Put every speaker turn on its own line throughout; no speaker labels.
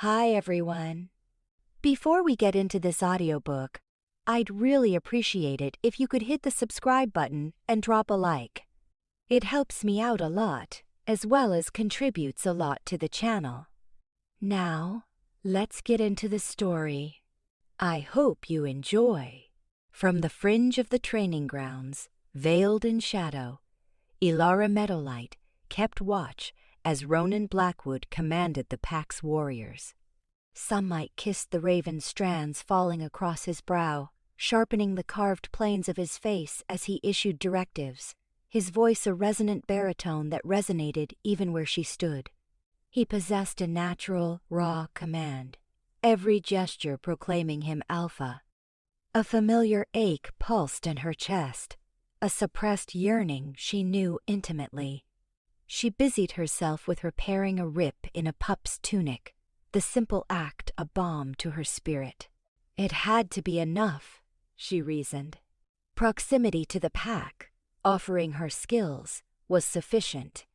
Hi everyone. Before we get into this audiobook, I'd really appreciate it if you could hit the subscribe button and drop a like. It helps me out a lot, as well as contributes a lot to the channel. Now, let's get into the story. I hope you enjoy. From the fringe of the training grounds, veiled in shadow, Elara Meadowlight kept watch as Ronan Blackwood commanded the pack's warriors. Sunlight kissed the raven strands falling across his brow, sharpening the carved planes of his face as he issued directives, his voice a resonant baritone that resonated even where she stood. He possessed a natural, raw command, every gesture proclaiming him alpha. A familiar ache pulsed in her chest, a suppressed yearning she knew intimately. She busied herself with repairing a rip in a pup's tunic, the simple act a balm to her spirit. It had to be enough, she reasoned. Proximity to the pack, offering her skills, was sufficient.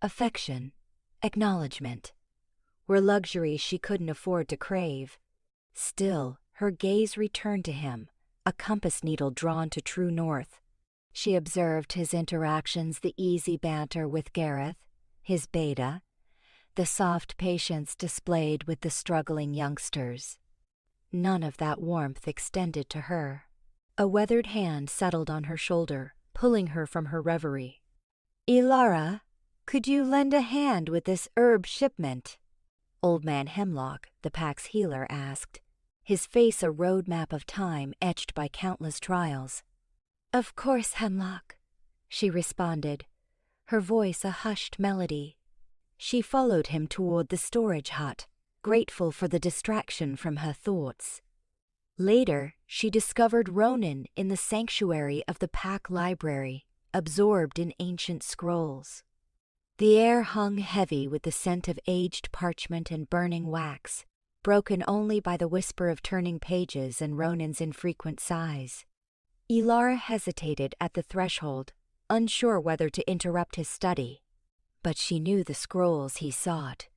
Affection, acknowledgement, were luxuries she couldn't afford to crave. Still, her gaze returned to him, a compass needle drawn to true north. She observed his interactions, the easy banter with Gareth, his beta, the soft patience displayed with the struggling youngsters. None of that warmth extended to her. A weathered hand settled on her shoulder, pulling her from her reverie. "Elara, could you lend a hand with this herb shipment?" Old Man Hemlock, the pack's healer, asked, his face a roadmap of time etched by countless trials. "Of course, Hemlock," she responded, her voice a hushed melody. She followed him toward the storage hut, grateful for the distraction from her thoughts. Later, she discovered Ronan in the sanctuary of the pack library, absorbed in ancient scrolls. The air hung heavy with the scent of aged parchment and burning wax, broken only by the whisper of turning pages and Ronan's infrequent sighs. Elara hesitated at the threshold, unsure whether to interrupt his study. But she knew the scrolls he sought,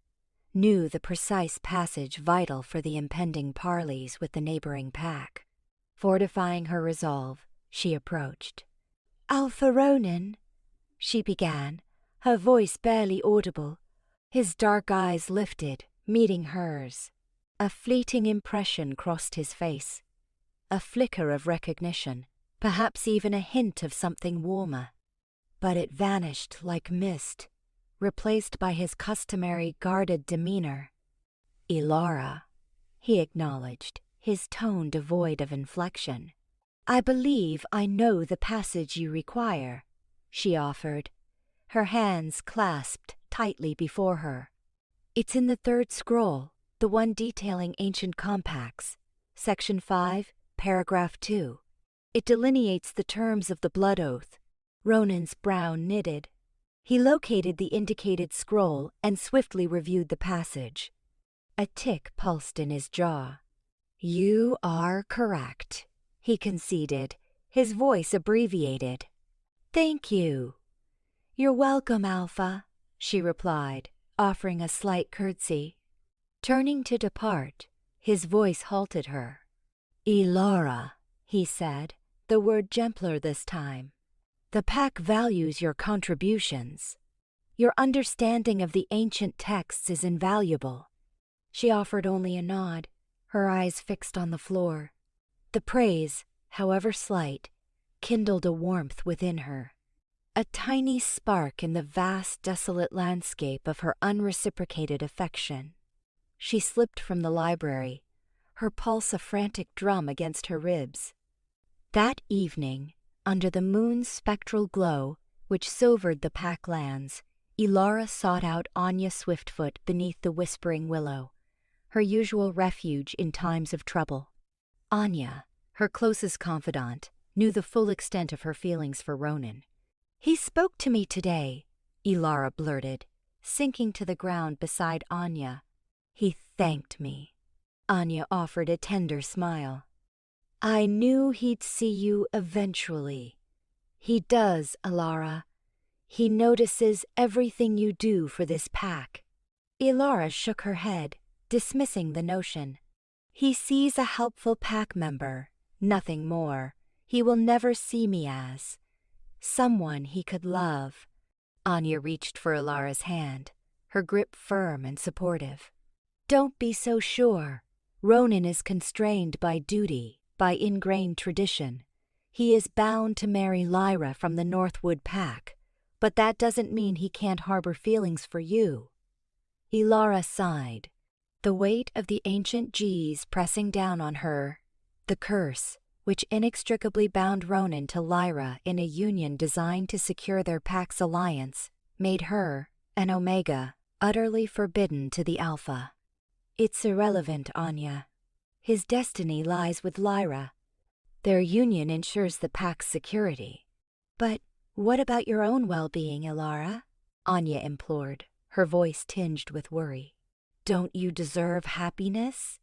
knew the precise passage vital for the impending parleys with the neighboring pack. Fortifying her resolve, she approached. "Alpha Ronan," she began, her voice barely audible. His dark eyes lifted, meeting hers. A fleeting impression crossed his face, a flicker of recognition, perhaps even a hint of something warmer. But it vanished like mist, replaced by his customary guarded demeanor. "Elara," he acknowledged, his tone devoid of inflection. "I believe I know the passage you require," she offered, her hands clasped tightly before her. "It's in the third scroll, the one detailing ancient compacts, Section 5, Paragraph 2. It delineates the terms of the blood oath." Ronan's brow knitted. He located the indicated scroll and swiftly reviewed the passage. A tick pulsed in his jaw. "You are correct," he conceded, his voice abbreviated. "Thank you." "You're welcome, Alpha," she replied, offering a slight curtsy. Turning to depart, his voice halted her. "Elara," he said, the word gentler this time. "The pack values your contributions. Your understanding of the ancient texts is invaluable." She offered only a nod, her eyes fixed on the floor. The praise, however slight, kindled a warmth within her. A tiny spark in the vast, desolate landscape of her unreciprocated affection. She slipped from the library, her pulse a frantic drum against her ribs. That evening, under the moon's spectral glow, which silvered the pack lands, Elara sought out Anya Swiftfoot beneath the whispering willow, her usual refuge in times of trouble. Anya, her closest confidant, knew the full extent of her feelings for Ronan. "He spoke to me today," Elara blurted, sinking to the ground beside Anya. "He thanked me." Anya offered a tender smile. "I knew he'd see you eventually. He does, Elara. He notices everything you do for this pack." Elara shook her head, dismissing the notion. He sees a helpful pack member, nothing more. He will never see me as someone he could love. Anya reached for Ilara's hand, her grip firm and supportive. Don't be so sure. Ronan is constrained by duty, by ingrained tradition. He is bound to marry Lyra from the Northwood Pack, but that doesn't mean he can't harbor feelings for you. Ilara sighed, the weight of the ancient G's pressing down on her, the curse, which inextricably bound Ronan to Lyra in a union designed to secure their pack's alliance, made her, an Omega, utterly forbidden to the Alpha. It's irrelevant, Anya. His destiny lies with Lyra. Their union ensures the pack's security. But what about your own well-being, Ilara? Anya implored, her voice tinged with worry. Don't you deserve happiness?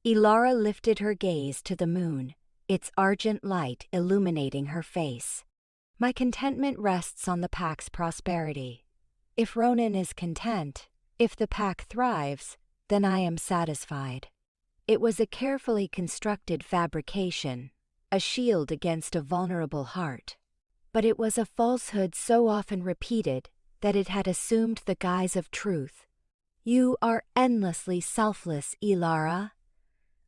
Ilara lifted her gaze to the moon, its argent light illuminating her face. My contentment rests on the pack's prosperity. If Ronan is content, if the pack thrives, then I am satisfied. It was a carefully constructed fabrication, a shield against a vulnerable heart. But it was a falsehood so often repeated that it had assumed the guise of truth. You are endlessly selfless, Ilara,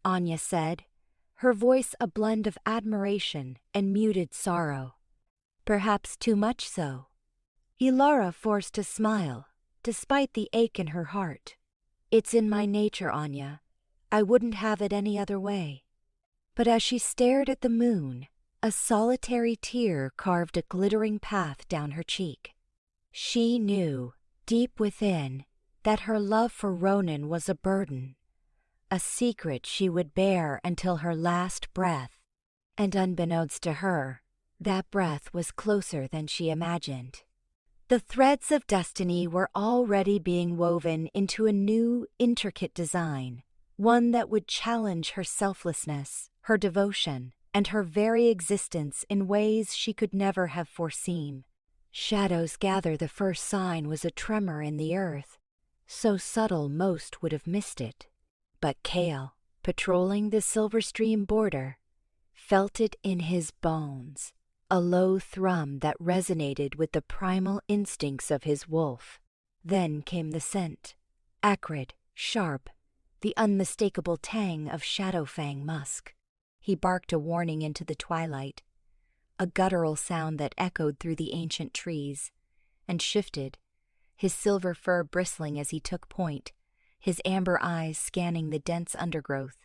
Anya said, her voice a blend of admiration and muted sorrow. Perhaps too much so. Ilara forced a smile, despite the ache in her heart. It's in my nature, Anya. I wouldn't have it any other way. But as she stared at the moon, a solitary tear carved a glittering path down her cheek. She knew, deep within, that her love for Ronan was a burden, a secret she would bear until her last breath. And unbeknownst to her, that breath was closer than she imagined. The threads of destiny were already being woven into a new, intricate design, one that would challenge her selflessness, her devotion, and her very existence in ways she could never have foreseen. Shadows gather the first sign was a tremor in the earth, so subtle most would have missed it. But Kale, patrolling the Silverstream border, felt it in his bones, a low thrum that resonated with the primal instincts of his wolf. Then came the scent, acrid, sharp, the unmistakable tang of Shadowfang musk. He barked a warning into the twilight, a guttural sound that echoed through the ancient trees, and shifted, his silver fur bristling as he took point, his amber eyes scanning the dense undergrowth.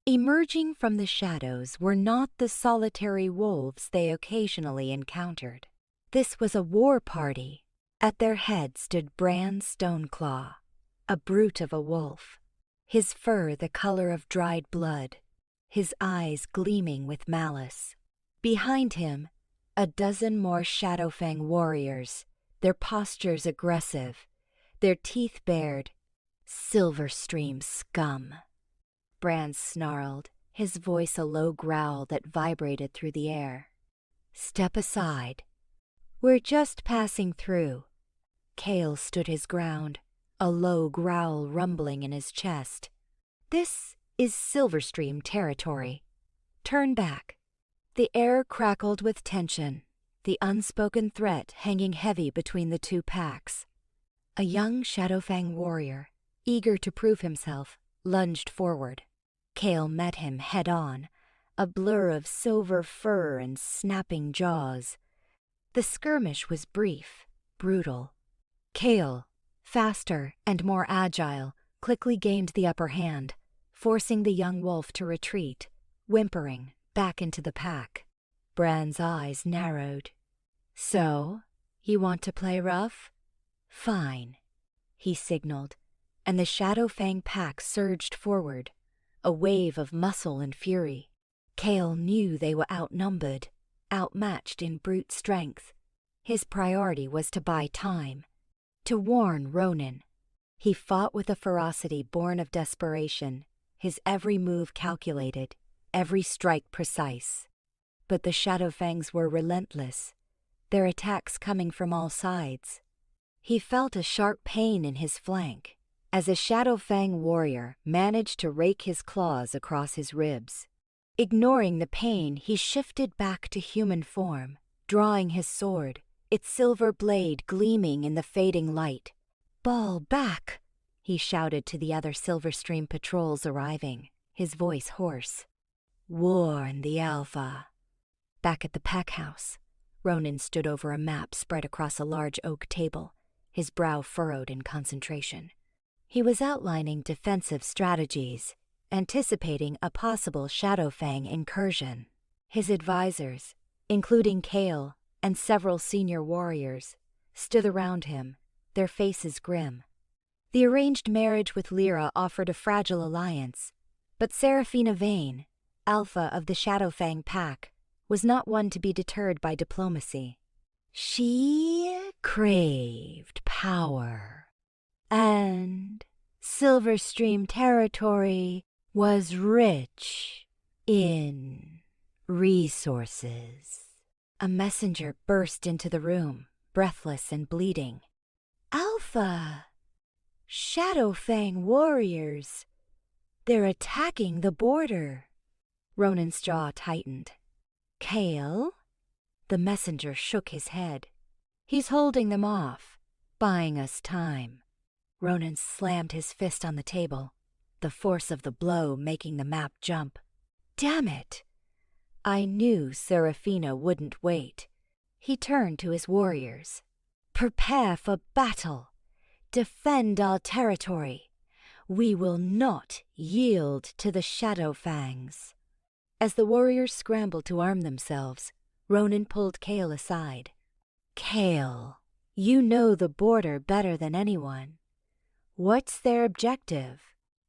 Emerging from the shadows were not the solitary wolves they occasionally encountered. This was a war party. At their head stood Bran Stoneclaw, a brute of a wolf, his fur the color of dried blood, his eyes gleaming with malice. Behind him, a dozen more Shadowfang warriors, their postures aggressive, their teeth bared. Silverstream scum. Bran snarled, his voice a low growl that vibrated through the air. Step aside. We're just passing through. Kale stood his ground, a low growl rumbling in his chest. This is Silverstream territory. Turn back. The air crackled with tension, the unspoken threat hanging heavy between the two packs. A young Shadowfang warrior, eager to prove himself, lunged forward. Kale met him head-on, a blur of silver fur and snapping jaws. The skirmish was brief, brutal. Kale, faster and more agile, quickly gained the upper hand, forcing the young wolf to retreat, whimpering, back into the pack. Bran's eyes narrowed. So, you want to play rough? Fine, he signaled, and the Shadowfang pack surged forward, a wave of muscle and fury. Kale knew they were outnumbered, outmatched in brute strength. His priority was to buy time, to warn Ronan. He fought with a ferocity born of desperation, his every move calculated, every strike precise. But the Shadowfangs were relentless, their attacks coming from all sides. He felt a sharp pain in his flank, as a Shadowfang warrior managed to rake his claws across his ribs. Ignoring the pain, he shifted back to human form, drawing his sword, its silver blade gleaming in the fading light. "Fall back!" he shouted to the other Silverstream patrols arriving, his voice hoarse. "Warn the Alpha." Back at the pack house, Ronan stood over a map spread across a large oak table, his brow furrowed in concentration. He was outlining defensive strategies, anticipating a possible Shadowfang incursion. His advisors, including Kale and several senior warriors, stood around him, their faces grim. The arranged marriage with Lyra offered a fragile alliance, but Seraphina Vane, Alpha of the Shadowfang pack, was not one to be deterred by diplomacy. She craved power, and Silverstream territory was rich in resources. A messenger burst into the room, breathless and bleeding. "Alpha! Shadowfang warriors! They're attacking the border!" Ronan's jaw tightened. "Kale?" The messenger shook his head. "He's holding them off, buying us time." Ronan slammed his fist on the table, the force of the blow making the map jump. "Damn it! I knew Seraphina wouldn't wait." He turned to his warriors. "Prepare for battle. Defend our territory. We will not yield to the Shadowfangs." As the warriors scrambled to arm themselves, Ronan pulled Kale aside. "Kale, you know the border better than anyone. What's their objective?"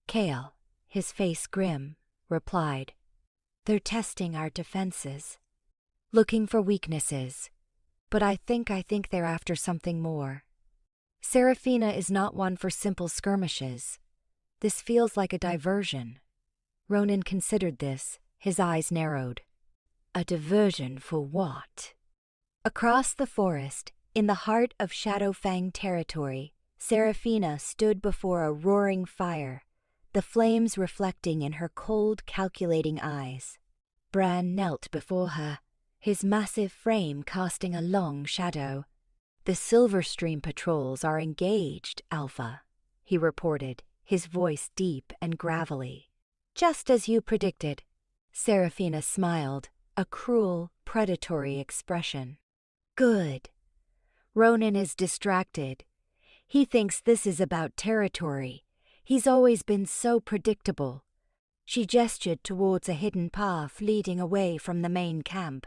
Kale, his face grim, replied, "They're testing our defenses, looking for weaknesses, but I think they're after something more. Seraphina is not one for simple skirmishes. This feels like a diversion." Ronan considered this, his eyes narrowed. A diversion for what? Across the forest, in the heart of Shadowfang territory, Seraphina stood before a roaring fire, the flames reflecting in her cold, calculating eyes. Bran knelt before her, his massive frame casting a long shadow. "The Silverstream patrols are engaged, Alpha," he reported, his voice deep and gravelly. "Just as you predicted." Seraphina smiled, a cruel, predatory expression. "Good." Ronan is distracted. He thinks this is about territory. He's always been so predictable. She gestured towards a hidden path leading away from the main camp.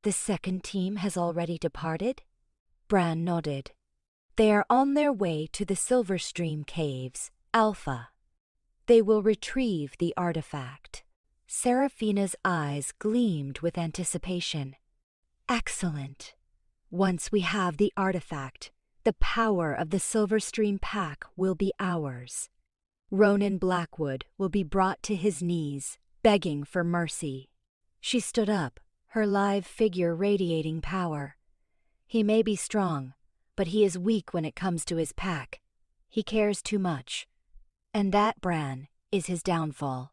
"The second team has already departed?" Bran nodded. "They are on their way to the Silverstream caves, Alpha. They will retrieve the artifact." Seraphina's eyes gleamed with anticipation. "Excellent. Once we have the artifact, the power of the Silverstream pack will be ours. Ronan Blackwood will be brought to his knees, begging for mercy." She stood up, her lithe figure radiating power. "He may be strong, but he is weak when it comes to his pack. He cares too much. And that, Bran, is his downfall."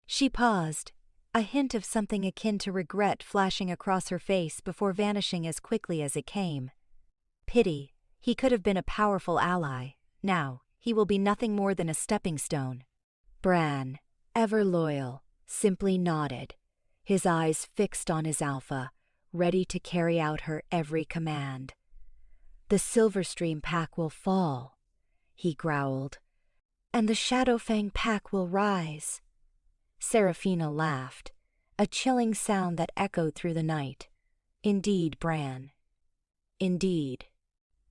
She paused, a hint of something akin to regret flashing across her face before vanishing as quickly as it came. Pity. He could have been a powerful ally. Now, he will be nothing more than a stepping stone. Bran, ever loyal, simply nodded, his eyes fixed on his Alpha, ready to carry out her every command. "The Silverstream pack will fall," he growled, "and the Shadowfang pack will rise." Seraphina laughed, a chilling sound that echoed through the night. "Indeed, Bran. Indeed."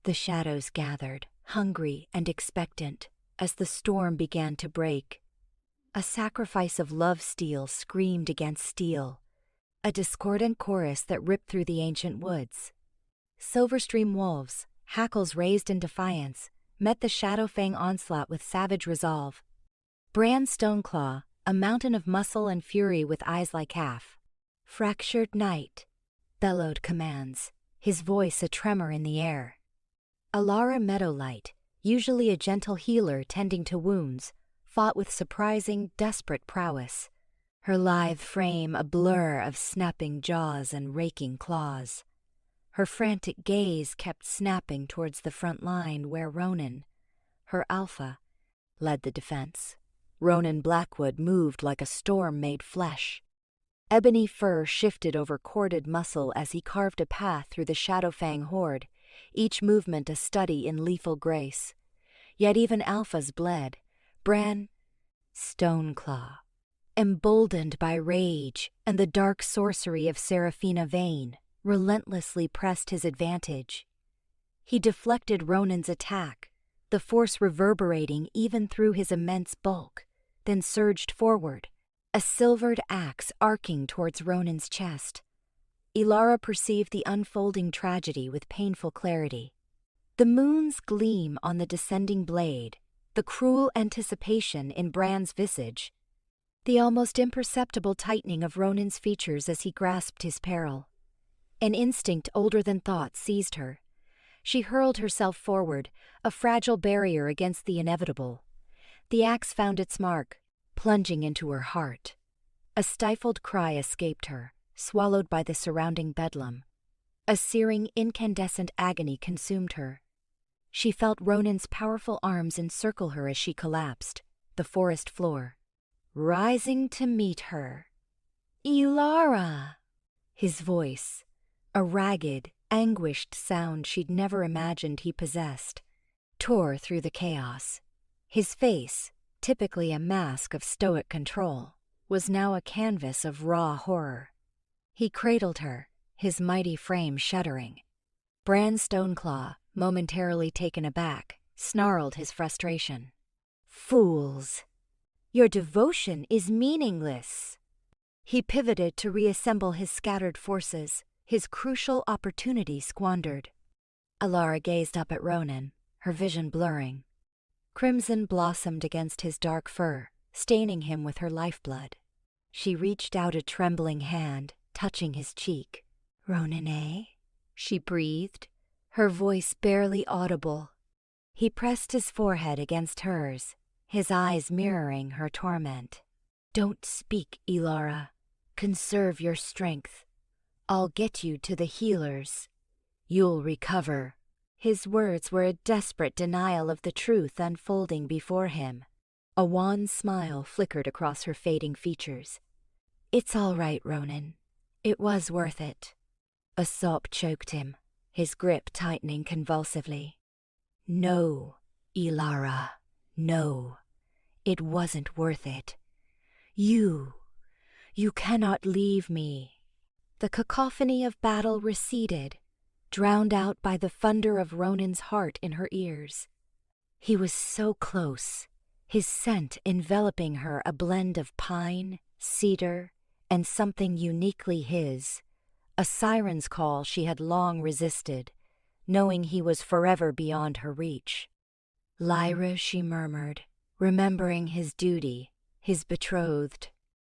The shadows gathered, hungry and expectant, as the storm began to break. A sacrifice of love steel screamed against steel, a discordant chorus that ripped through the ancient woods. Silverstream wolves, hackles raised in defiance, met the Shadowfang onslaught with savage resolve. Bran Stoneclaw, a mountain of muscle and fury with eyes like half. "Fractured Knight," bellowed commands, his voice a tremor in the air. Alara Meadowlight, usually a gentle healer tending to wounds, fought with surprising, desperate prowess, her lithe frame a blur of snapping jaws and raking claws. Her frantic gaze kept snapping towards the front line where Ronan, her alpha, led the defense. Ronan Blackwood moved like a storm-made flesh. Ebony fur shifted over corded muscle as he carved a path through the Shadowfang horde, each movement a study in lethal grace. Yet even alphas bled. Bran, Stoneclaw, emboldened by rage and the dark sorcery of Seraphina Vane, relentlessly pressed his advantage. He deflected Ronan's attack, the force reverberating even through his immense bulk, then surged forward, a silvered axe arcing towards Ronan's chest. Ilara perceived the unfolding tragedy with painful clarity. The moon's gleam on the descending blade, the cruel anticipation in Bran's visage, the almost imperceptible tightening of Ronan's features as he grasped his peril. An instinct older than thought seized her. She hurled herself forward, a fragile barrier against the inevitable. The axe found its mark, plunging into her heart. A stifled cry escaped her, swallowed by the surrounding bedlam. A searing, incandescent agony consumed her. She felt Ronan's powerful arms encircle her as she collapsed, the forest floor. Rising to meet her. Ilara! His voice, a ragged, anguished sound she'd never imagined he possessed, tore through the chaos. His face, typically a mask of stoic control, was now a canvas of raw horror. He cradled her, his mighty frame shuddering. Bran Stoneclaw, momentarily taken aback, snarled his frustration. Fools! Your devotion is meaningless. He pivoted to reassemble his scattered forces, his crucial opportunity squandered. Ilara gazed up at Ronan, her vision blurring. Crimson blossomed against his dark fur, staining him with her lifeblood. She reached out a trembling hand, touching his cheek. Ronan, eh? She breathed, her voice barely audible. He pressed his forehead against hers, his eyes mirroring her torment. Don't speak, Ilara. Conserve your strength. I'll get you to the healers. You'll recover. His words were a desperate denial of the truth unfolding before him. A wan smile flickered across her fading features. It's all right, Ronan. It was worth it. A sob choked him, his grip tightening convulsively. No, Ilara, no. It wasn't worth it. You cannot leave me. The cacophony of battle receded, drowned out by the thunder of Ronan's heart in her ears. He was so close, his scent enveloping her, a blend of pine, cedar, and something uniquely his, a siren's call she had long resisted, knowing he was forever beyond her reach. Lyra, she murmured, remembering his duty, his betrothed.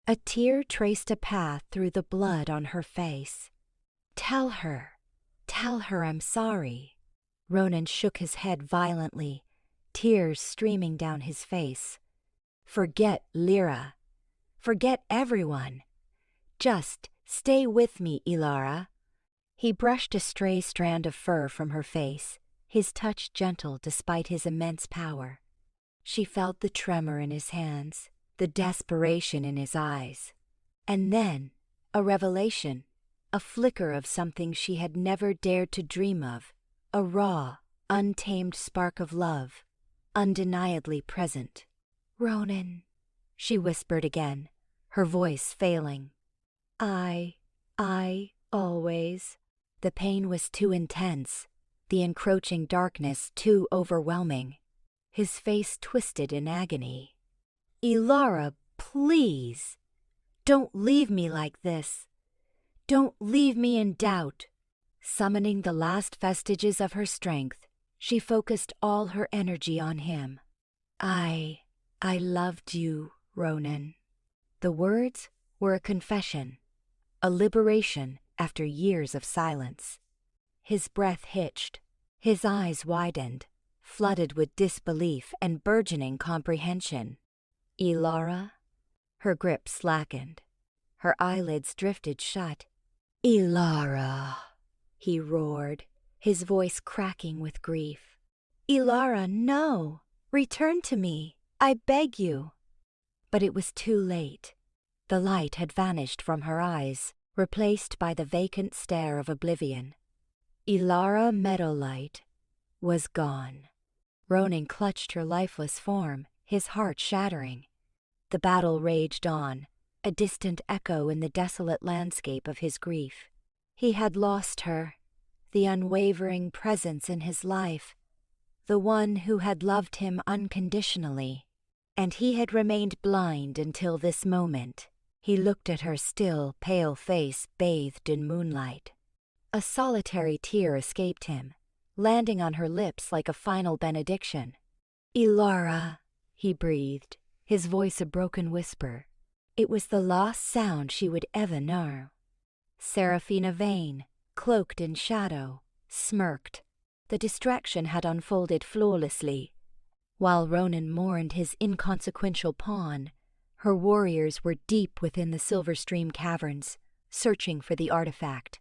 A tear traced a path through the blood on her face. Tell her I'm sorry. Ronan shook his head violently, tears streaming down his face. Forget Lyra. Forget everyone. Just stay with me, Ilara. He brushed a stray strand of fur from her face, his touch gentle despite his immense power. She felt the tremor in his hands, the desperation in his eyes. And then, a revelation, a flicker of something she had never dared to dream of, a raw, untamed spark of love, undeniably present. Ronan, she whispered again, her voice failing. I always. The pain was too intense, the encroaching darkness too overwhelming. His face twisted in agony. Ilara, please. Don't leave me like this. Don't leave me in doubt. Summoning the last vestiges of her strength, she focused all her energy on him. I loved you, Ronan. The words were a confession, a liberation after years of silence. His breath hitched, his eyes widened, flooded with disbelief and burgeoning comprehension. "Elara?" Her grip slackened. Her eyelids drifted shut. "Elara," he roared, his voice cracking with grief. "Elara, no! Return to me, I beg you." But it was too late. The light had vanished from her eyes, replaced by the vacant stare of oblivion. Elara Meadowlight was gone. Ronan clutched her lifeless form, his heart shattering. The battle raged on, a distant echo in the desolate landscape of his grief. He had lost her, the unwavering presence in his life, the one who had loved him unconditionally. And he had remained blind until this moment. He looked at her still, pale face bathed in moonlight. A solitary tear escaped him, landing on her lips like a final benediction. "Elara," he breathed, his voice a broken whisper. It was the last sound she would ever know. Seraphina Vane, cloaked in shadow, smirked. The distraction had unfolded flawlessly. While Ronan mourned his inconsequential pawn, her warriors were deep within the Silverstream caverns, searching for the artifact.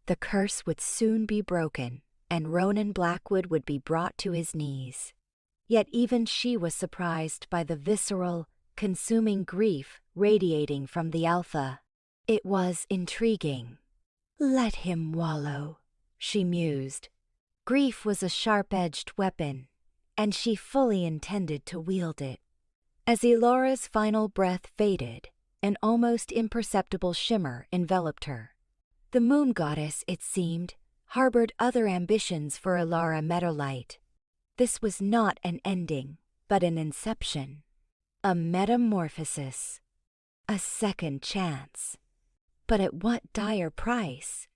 The curse would soon be broken, and Ronan Blackwood would be brought to his knees. Yet even she was surprised by the visceral, consuming grief radiating from the Alpha. It was intriguing. "Let him wallow," she mused. Grief was a sharp-edged weapon, and she fully intended to wield it. As Elara's final breath faded, an almost imperceptible shimmer enveloped her. The moon goddess, it seemed, harbored other ambitions for Elara Meadowlight. This was not an ending, but an inception. A metamorphosis. A second chance. But at what dire price?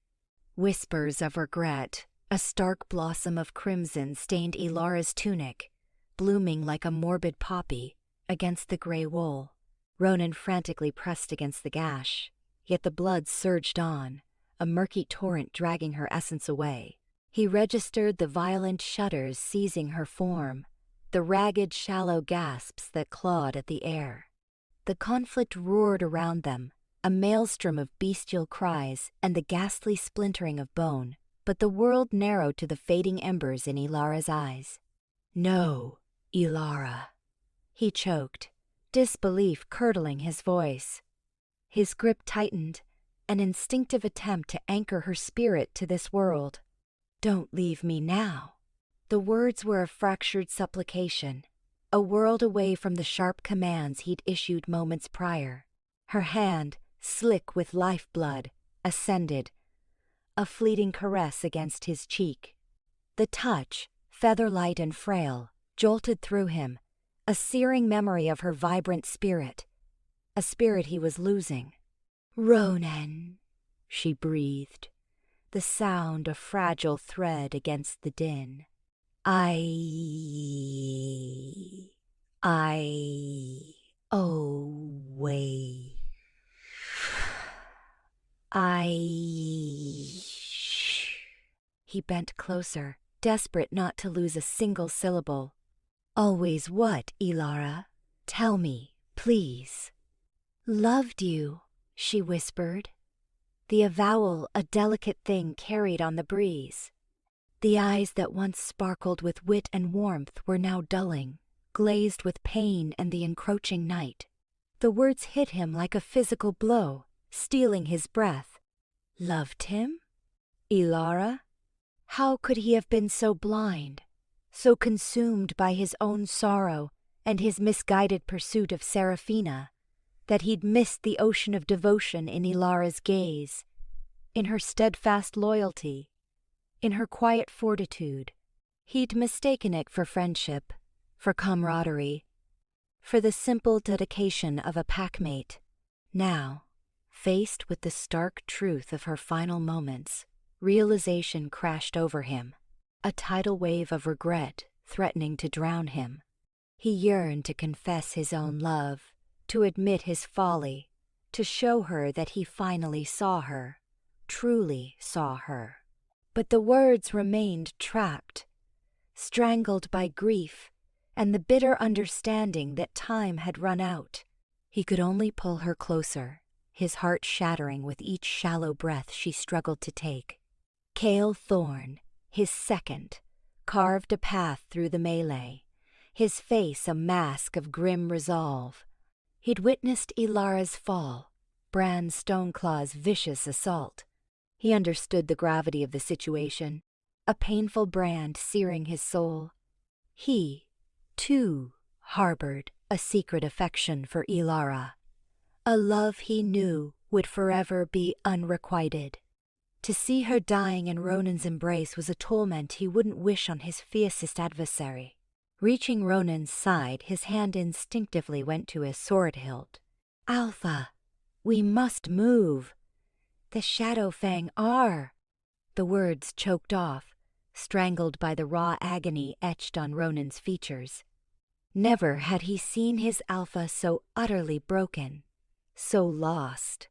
Whispers of regret. A stark blossom of crimson stained Elara's tunic, blooming like a morbid poppy against the gray wool. Ronan frantically pressed against the gash, yet the blood surged on, a murky torrent dragging her essence away. He registered the violent shudders seizing her form, the ragged, shallow gasps that clawed at the air. The conflict roared around them, a maelstrom of bestial cries and the ghastly splintering of bone, but the world narrowed to the fading embers in Elara's eyes. "No, Elara," he choked, disbelief curdling his voice. His grip tightened, an instinctive attempt to anchor her spirit to this world. "Don't leave me now." The words were a fractured supplication, a world away from the sharp commands he'd issued moments prior. Her hand, slick with lifeblood, ascended, a fleeting caress against his cheek. The touch, feather-light and frail, jolted through him, a searing memory of her vibrant spirit, a spirit he was losing. "Ronan," she breathed, the sound a fragile thread against the din. Oh, wait. He bent closer, desperate not to lose a single syllable. "Always what, Elara? Tell me, please." "Loved you," she whispered. The avowal a delicate thing carried on the breeze. The eyes that once sparkled with wit and warmth were now dulling, glazed with pain and the encroaching night. The words hit him like a physical blow, stealing his breath. Loved him? Elara? How could he have been so blind, so consumed by his own sorrow and his misguided pursuit of Seraphina, that he'd missed the ocean of devotion in Elara's gaze, in her steadfast loyalty, in her quiet fortitude? He'd mistaken it for friendship, for camaraderie, for the simple dedication of a packmate. Now, faced with the stark truth of her final moments, realization crashed over him, a tidal wave of regret threatening to drown him. He yearned to confess his own love, to admit his folly, to show her that he finally saw her, truly saw her. But the words remained trapped, strangled by grief and the bitter understanding that time had run out. He could only pull her closer, his heart shattering with each shallow breath she struggled to take. Cale Thorne, his second, carved a path through the melee, his face a mask of grim resolve. He'd witnessed Ilara's fall, Bran Stoneclaw's vicious assault. He understood the gravity of the situation, a painful brand searing his soul. He, too, harbored a secret affection for Ilara, a love he knew would forever be unrequited. To see her dying in Ronan's embrace was a torment he wouldn't wish on his fiercest adversary. Reaching Ronan's side, his hand instinctively went to his sword hilt. "Alpha, we must move. The Shadowfang are—" The words choked off, strangled by the raw agony etched on Ronan's features. Never had he seen his Alpha so utterly broken, so lost.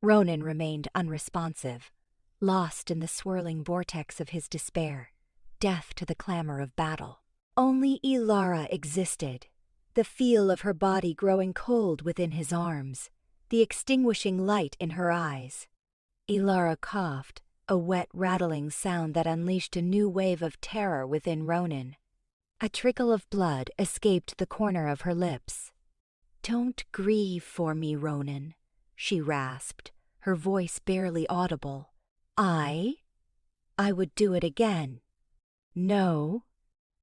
Ronan remained unresponsive, lost in the swirling vortex of his despair, deaf to the clamor of battle. Only Ilara existed, the feel of her body growing cold within his arms, the extinguishing light in her eyes. Ilara coughed, a wet, rattling sound that unleashed a new wave of terror within Ronan. A trickle of blood escaped the corner of her lips. "Don't grieve for me, Ronan," she rasped, her voice barely audible. I would do it again." "No,"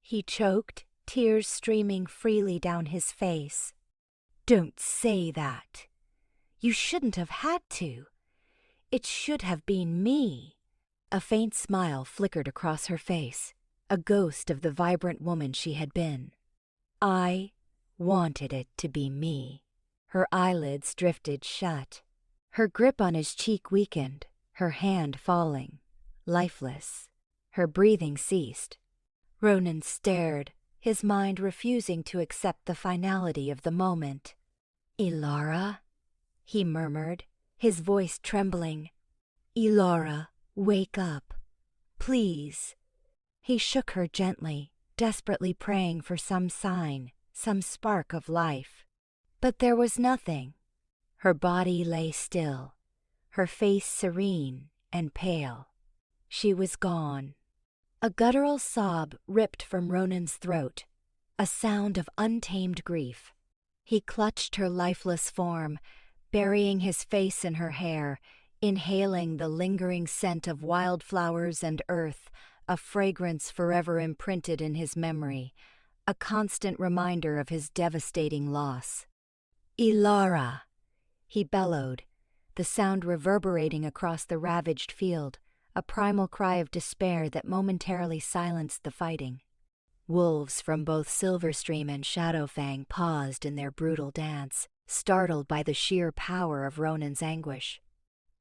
he choked, tears streaming freely down his face. "Don't say that. You shouldn't have had to. It should have been me." A faint smile flickered across her face, a ghost of the vibrant woman she had been. "I wanted it to be me." Her eyelids drifted shut. Her grip on his cheek weakened, her hand falling, lifeless. Her breathing ceased. Ronan stared, his mind refusing to accept the finality of the moment. "Ilara?" he murmured, his voice trembling. "Ilara, wake up. Please." He shook her gently, desperately praying for some sign, some spark of life. But there was nothing. Her body lay still, her face serene and pale. She was gone. A guttural sob ripped from Ronan's throat, a sound of untamed grief. He clutched her lifeless form, burying his face in her hair, inhaling the lingering scent of wildflowers and earth, a fragrance forever imprinted in his memory, a constant reminder of his devastating loss. "Ilara!" he bellowed, the sound reverberating across the ravaged field, a primal cry of despair that momentarily silenced the fighting. Wolves from both Silverstream and Shadowfang paused in their brutal dance, startled by the sheer power of Ronan's anguish.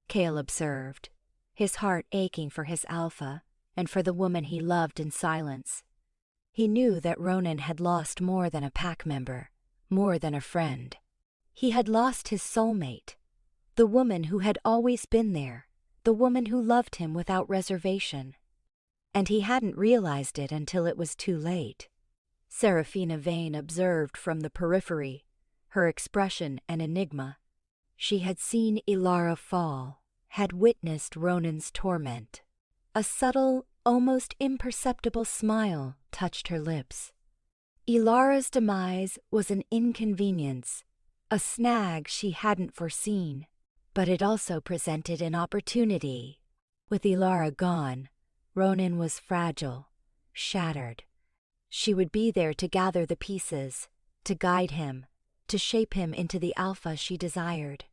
Cale observed, his heart aching for his Alpha and for the woman he loved in silence. He knew that Ronan had lost more than a pack member, more than a friend. He had lost his soulmate, the woman who had always been there, the woman who loved him without reservation. And he hadn't realized it until it was too late. Seraphina Vane observed from the periphery, her expression an enigma. She had seen Ilara fall, had witnessed Ronan's torment. A subtle, almost imperceptible smile touched her lips. Ilara's demise was an inconvenience, a snag she hadn't foreseen, but it also presented an opportunity. With Ilara gone, Ronan was fragile, shattered. She would be there to gather the pieces, to guide him, to shape him into the Alpha she desired.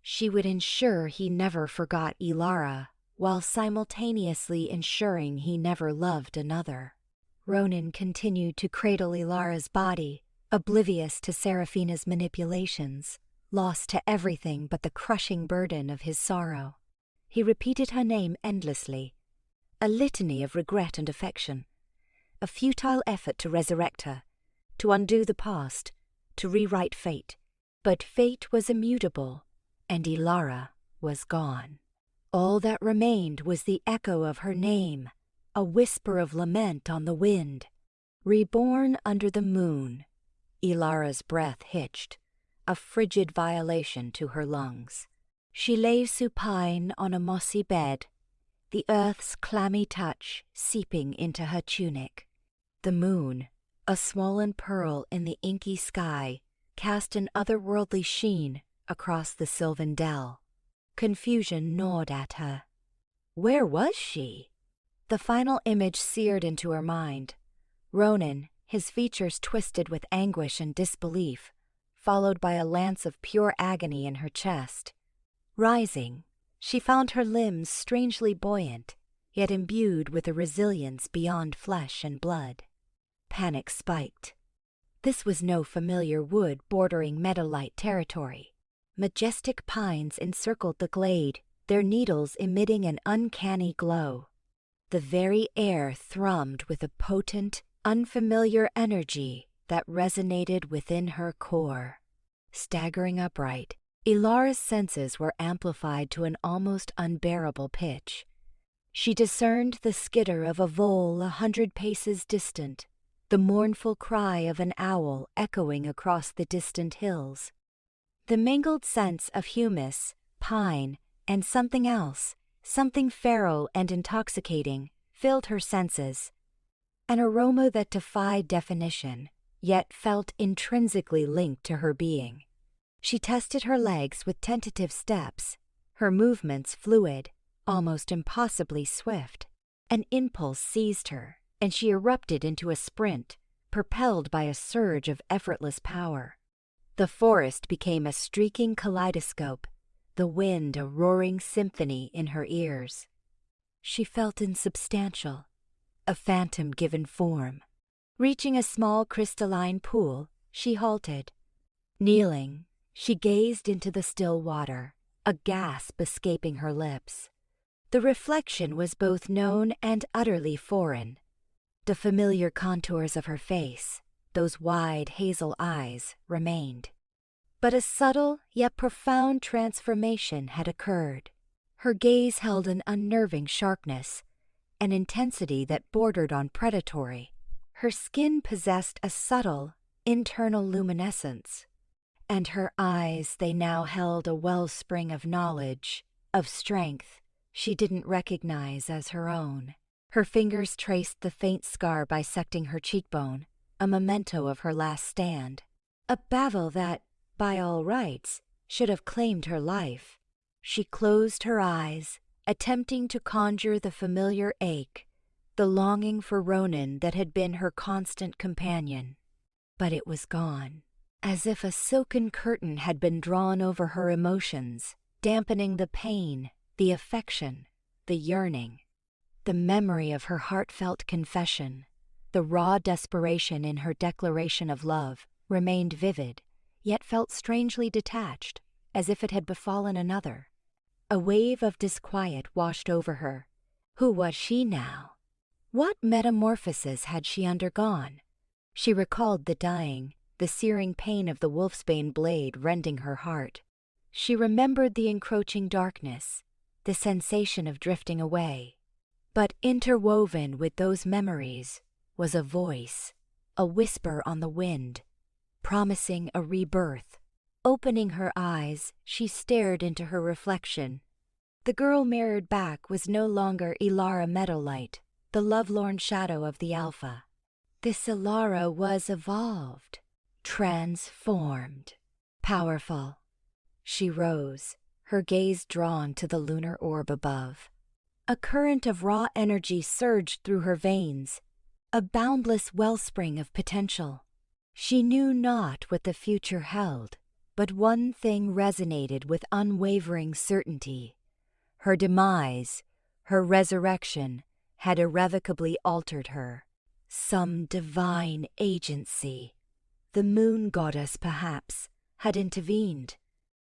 She would ensure he never forgot Ilara, while simultaneously ensuring he never loved another. Ronan continued to cradle Ilara's body, oblivious to Seraphina's manipulations, lost to everything but the crushing burden of his sorrow. He repeated her name endlessly, a litany of regret and affection, a futile effort to resurrect her, to undo the past, to rewrite fate. But fate was immutable, and Ilara was gone. All that remained was the echo of her name, a whisper of lament on the wind. Reborn under the moon, Ilara's breath hitched, a frigid violation to her lungs. She lay supine on a mossy bed, the earth's clammy touch seeping into her tunic. The moon, a swollen pearl in the inky sky, cast an otherworldly sheen across the sylvan dell. Confusion gnawed at her. Where was she? The final image seared into her mind. Ronan, his features twisted with anguish and disbelief, followed by a lance of pure agony in her chest. Rising, she found her limbs strangely buoyant, yet imbued with a resilience beyond flesh and blood. Panic spiked. This was no familiar wood bordering meadowlight territory. Majestic pines encircled the glade, their needles emitting an uncanny glow. The very air thrummed with a potent, unfamiliar energy that resonated within her core. Staggering upright, Ilara's senses were amplified to an almost unbearable pitch. She discerned the skitter of a vole 100 paces distant, the mournful cry of an owl echoing across the distant hills. The mingled scents of humus, pine, and something else, something feral and intoxicating, filled her senses. An aroma that defied definition, yet felt intrinsically linked to her being. She tested her legs with tentative steps, her movements fluid, almost impossibly swift. An impulse seized her, and she erupted into a sprint, propelled by a surge of effortless power. The forest became a streaking kaleidoscope, the wind a roaring symphony in her ears. She felt insubstantial, a phantom given form. Reaching a small crystalline pool, she halted. Kneeling, she gazed into the still water, a gasp escaping her lips. The reflection was both known and utterly foreign. The familiar contours of her face, those wide hazel eyes, remained. But a subtle yet profound transformation had occurred. Her gaze held an unnerving sharpness, an intensity that bordered on predatory. Her skin possessed a subtle, internal luminescence, and her eyes, they now held a wellspring of knowledge, of strength she didn't recognize as her own. Her fingers traced the faint scar bisecting her cheekbone, a memento of her last stand. A bavil that, by all rights, should have claimed her life. She closed her eyes, attempting to conjure the familiar ache, the longing for Ronan that had been her constant companion. But it was gone, as if a silken curtain had been drawn over her emotions, dampening the pain, the affection, the yearning. The memory of her heartfelt confession, the raw desperation in her declaration of love, remained vivid, yet felt strangely detached, as if it had befallen another. A wave of disquiet washed over her. Who was she now? What metamorphosis had she undergone? She recalled the dying, the searing pain of the wolfsbane blade rending her heart. She remembered the encroaching darkness, the sensation of drifting away. But interwoven with those memories was a voice, a whisper on the wind, promising a rebirth. Opening her eyes, she stared into her reflection. The girl mirrored back was no longer Ilara Meadowlight, the lovelorn shadow of the Alpha. This Ilara was evolved, transformed, powerful. She rose, her gaze drawn to the lunar orb above. A current of raw energy surged through her veins, a boundless wellspring of potential. She knew not what the future held, but one thing resonated with unwavering certainty. Her demise, her resurrection, had irrevocably altered her. Some divine agency, the moon goddess perhaps, had intervened.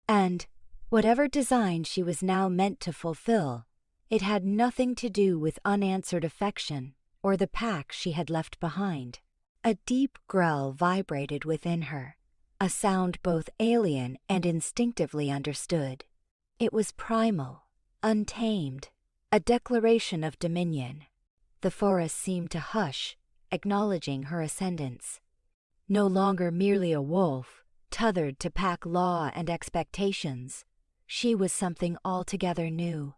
And, whatever design she was now meant to fulfill, it had nothing to do with unanswered affection or the pack she had left behind. A deep growl vibrated within her, a sound both alien and instinctively understood. It was primal, untamed, a declaration of dominion. The forest seemed to hush, acknowledging her ascendance. No longer merely a wolf, tethered to pack law and expectations, she was something altogether new.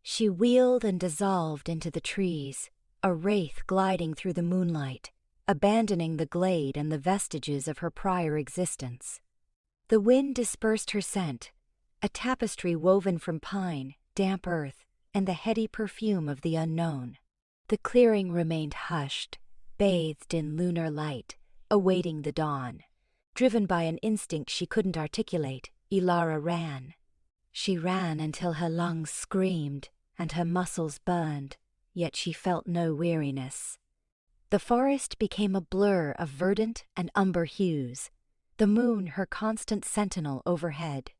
She wheeled and dissolved into the trees, a wraith gliding through the moonlight, abandoning the glade and the vestiges of her prior existence. The wind dispersed her scent, a tapestry woven from pine, damp earth, and the heady perfume of the unknown. The clearing remained hushed, bathed in lunar light, awaiting the dawn. Driven by an instinct she couldn't articulate, Ilara ran. She ran until her lungs screamed and her muscles burned, yet she felt no weariness. The forest became a blur of verdant and umber hues, the moon her constant sentinel overhead.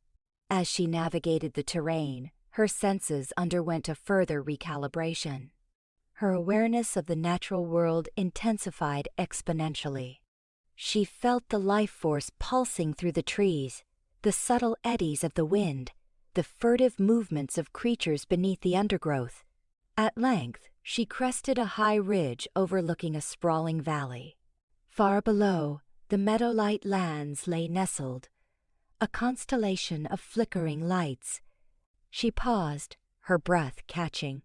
As she navigated the terrain, her senses underwent a further recalibration. Her awareness of the natural world intensified exponentially. She felt the life force pulsing through the trees, the subtle eddies of the wind, the furtive movements of creatures beneath the undergrowth. At length, she crested a high ridge overlooking a sprawling valley. Far below, the meadowlight lands lay nestled, a constellation of flickering lights. She paused, her breath catching.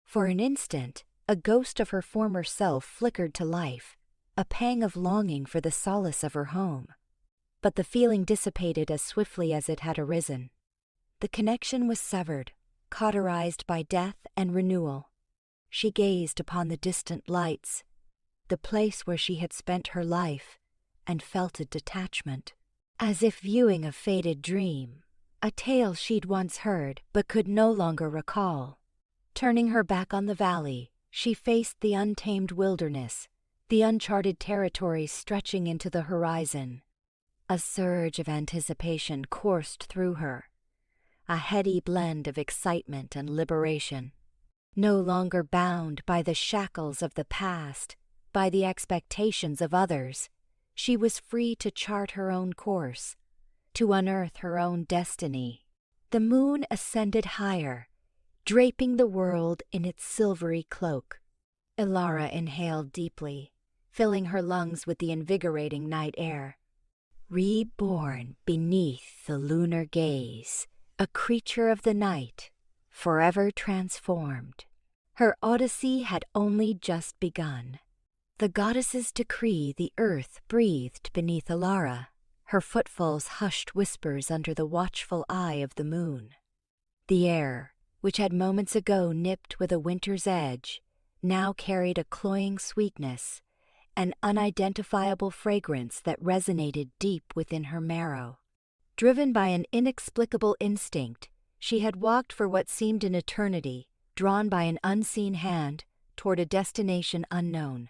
For an instant, a ghost of her former self flickered to life, a pang of longing for the solace of her home. But the feeling dissipated as swiftly as it had arisen. The connection was severed, cauterized by death and renewal. She gazed upon the distant lights, the place where she had spent her life, and felt a detachment, as if viewing a faded dream, a tale she'd once heard but could no longer recall. Turning her back on the valley, she faced the untamed wilderness, the uncharted territories stretching into the horizon. A surge of anticipation coursed through her, a heady blend of excitement and liberation. No longer bound by the shackles of the past, by the expectations of others, she was free to chart her own course, to unearth her own destiny. The moon ascended higher, draping the world in its silvery cloak. Ilara inhaled deeply, filling her lungs with the invigorating night air. Reborn beneath the lunar gaze, a creature of the night, forever transformed. Her odyssey had only just begun. The goddess's decree the earth breathed beneath Ilara, her footfalls hushed whispers under the watchful eye of the moon. The air, which had moments ago nipped with a winter's edge, now carried a cloying sweetness, an unidentifiable fragrance that resonated deep within her marrow. Driven by an inexplicable instinct, she had walked for what seemed an eternity, drawn by an unseen hand toward a destination unknown.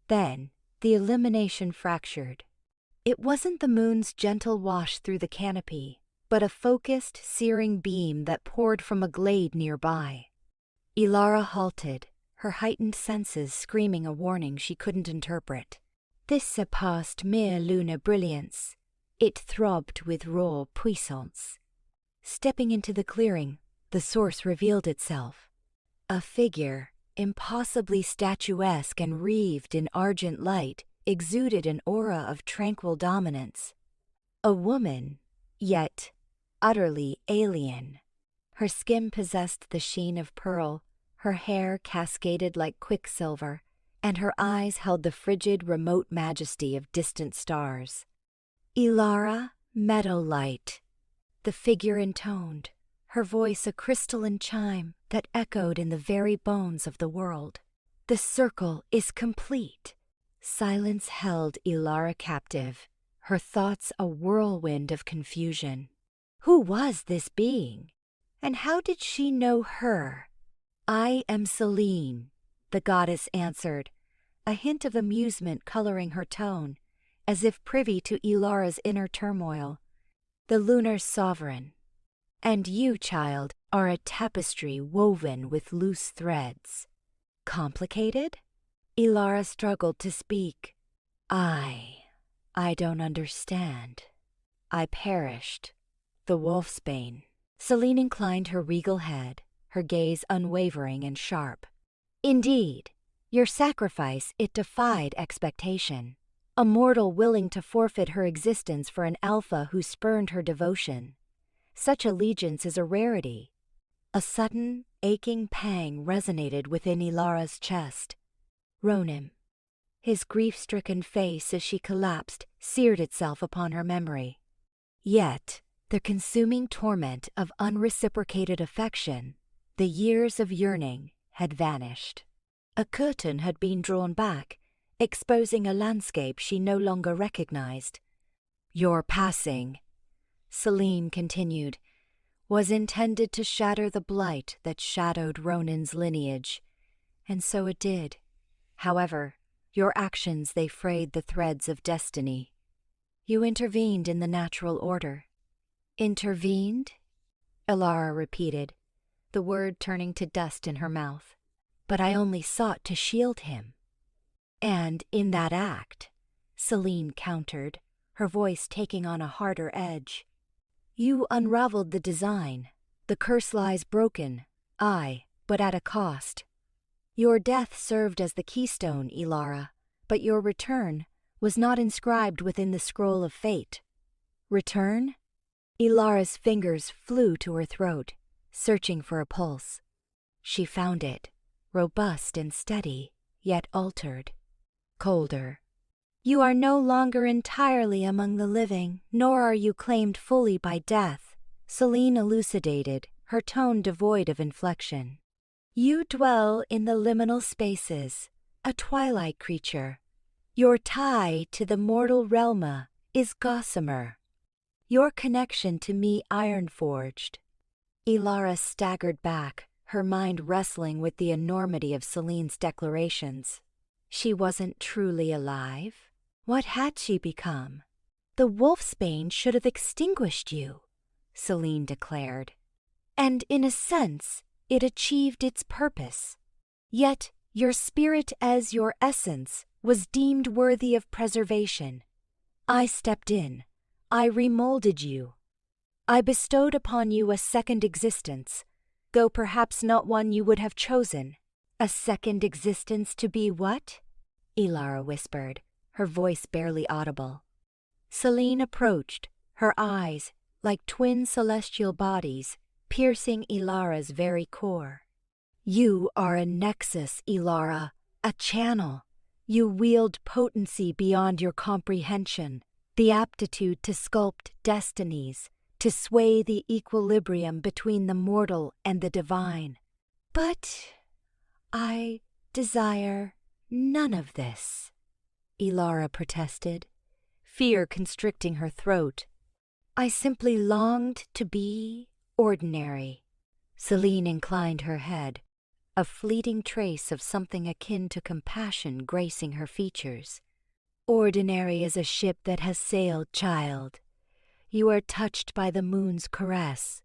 Then, the illumination fractured. It wasn't the moon's gentle wash through the canopy, but a focused, searing beam that poured from a glade nearby. Ilara halted, her heightened senses screaming a warning she couldn't interpret. This surpassed mere lunar brilliance. It throbbed with raw puissance. Stepping into the clearing, the source revealed itself. A figure, impossibly statuesque and wreathed in argent light, exuded an aura of tranquil dominance. A woman, yet utterly alien. Her skin possessed the sheen of pearl, her hair cascaded like quicksilver, and her eyes held the frigid, remote majesty of distant stars. Ilara, Meadowlight, the figure intoned, her voice a crystalline chime that echoed in the very bones of the world. The circle is complete. Silence held Ilara captive, her thoughts a whirlwind of confusion. Who was this being? And how did she know her? "I am Selene," the goddess answered, a hint of amusement coloring her tone, as if privy to Ilara's inner turmoil. "The lunar sovereign. And you, child, are a tapestry woven with loose threads." "Complicated?" Ilara struggled to speak. I don't understand. I perished. The wolfsbane." Selene inclined her regal head, her gaze unwavering and sharp. "Indeed, Your sacrifice, it defied expectation. A mortal willing to forfeit her existence for an alpha who spurned her devotion. Such allegiance is a rarity. A sudden, aching pang resonated within Ilara's chest. Ronan. His grief-stricken face as she collapsed seared itself upon her memory. Yet, the consuming torment of unreciprocated affection, the years of yearning, had vanished. A curtain had been drawn back, exposing a landscape she no longer recognized. Your passing, Celine continued, was intended to shatter the blight that shadowed Ronan's lineage, and so it did. However, your actions, they frayed the threads of destiny. You intervened in the natural order. Intervened? Ilara repeated, the word turning to dust in her mouth. But I only sought to shield him. And in that act, Celine countered, her voice taking on a harder edge. You unraveled the design. The curse lies broken, aye, but at a cost. Your death served as the keystone, Ilara, but your return was not inscribed within the scroll of fate. Return? Ilara's fingers flew to her throat, searching for a pulse. She found it, robust and steady, yet altered. Colder. You are no longer entirely among the living, nor are you claimed fully by death, Celine elucidated, her tone devoid of inflection. You dwell in the liminal spaces, a twilight creature. Your tie to the mortal realm is gossamer. Your connection to me iron-forged. Ilara staggered back, her mind wrestling with the enormity of Celine's declarations. She wasn't truly alive. What had she become? The wolfsbane should have extinguished you, Celine declared. And in a sense, it achieved its purpose. Yet your spirit as your essence was deemed worthy of preservation. I stepped in. I remolded you. I bestowed upon you a second existence, though perhaps not one you would have chosen. A second existence to be what? Ilara whispered, her voice barely audible. Celine approached, her eyes, like twin celestial bodies, piercing Ilara's very core. You are a nexus, Ilara, a channel. You wield potency beyond your comprehension, the aptitude to sculpt destinies, to sway the equilibrium between the mortal and the divine. But I desire none of this, Ilara protested, fear constricting her throat. I simply longed to be ordinary. Celine inclined her head, a fleeting trace of something akin to compassion gracing her features. Ordinary as a ship that has sailed, child. You are touched by the moon's caress,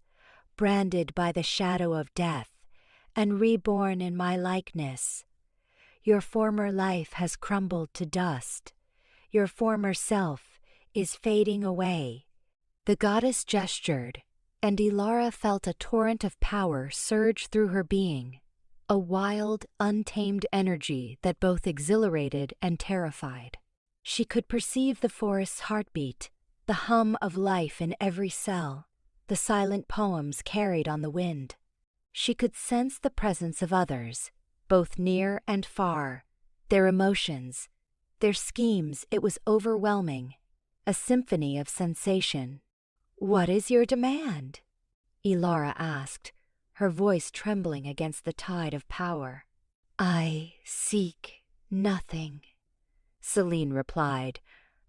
branded by the shadow of death, and reborn in my likeness. Your former life has crumbled to dust. Your former self is fading away. The goddess gestured, and Ilara felt a torrent of power surge through her being, a wild, untamed energy that both exhilarated and terrified. She could perceive the forest's heartbeat, the hum of life in every cell, the silent poems carried on the wind. She could sense the presence of others, both near and far, their emotions, their schemes. It was overwhelming, a symphony of sensation. What is your demand? Ilara asked, her voice trembling against the tide of power. I seek nothing, Celine replied,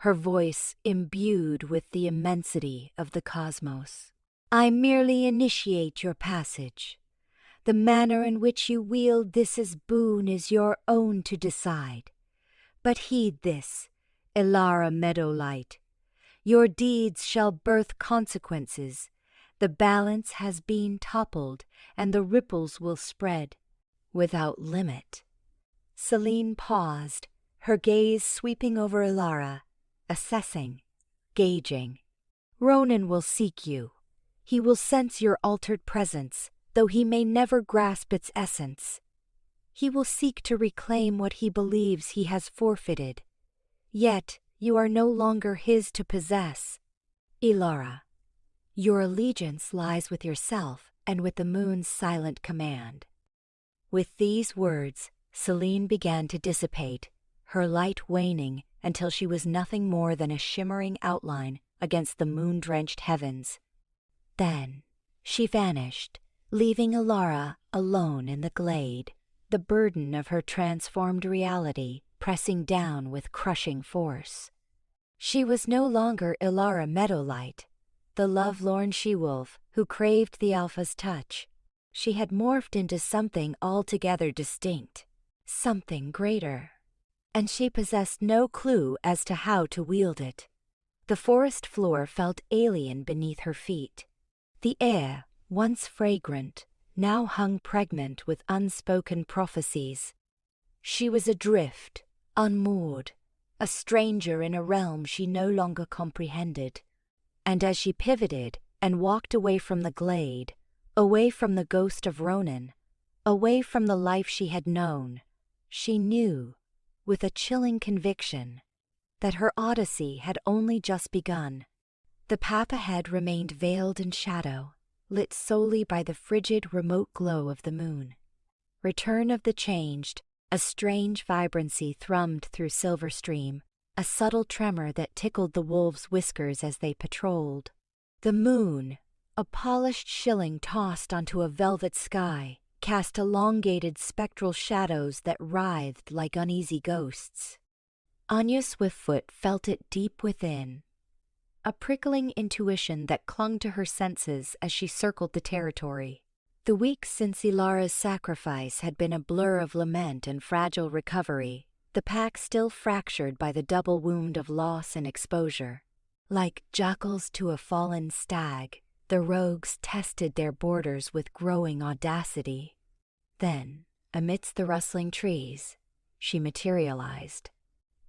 her voice imbued with the immensity of the cosmos. I merely initiate your passage. The manner in which you wield this as boon is your own to decide. But heed this, Ilara Meadowlight. Your deeds shall birth consequences. The balance has been toppled, and the ripples will spread without limit. Celine paused, her gaze sweeping over Ilara, assessing, gauging. Ronan will seek you. He will sense your altered presence, though he may never grasp its essence. He will seek to reclaim what he believes he has forfeited. Yet, you are no longer his to possess. Ilara, your allegiance lies with yourself and with the moon's silent command. With these words, Selene began to dissipate, her light waning until she was nothing more than a shimmering outline against the moon-drenched heavens. Then, she vanished, leaving Ilara alone in the glade, the burden of her transformed reality pressing down with crushing force. She was no longer Ilara Meadowlight, the lovelorn she-wolf who craved the alpha's touch. She had morphed into something altogether distinct, something greater. And she possessed no clue as to how to wield it. The forest floor felt alien beneath her feet. The air, once fragrant, now hung pregnant with unspoken prophecies. She was adrift, unmoored, a stranger in a realm she no longer comprehended. And as she pivoted and walked away from the glade, away from the ghost of Ronan, away from the life she had known, she knew, with a chilling conviction, that her odyssey had only just begun. The path ahead remained veiled in shadow, lit solely by the frigid remote glow of the moon. Return of the Changed, a strange vibrancy thrummed through Silverstream, a subtle tremor that tickled the wolves' whiskers as they patrolled. The moon, a polished shilling tossed onto a velvet sky, cast elongated spectral shadows that writhed like uneasy ghosts. Anya Swiftfoot felt it deep within, a prickling intuition that clung to her senses as she circled the territory. The weeks since Ilara's sacrifice had been a blur of lament and fragile recovery, the pack still fractured by the double wound of loss and exposure. Like jackals to a fallen stag, the rogues tested their borders with growing audacity. Then, amidst the rustling trees, she materialized.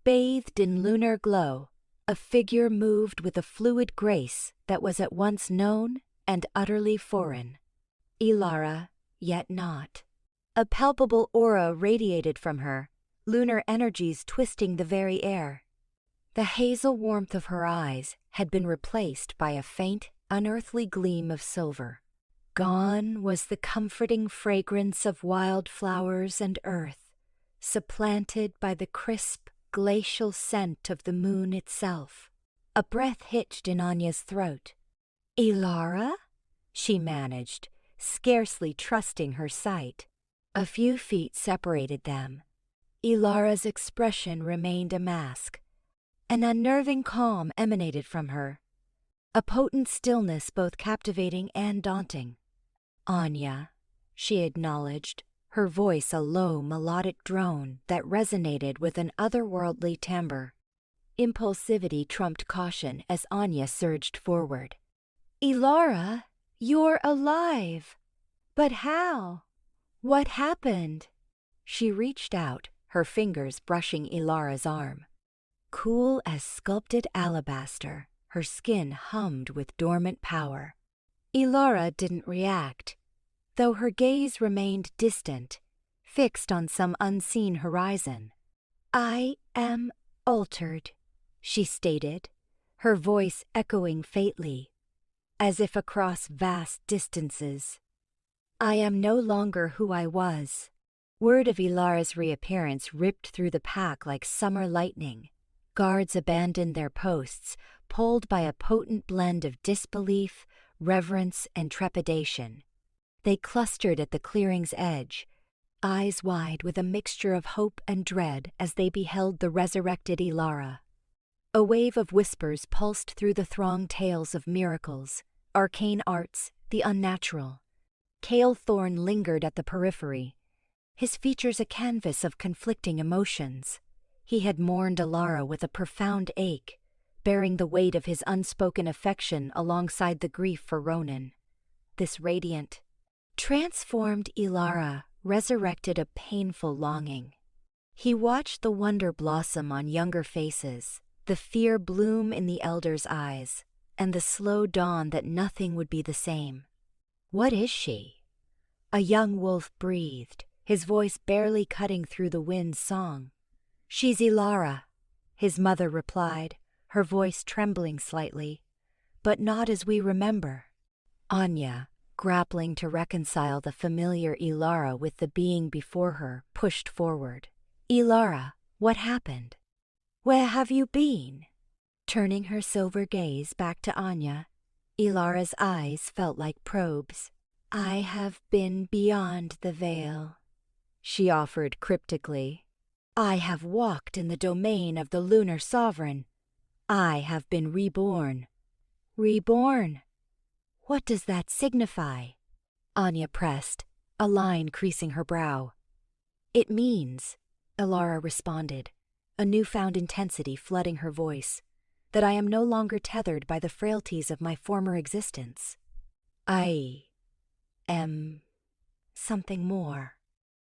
Bathed in lunar glow, a figure moved with a fluid grace that was at once known and utterly foreign. Ilara, yet not. A palpable aura radiated from her, lunar energies twisting the very air. The hazel warmth of her eyes had been replaced by a faint, unearthly gleam of silver. Gone was the comforting fragrance of wildflowers and earth, supplanted by the crisp, glacial scent of the moon itself. A breath hitched in Anya's throat. "Ilara?" she managed, scarcely trusting her sight. A few feet separated them. Ilara's expression remained a mask. An unnerving calm emanated from her, a potent stillness both captivating and daunting. "Anya," she acknowledged, her voice a low, melodic drone that resonated with an otherworldly timbre. Impulsivity trumped caution as Anya surged forward. "Ilara, you're alive! But how? What happened?" She reached out, her fingers brushing Ilara's arm. Cool as sculpted alabaster, her skin hummed with dormant power. Ilara didn't react, though her gaze remained distant, fixed on some unseen horizon. "I am altered," she stated, her voice echoing faintly, as if across vast distances. "I am no longer who I was." Word of Ilara's reappearance ripped through the pack like summer lightning. Guards abandoned their posts, pulled by a potent blend of disbelief, reverence, and trepidation. They clustered at the clearing's edge, eyes wide with a mixture of hope and dread as they beheld the resurrected Ilara. A wave of whispers pulsed through the thronged tales of miracles, arcane arts, the unnatural. Cale Thorn lingered at the periphery, his features a canvas of conflicting emotions. He had mourned Ilara with a profound ache, bearing the weight of his unspoken affection alongside the grief for Ronan. This radiant, transformed Ilara resurrected a painful longing. He watched the wonder blossom on younger faces, the fear bloom in the elders' eyes, and the slow dawn that nothing would be the same. "What is she?" A young wolf breathed, his voice barely cutting through the wind's song. "She's Ilara," his mother replied, her voice trembling slightly. "But not as we remember." Anya, grappling to reconcile the familiar Ilara with the being before her, pushed forward. "Ilara, what happened? Where have you been?" Turning her silver gaze back to Anya, Ilara's eyes felt like probes. "I have been beyond the veil," she offered cryptically. "I have walked in the domain of the lunar sovereign. I have been reborn." "Reborn? What does that signify?" Anya pressed, a line creasing her brow. "It means," Ilara responded, a newfound intensity flooding her voice, "that I am no longer tethered by the frailties of my former existence. I am something more."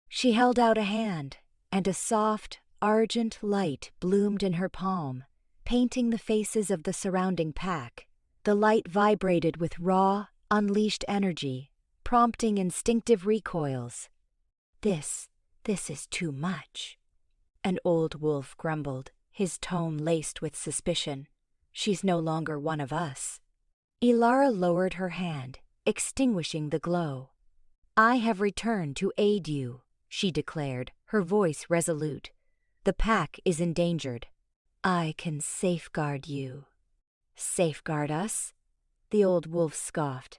She held out a hand, and a soft, argent light bloomed in her palm, painting the faces of the surrounding pack. The light vibrated with raw, unleashed energy, prompting instinctive recoils. This is too much," an old wolf grumbled, his tone laced with suspicion. "She's no longer one of us." Ilara lowered her hand, extinguishing the glow. "I have returned to aid you," she declared, her voice resolute. "The pack is endangered. I can safeguard you." "Safeguard us?" the old wolf scoffed.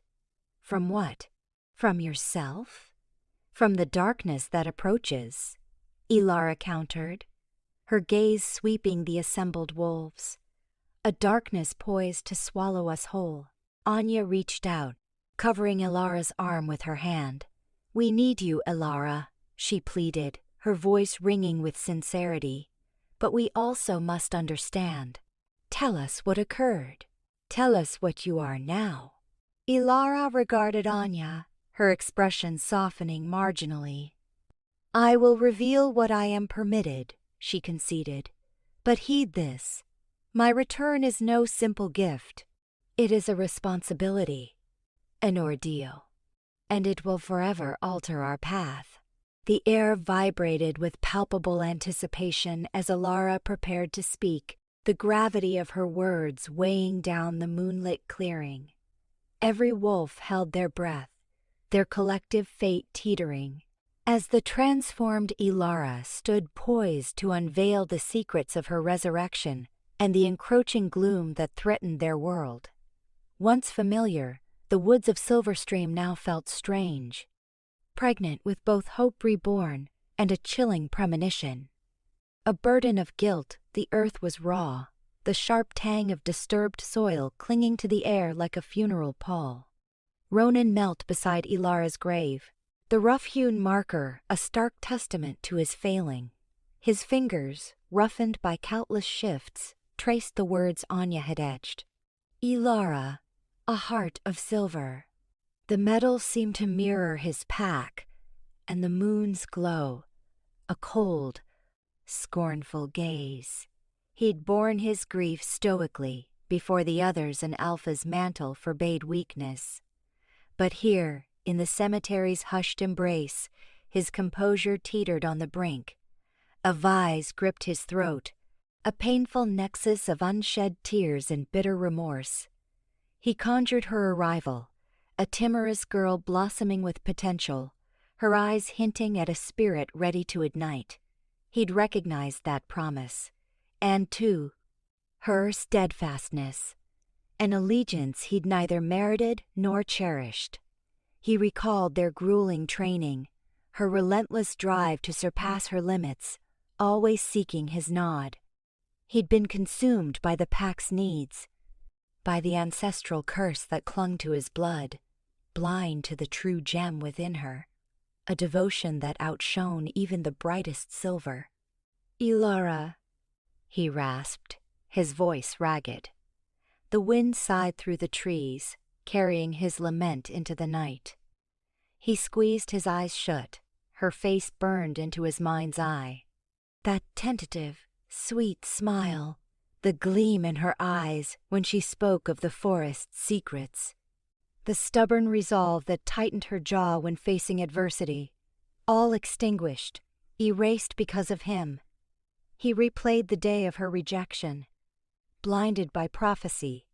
"From what? From yourself? From the darkness that approaches," Ilara countered, her gaze sweeping the assembled wolves. "A darkness poised to swallow us whole." Anya reached out, covering Ilara's arm with her hand. "We need you, Ilara," she pleaded, her voice ringing with sincerity. "But we also must understand. Tell us what occurred. Tell us what you are now." Ilara regarded Anya, her expression softening marginally. "I will reveal what I am permitted," she conceded. "But heed this. My return is no simple gift. It is a responsibility, an ordeal, and it will forever alter our path." The air vibrated with palpable anticipation as Ilara prepared to speak, the gravity of her words weighing down the moonlit clearing. Every wolf held their breath, their collective fate teetering, as the transformed Ilara stood poised to unveil the secrets of her resurrection and the encroaching gloom that threatened their world. Once familiar, the woods of Silverstream now felt strange, pregnant with both hope reborn and a chilling premonition. A burden of guilt, the earth was raw, the sharp tang of disturbed soil clinging to the air like a funeral pall. Ronan knelt beside Ilara's grave, the rough-hewn marker a stark testament to his failing. His fingers, roughened by countless shifts, traced the words Anya had etched. "Ilara, a heart of silver." The metal seemed to mirror his pack, and the moon's glow, a cold, scornful gaze. He'd borne his grief stoically before the others, and Alpha's mantle forbade weakness. But here, in the cemetery's hushed embrace, his composure teetered on the brink. A vise gripped his throat, a painful nexus of unshed tears and bitter remorse. He conjured her arrival, a timorous girl blossoming with potential, her eyes hinting at a spirit ready to ignite. He'd recognized that promise, and, too, her steadfastness, an allegiance he'd neither merited nor cherished. He recalled their grueling training, her relentless drive to surpass her limits, always seeking his nod. He'd been consumed by the pack's needs, by the ancestral curse that clung to his blood, blind to the true gem within her, a devotion that outshone even the brightest silver. "Ilara," he rasped, his voice ragged. The wind sighed through the trees, carrying his lament into the night. He squeezed his eyes shut, her face burned into his mind's eye. That tentative, sweet smile, the gleam in her eyes when she spoke of the forest's secrets, the stubborn resolve that tightened her jaw when facing adversity. all extinguished, erased because of him. He replayed the day of her rejection, blinded by prophecy,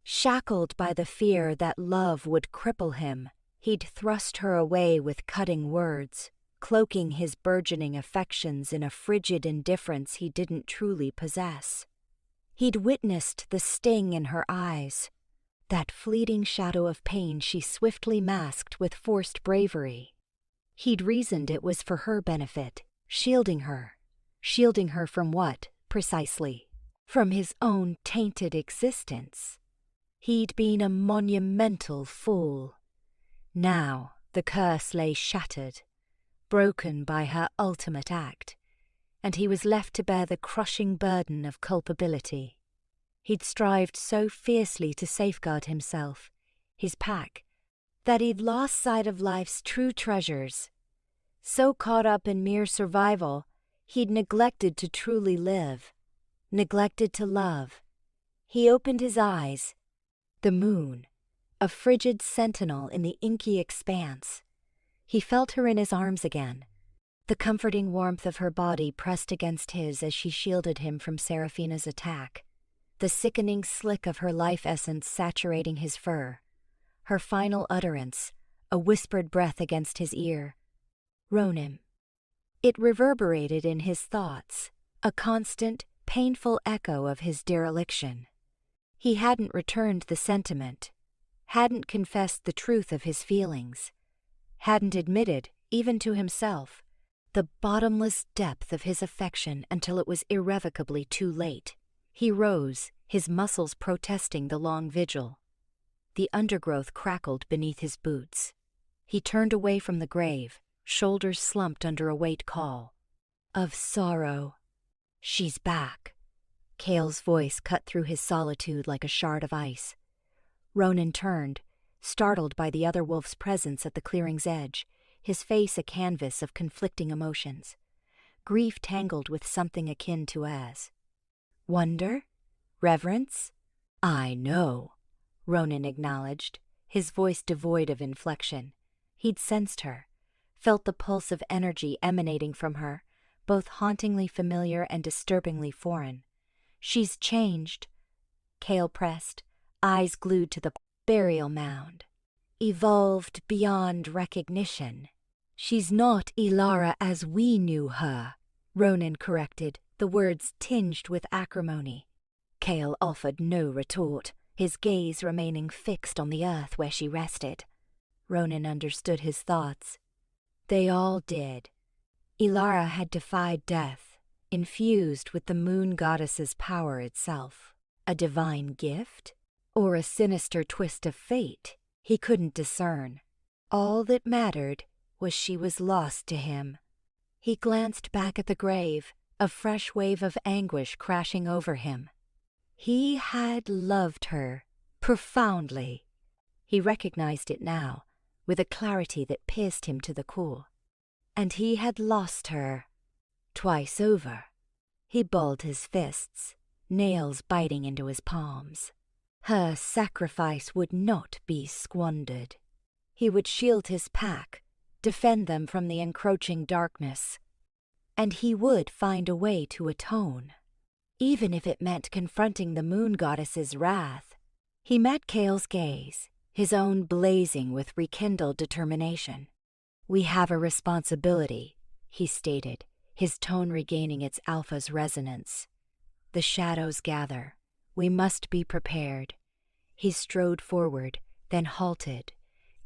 shackled by the fear that love would cripple him. He'd thrust her away with cutting words, cloaking his burgeoning affections in a frigid indifference he didn't truly possess. He'd witnessed the sting in her eyes, that fleeting shadow of pain she swiftly masked with forced bravery. He'd reasoned it was for her benefit, shielding her. Shielding her from what, precisely? From his own tainted existence. He'd been a monumental fool. Now the curse lay shattered, broken by her ultimate act, and he was left to bear the crushing burden of culpability. He'd strived so fiercely to safeguard himself, his pack, that he'd lost sight of life's true treasures. So caught up in mere survival, he'd neglected to truly live, neglected to love. He opened his eyes. The moon, a frigid sentinel in the inky expanse. He felt her in his arms again, the comforting warmth of her body pressed against his as she shielded him from Seraphina's attack, the sickening slick of her life essence saturating his fur, her final utterance, a whispered breath against his ear. Ronan. It reverberated in his thoughts, a constant, painful echo of his dereliction. He hadn't returned the sentiment, hadn't confessed the truth of his feelings, hadn't admitted, even to himself, the bottomless depth of his affection until it was irrevocably too late. He rose, his muscles protesting the long vigil. The undergrowth crackled beneath his boots. He turned away from the grave, shoulders slumped under a weight call. Of sorrow. She's back. Cale's voice cut through his solitude like a shard of ice. Ronan turned, startled by the other wolf's presence at the clearing's edge, his face a canvas of conflicting emotions, grief tangled with something akin to wonder? Reverence? I know, Ronan acknowledged, his voice devoid of inflection. He'd sensed her, felt the pulse of energy emanating from her, both hauntingly familiar and disturbingly foreign. She's changed, Cale pressed, eyes glued to the burial mound. Evolved beyond recognition. She's not Ilara as we knew her, Ronan corrected, the words tinged with acrimony. Cale offered no retort, his gaze remaining fixed on the earth where she rested. Ronan understood his thoughts. They all did. Ilara had defied death, infused with the moon goddess's power itself. A divine gift? Or a sinister twist of fate? He couldn't discern. All that mattered was she was lost to him. He glanced back at the grave, a fresh wave of anguish crashing over him. He had loved her, profoundly. He recognized it now, with a clarity that pierced him to the core. And he had lost her, twice over. He balled his fists, nails biting into his palms. Her sacrifice would not be squandered. He would shield his pack, defend them from the encroaching darkness. And he would find a way to atone, even if it meant confronting the moon goddess's wrath. He met Cale's gaze, his own blazing with rekindled determination. We have a responsibility, he stated, his tone regaining its alpha's resonance. The shadows gather. We must be prepared. He strode forward, then halted,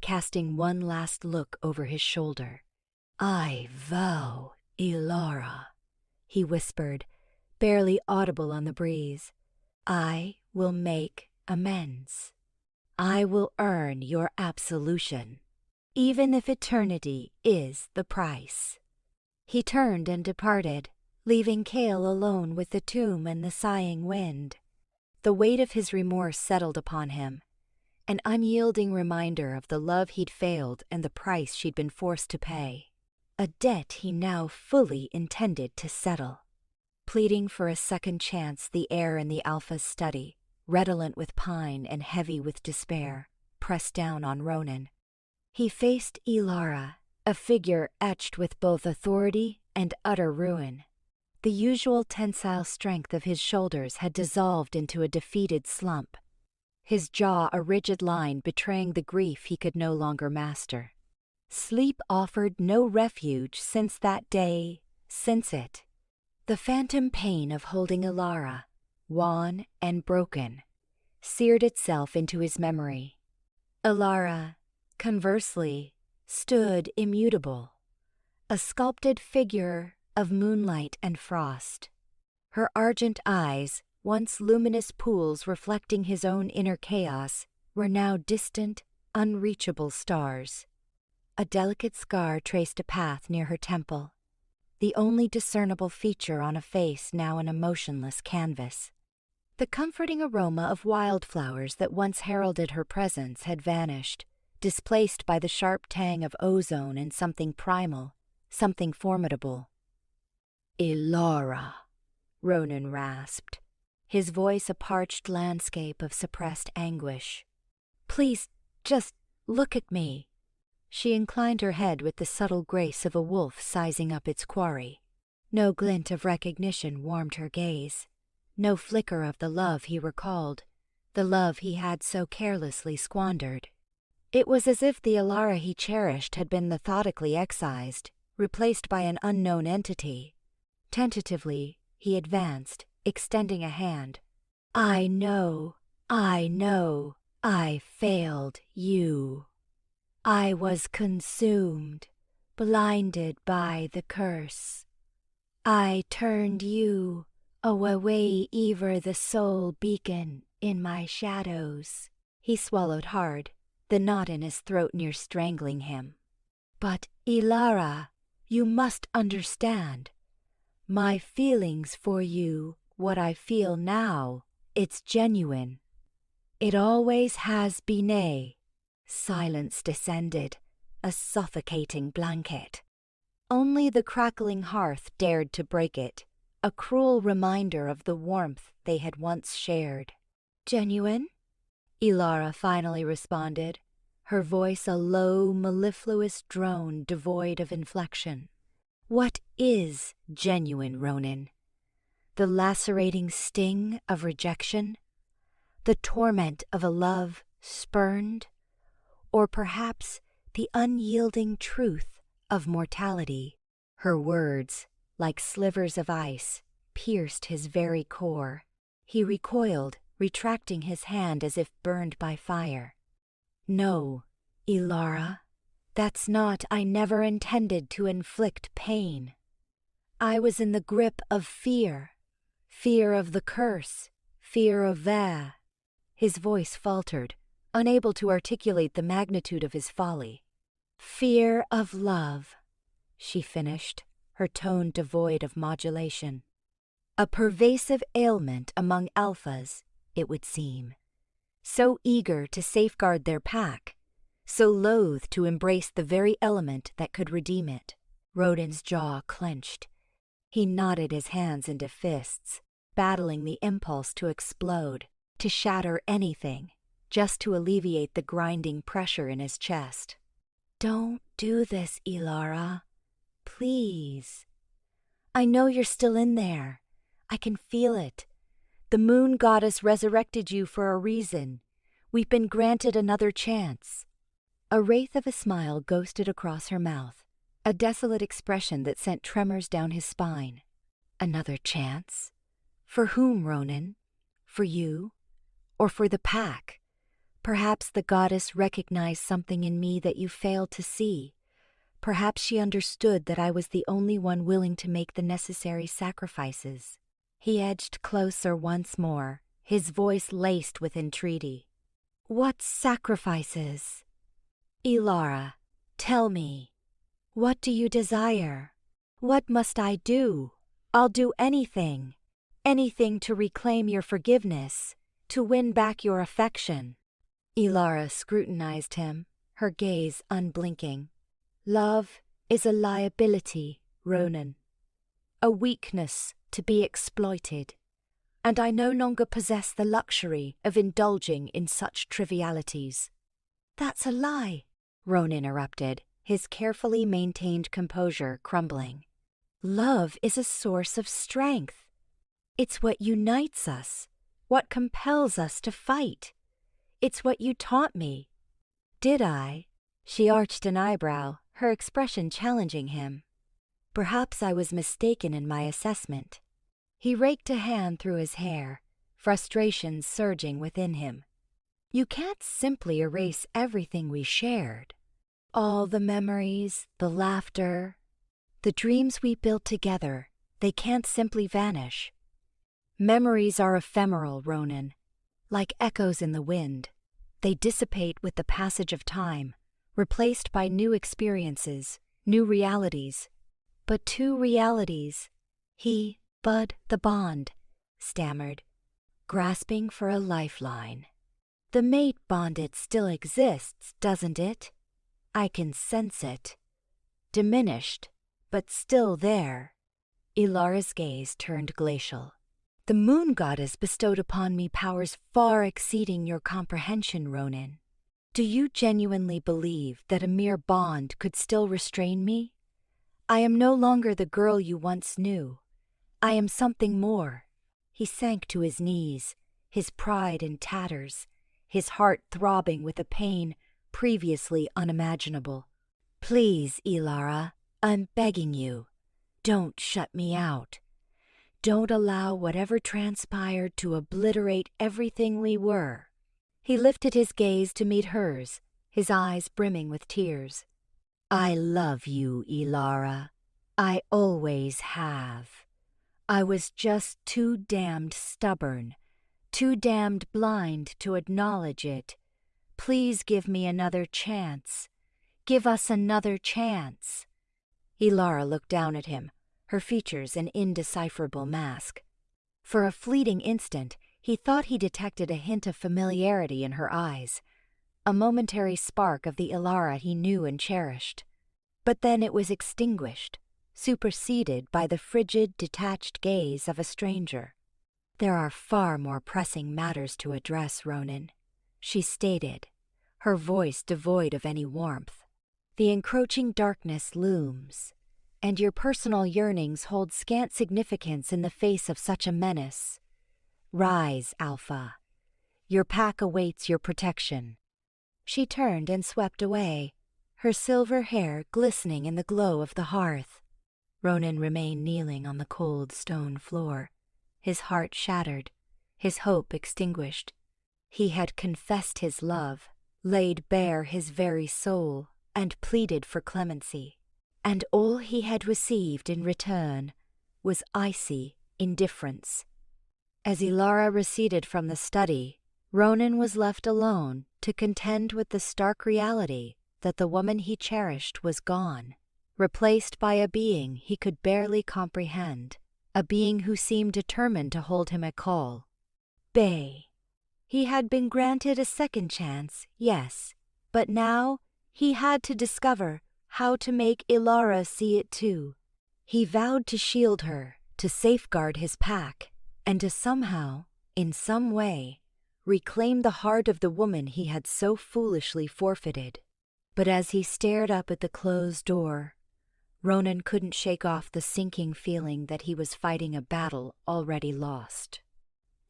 casting one last look over his shoulder. I vow, Ilara, he whispered, barely audible on the breeze. I will make amends. I will earn your absolution, even if eternity is the price. He turned and departed, leaving Cale alone with the tomb and the sighing wind. The weight of his remorse settled upon him, an unyielding reminder of the love he'd failed and the price she'd been forced to pay. A debt he now fully intended to settle. Pleading for a second chance, the air in the Alpha's study, redolent with pine and heavy with despair, pressed down on Ronan. He faced Ilara, a figure etched with both authority and utter ruin. The usual tensile strength of his shoulders had dissolved into a defeated slump, his jaw a rigid line betraying the grief he could no longer master. Sleep offered no refuge since that day, since it. The phantom pain of holding Ilara, wan and broken, seared itself into his memory. Ilara, conversely, stood immutable, a sculpted figure of moonlight and frost. Her argent eyes, once luminous pools reflecting his own inner chaos, were now distant, unreachable stars. A delicate scar traced a path near her temple, the only discernible feature on a face now an emotionless canvas. The comforting aroma of wildflowers that once heralded her presence had vanished, displaced by the sharp tang of ozone and something primal, something formidable. "Ilara," Ronan rasped, his voice a parched landscape of suppressed anguish. "Please, just look at me." She inclined her head with the subtle grace of a wolf sizing up its quarry. No glint of recognition warmed her gaze, no flicker of the love he recalled, the love he had so carelessly squandered. It was as if the Ilara he cherished had been methodically excised, replaced by an unknown entity. Tentatively, he advanced, extending a hand. I know, I failed you. I was consumed, blinded by the curse. I turned you away ever the sole beacon in my shadows." He swallowed hard, the knot in his throat near strangling him. "But, Ilara, you must understand. My feelings for you, what I feel now, it's genuine. It always has been." Silence descended, a suffocating blanket. Only the crackling hearth dared to break it, a cruel reminder of the warmth they had once shared. "Genuine?" Ilara finally responded, her voice a low, mellifluous drone devoid of inflection. "What is genuine, Ronan? The lacerating sting of rejection? The torment of a love spurned? Or perhaps the unyielding truth of mortality?" Her words, like slivers of ice, pierced his very core. He recoiled, retracting his hand as if burned by fire. "No, Ilara, that's not. I never intended to inflict pain. I was in the grip of fear. Fear of the curse, fear of Ver." His voice faltered, unable to articulate the magnitude of his folly. "Fear of love," she finished, her tone devoid of modulation. A pervasive ailment among alphas, it would seem. So eager to safeguard their pack, so loath to embrace the very element that could redeem it. Rodin's jaw clenched. He knotted his hands into fists, battling the impulse to explode, to shatter anything, just to alleviate the grinding pressure in his chest. "Don't do this, Ilara. Please. I know you're still in there. I can feel it. The moon goddess resurrected you for a reason. We've been granted another chance." A wraith of a smile ghosted across her mouth, a desolate expression that sent tremors down his spine. "Another chance? For whom, Ronan? For you? Or for the pack? Perhaps the goddess recognized something in me that you failed to see. Perhaps she understood that I was the only one willing to make the necessary sacrifices." He edged closer once more, his voice laced with entreaty. "What sacrifices? Ilara, tell me. What do you desire? What must I do? I'll do anything. Anything to reclaim your forgiveness, to win back your affection." Ilara scrutinized him, her gaze unblinking. "Love is a liability, Ronan. A weakness to be exploited. And I no longer possess the luxury of indulging in such trivialities." "That's a lie," Ronan interrupted, his carefully maintained composure crumbling. Love is a source of strength. It's what unites us, what compels us to fight. It's what you taught me. Did I? She arched an eyebrow, her expression challenging him. Perhaps I was mistaken in my assessment. He raked a hand through his hair, frustration surging within him. You can't simply erase everything we shared. All the memories, the laughter, the dreams we built together, they can't simply vanish. Memories are ephemeral, Ronan, like echoes in the wind. They dissipate with the passage of time, replaced by new experiences, new realities. But two realities, Bud, the bond, stammered, grasping for a lifeline. The mate bond, it still exists, doesn't it? I can sense it. Diminished, but still there. Ilara's gaze turned glacial. The moon goddess bestowed upon me powers far exceeding your comprehension, Ronan. Do you genuinely believe that a mere bond could still restrain me? I am no longer the girl you once knew. I am something more. He sank to his knees, his pride in tatters, his heart throbbing with a pain previously unimaginable. Please, Ilara, I'm begging you, don't shut me out. Don't allow whatever transpired to obliterate everything we were. He lifted his gaze to meet hers, his eyes brimming with tears. I love you, Ilara. I always have. I was just too damned stubborn, too damned blind to acknowledge it. Please give me another chance. Give us another chance. Ilara looked down at him, her features an indecipherable mask. For a fleeting instant, he thought he detected a hint of familiarity in her eyes, a momentary spark of the Ilara he knew and cherished. But then it was extinguished, superseded by the frigid, detached gaze of a stranger. There are far more pressing matters to address, Ronan, she stated, her voice devoid of any warmth. The encroaching darkness looms, and your personal yearnings hold scant significance in the face of such a menace. Rise, Alpha. Your pack awaits your protection. She turned and swept away, her silver hair glistening in the glow of the hearth. Ronan remained kneeling on the cold stone floor, his heart shattered, his hope extinguished. He had confessed his love, laid bare his very soul, and pleaded for clemency. And all he had received in return was icy indifference. As Ilara receded from the study, Ronan was left alone to contend with the stark reality that the woman he cherished was gone, replaced by a being he could barely comprehend, a being who seemed determined to hold him at call. Bay. He had been granted a second chance, yes, but now he had to discover how to make Ilara see it too. He vowed to shield her, to safeguard his pack, and to somehow, in some way, reclaim the heart of the woman he had so foolishly forfeited. But as he stared up at the closed door, Ronan couldn't shake off the sinking feeling that he was fighting a battle already lost.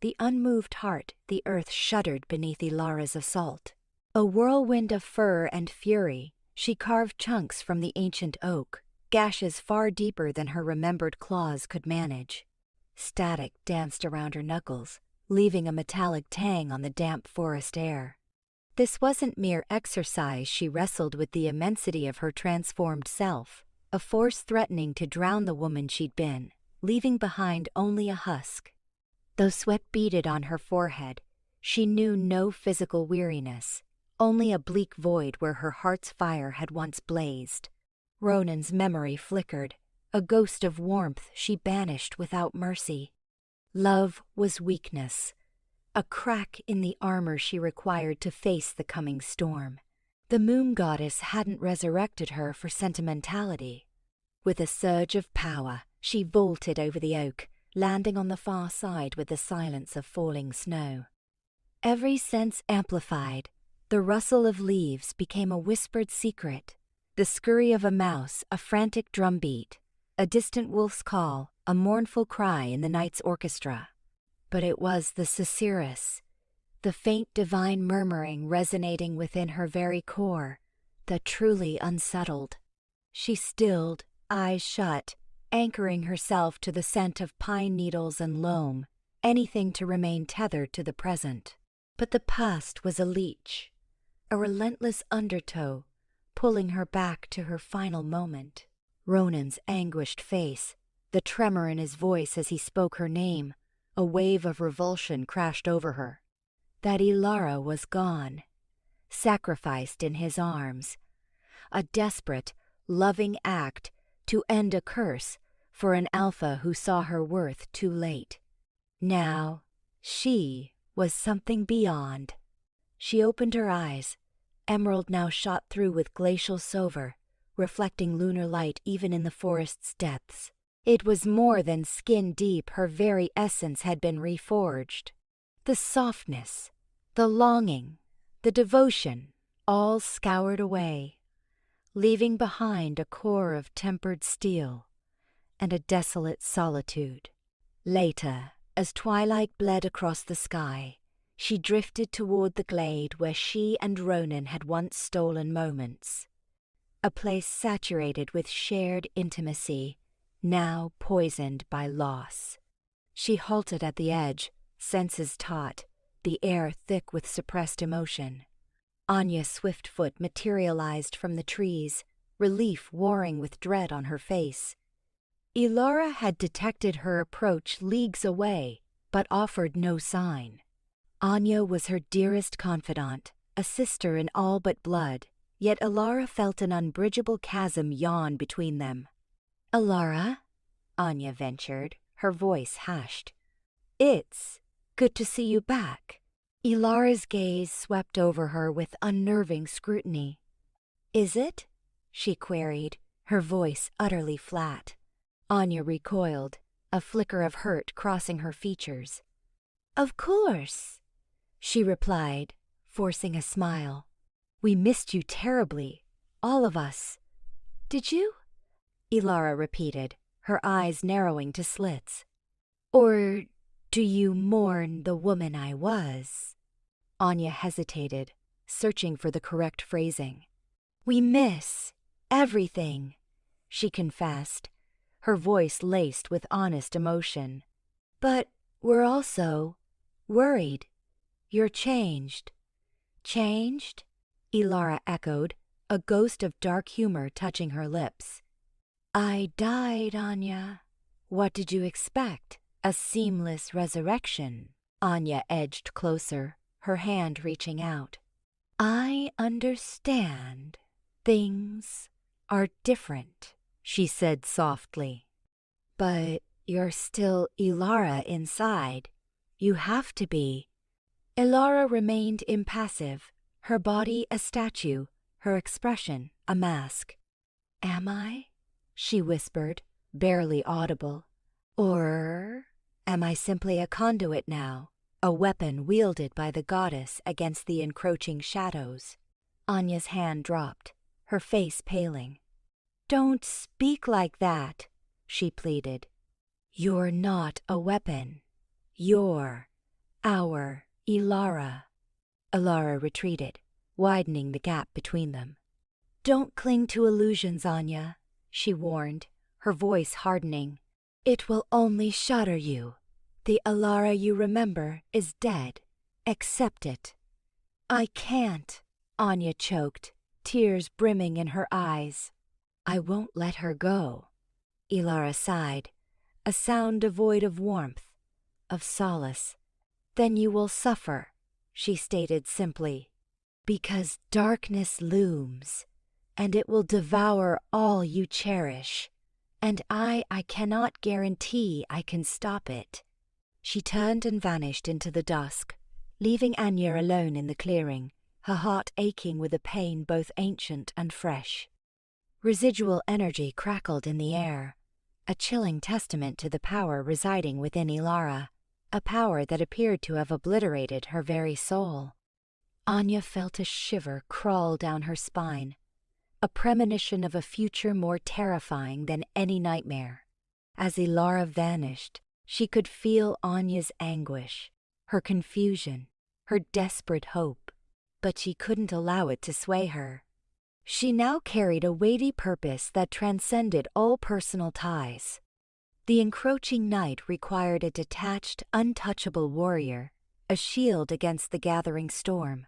The unmoved heart, the earth shuddered beneath Ilara's assault. A whirlwind of fur and fury, she carved chunks from the ancient oak, gashes far deeper than her remembered claws could manage. Static danced around her knuckles, leaving a metallic tang on the damp forest air. This wasn't mere exercise. She wrestled with the immensity of her transformed self, a force threatening to drown the woman she'd been, leaving behind only a husk. Though sweat beaded on her forehead, she knew no physical weariness, only a bleak void where her heart's fire had once blazed. Ronan's memory flickered, a ghost of warmth she banished without mercy. Love was weakness, a crack in the armor she required to face the coming storm. The moon goddess hadn't resurrected her for sentimentality. With a surge of power, she vaulted over the oak, landing on the far side with the silence of falling snow. Every sense amplified, the rustle of leaves became a whispered secret, The scurry of a mouse, a frantic drumbeat, a distant wolf's call, a mournful cry in the night's orchestra. But it was the Cicerus, the faint divine murmuring resonating within her very core, the truly unsettled. She stilled, eyes shut, anchoring herself to the scent of pine needles and loam, anything to remain tethered to the present. But the past was a leech, a relentless undertow, pulling her back to her final moment. Ronan's anguished face, the tremor in his voice as he spoke her name, a wave of revulsion crashed over her. That Ilara was gone, sacrificed in his arms, a desperate, loving act to end a curse for an alpha who saw her worth too late. Now, she was something beyond. She opened her eyes, emerald now shot through with glacial silver, reflecting lunar light even in the forest's depths. It was more than skin deep, her very essence had been reforged. The softness, the longing, the devotion, all scoured away, leaving behind a core of tempered steel and a desolate solitude. Later, as twilight bled across the sky, she drifted toward the glade where she and Ronan had once stolen moments. A place saturated with shared intimacy, now poisoned by loss. She halted at the edge, senses taut, the air thick with suppressed emotion. Anya Swiftfoot materialized from the trees, relief warring with dread on her face. Ilara had detected her approach leagues away, but offered no sign. Anya was her dearest confidant, a sister in all but blood, yet Ilara felt an unbridgeable chasm yawn between them. "Ilara?" Anya ventured, her voice hushed. "It's good to see you back." Ilara's gaze swept over her with unnerving scrutiny. "Is it?" she queried, her voice utterly flat. Anya recoiled, a flicker of hurt crossing her features. "Of course," she replied, forcing a smile. "We missed you terribly, all of us." "Did you?" Ilara repeated, her eyes narrowing to slits. "Or do you mourn the woman I was?" Anya hesitated, searching for the correct phrasing. "We miss everything," she confessed, her voice laced with honest emotion. "But we're also worried. You're changed." "Changed?" Ilara echoed, a ghost of dark humor touching her lips. "I died, Anya. What did you expect? A seamless resurrection?" Anya edged closer, her hand reaching out. "I understand. Things are different," she said softly. "But you're still Ilara inside. You have to be." Ilara remained impassive, her body a statue, her expression a mask. "Am I?" she whispered, barely audible. "Or am I simply a conduit now, a weapon wielded by the goddess against the encroaching shadows?" Anya's hand dropped, her face paling. "Don't speak like that," she pleaded. "You're not a weapon. You're our Ilara." Ilara retreated, widening the gap between them. "Don't cling to illusions, Anya," she warned, her voice hardening. "It will only shatter you. The Ilara you remember is dead. Accept it." "I can't," Anya choked, tears brimming in her eyes. "I won't let her go." Ilara sighed, a sound devoid of warmth, of solace. "Then you will suffer," she stated simply, "because darkness looms, and it will devour all you cherish, and I cannot guarantee I can stop it." She turned and vanished into the dusk, leaving Anya alone in the clearing, her heart aching with a pain both ancient and fresh. Residual energy crackled in the air, a chilling testament to the power residing within Ilara, a power that appeared to have obliterated her very soul. Anya felt a shiver crawl down her spine, a premonition of a future more terrifying than any nightmare. As Ilara vanished, she could feel Anya's anguish, her confusion, her desperate hope, but she couldn't allow it to sway her. She now carried a weighty purpose that transcended all personal ties. The encroaching night required a detached, untouchable warrior, a shield against the gathering storm.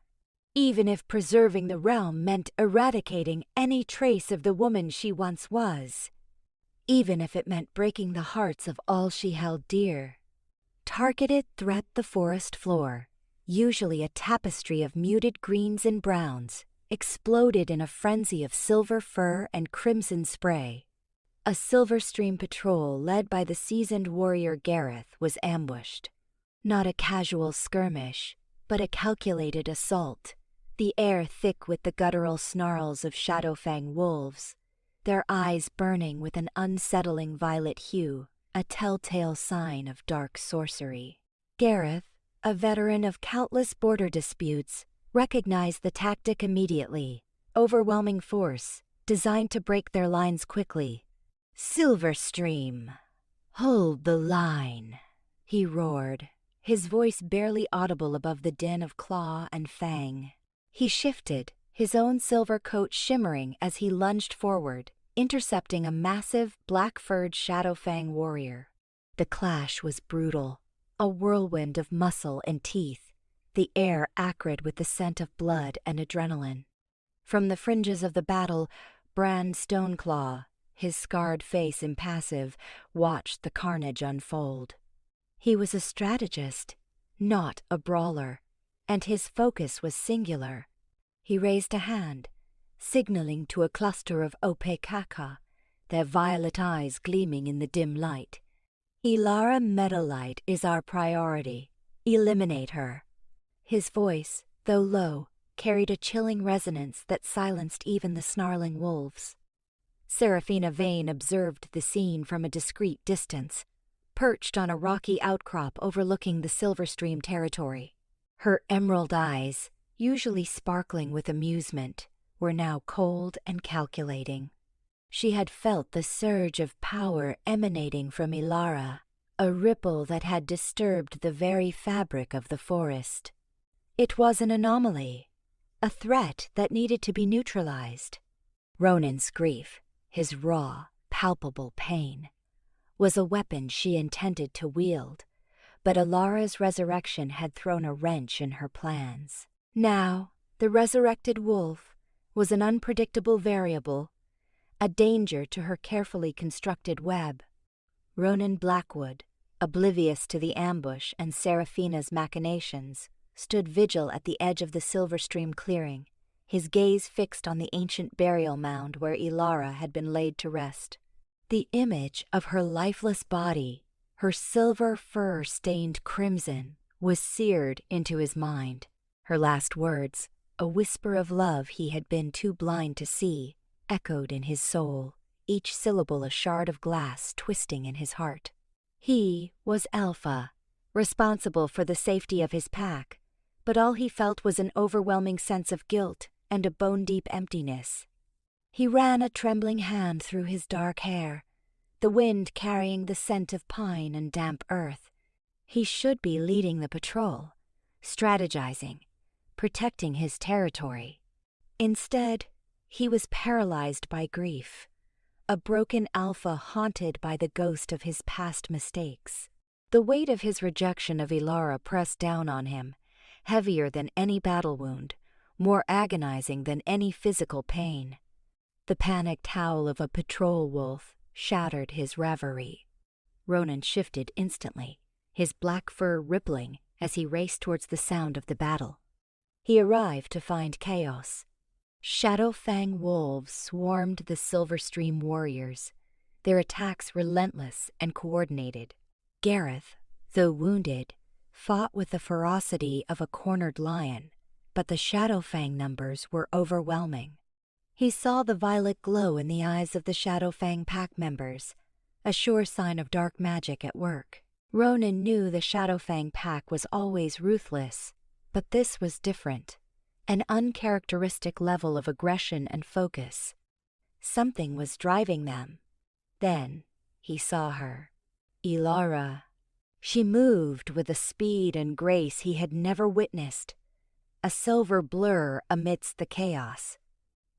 Even if preserving the realm meant eradicating any trace of the woman she once was. Even if it meant breaking the hearts of all she held dear. Targeted threat the forest floor, usually a tapestry of muted greens and browns, exploded in a frenzy of silver fur and crimson spray. A Silverstream patrol led by the seasoned warrior Gareth was ambushed. Not a casual skirmish, but a calculated assault, the air thick with the guttural snarls of Shadowfang wolves, their eyes burning with an unsettling violet hue, a telltale sign of dark sorcery. Gareth, a veteran of countless border disputes, recognized the tactic immediately. Overwhelming force, designed to break their lines quickly. "Silverstream, hold the line," he roared, his voice barely audible above the din of claw and fang. He shifted, his own silver coat shimmering as he lunged forward, intercepting a massive, black-furred Shadowfang warrior. The clash was brutal, a whirlwind of muscle and teeth, the air acrid with the scent of blood and adrenaline. From the fringes of the battle, Bran Stoneclaw, his scarred face impassive, watched the carnage unfold. He was a strategist, not a brawler, and his focus was singular. He raised a hand, signaling to a cluster of Opekaka, their violet eyes gleaming in the dim light. "Ilara Meadowlight is our priority. Eliminate her." His voice, though low, carried a chilling resonance that silenced even the snarling wolves. Seraphina Vane observed the scene from a discreet distance, perched on a rocky outcrop overlooking the Silverstream territory. Her emerald eyes, usually sparkling with amusement, were now cold and calculating. She had felt the surge of power emanating from Ilara, a ripple that had disturbed the very fabric of the forest. It was an anomaly, a threat that needed to be neutralized. Ronan's grief, his raw, palpable pain, was a weapon she intended to wield, but Ilara's resurrection had thrown a wrench in her plans. Now, the resurrected wolf was an unpredictable variable, a danger to her carefully constructed web. Ronan Blackwood, oblivious to the ambush and Seraphina's machinations, stood vigil at the edge of the Silverstream clearing, his gaze fixed on the ancient burial mound where Ilara had been laid to rest. The image of her lifeless body, her silver fur stained crimson, was seared into his mind. Her last words, a whisper of love he had been too blind to see, echoed in his soul, each syllable a shard of glass twisting in his heart. He was Alpha, responsible for the safety of his pack, but all he felt was an overwhelming sense of guilt and a bone-deep emptiness. He ran a trembling hand through his dark hair, the wind carrying the scent of pine and damp earth. He should be leading the patrol, strategizing, protecting his territory. Instead, he was paralyzed by grief, a broken alpha haunted by the ghost of his past mistakes. The weight of his rejection of Ilara pressed down on him, heavier than any battle wound, more agonizing than any physical pain. The panicked howl of a patrol wolf shattered his reverie. Ronan shifted instantly, his black fur rippling as he raced towards the sound of the battle. He arrived to find chaos. Shadowfang wolves swarmed the Silverstream warriors, their attacks relentless and coordinated. Gareth, though wounded, fought with the ferocity of a cornered lion, but the Shadowfang numbers were overwhelming. He saw the violet glow in the eyes of the Shadowfang pack members, a sure sign of dark magic at work. Ronan knew the Shadowfang pack was always ruthless, but this was different, an uncharacteristic level of aggression and focus. Something was driving them. Then he saw her. Ilara. She moved with a speed and grace he had never witnessed, a silver blur amidst the chaos.